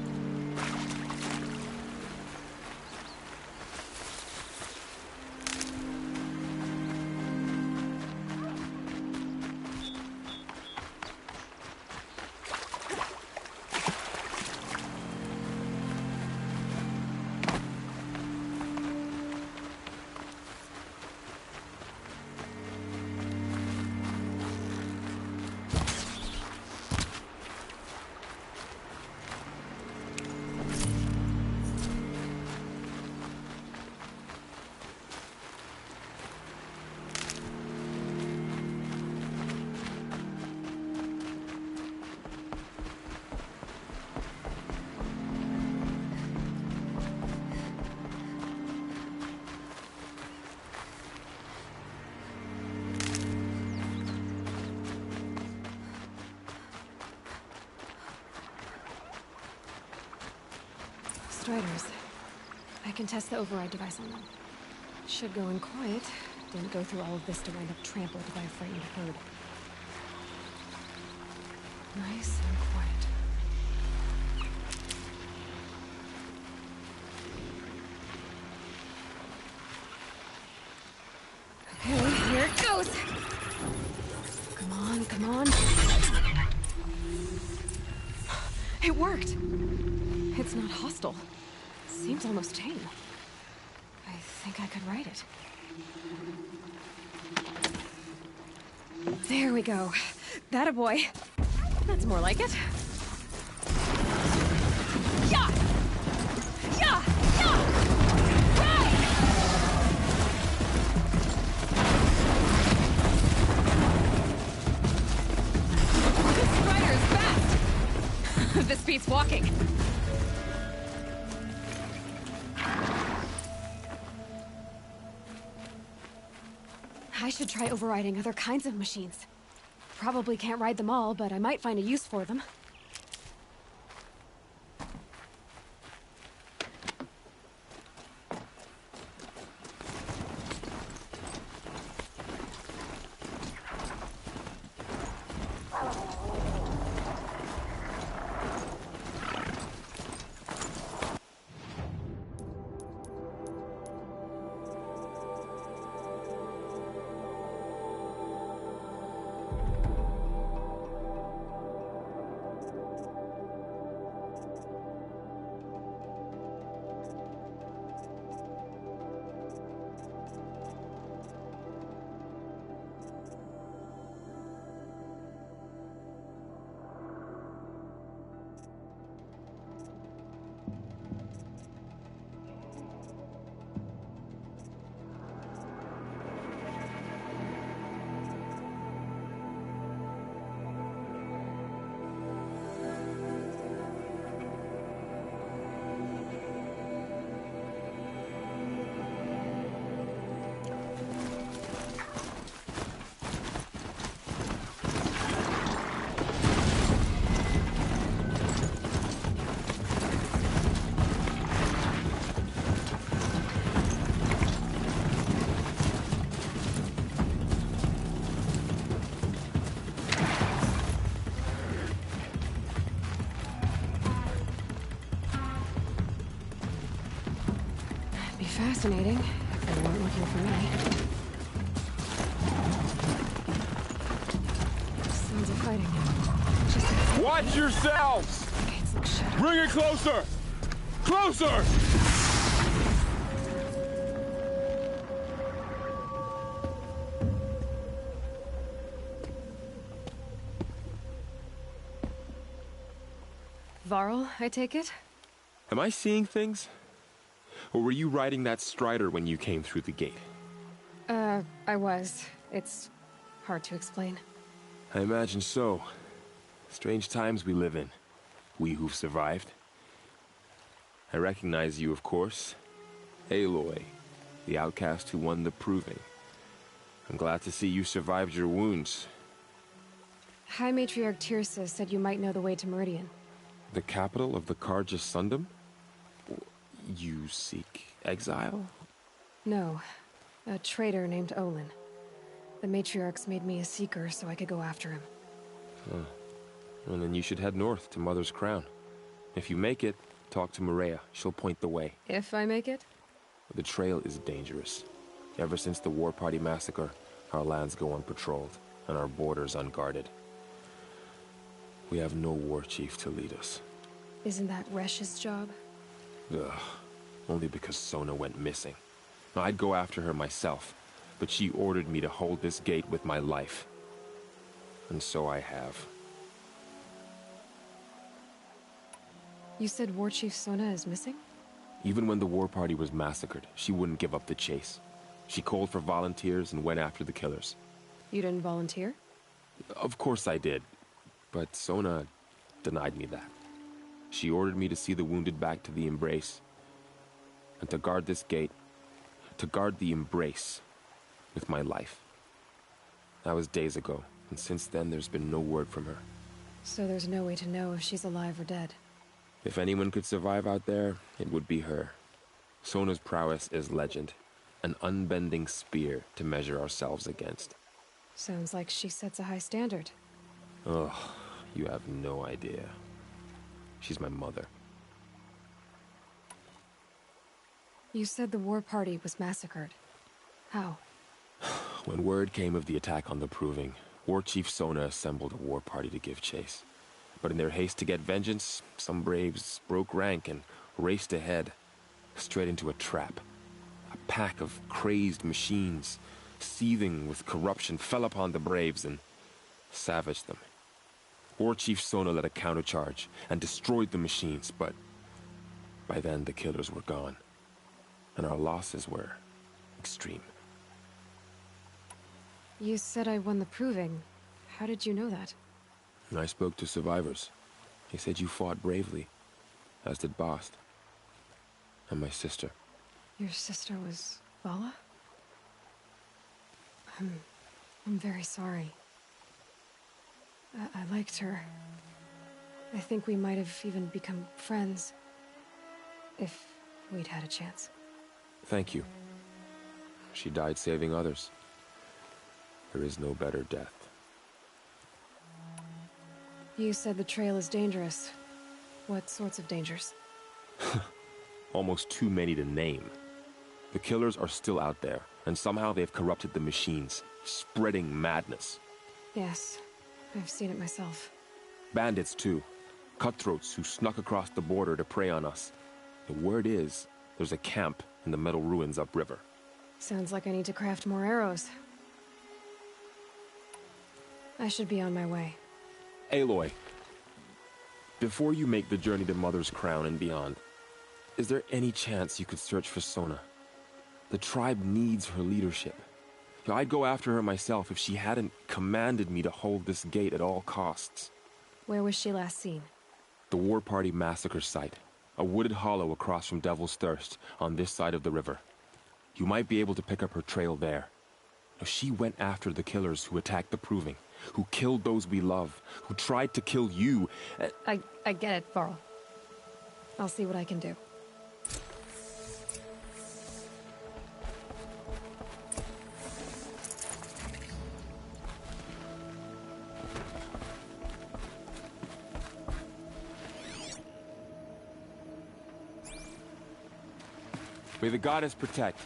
Striders. I can test the override device on them. Should go in quiet. Didn't go through all of this to wind up trampled by a frightened herd. Nice and quiet. Okay, here it goes! Come on, come on. It worked! It's not hostile. Seems almost tame. I think I could ride it. There we go. That a boy. That's more like it. Yeah! Yeah! Yeah! Ride! This Strider is fast! This beats walking. I should try overriding other kinds of machines. Probably can't ride them all, but I might find a use for them. Fascinating, if they weren't looking for me. Sounds of fighting. Watch yourselves! Bring it closer! Closer! Varl, I take it? Am I seeing things? Or were you riding that Strider when you came through the gate? I was. It's hard to explain. I imagine so. Strange times we live in. We who've survived. I recognize you, of course. Aloy, the outcast who won the proving. I'm glad to see you survived your wounds. High Matriarch Tirsa said you might know the way to Meridian. The capital of the Carja Sundom? You seek exile? No. A traitor named Olin. The Matriarchs made me a seeker so I could go after him. Huh. Well, then you should head north to Mother's Crown. If you make it, talk to Maria. She'll point the way. If I make it? The trail is dangerous. Ever since the War Party massacre, our lands go unpatrolled, and our borders unguarded. We have no war chief to lead us. Isn't that Resh's job? Ugh. Only because Sona went missing. I'd go after her myself, but she ordered me to hold this gate with my life. And so I have. You said War Chief Sona is missing? Even when the War Party was massacred, she wouldn't give up the chase. She called for volunteers and went after the killers. You didn't volunteer? Of course I did. But Sona denied me that. She ordered me to see the wounded back to the Embrace. And to guard this gate. To guard the Embrace. With my life. That was days ago. And since then, there's been no word from her. So there's no way to know if she's alive or dead? If anyone could survive out there, it would be her. Sona's prowess is legend. An unbending spear to measure ourselves against. Sounds like she sets a high standard. Ugh, you have no idea. She's my mother. You said the war party was massacred. How? When word came of the attack on the Proving, War Chief Sona assembled a war party to give chase. But in their haste to get vengeance, some braves broke rank and raced ahead, straight into a trap. A pack of crazed machines, seething with corruption, fell upon the braves and savaged them. War Chief Sona led a countercharge and destroyed the machines, but by then the killers were gone, and our losses were extreme. You said I won the Proving. How did you know that? I spoke to survivors. They said you fought bravely, as did Bast. And my sister. Your sister was Vala? I'm very sorry. I liked her. I think we might have even become friends. If we'd had a chance. Thank you. She died saving others. There is no better death. You said the trail is dangerous. What sorts of dangers? Almost too many to name. The killers are still out there, and somehow they've corrupted the machines, spreading madness. Yes, I've seen it myself. Bandits, too. Cutthroats who snuck across the border to prey on us. The word is, there's a camp in the metal ruins upriver. Sounds like I need to craft more arrows. I should be on my way. Aloy, before you make the journey to Mother's Crown and beyond, is there any chance you could search for Sona? The tribe needs her leadership. I'd go after her myself if she hadn't commanded me to hold this gate at all costs. Where was she last seen? The War Party massacre site. A wooded hollow across from Devil's Thirst, on this side of the river. You might be able to pick up her trail there. She went after the killers who attacked the Proving, who killed those we love, who tried to kill you. I get it, Varl. I'll see what I can do. May the goddess protect.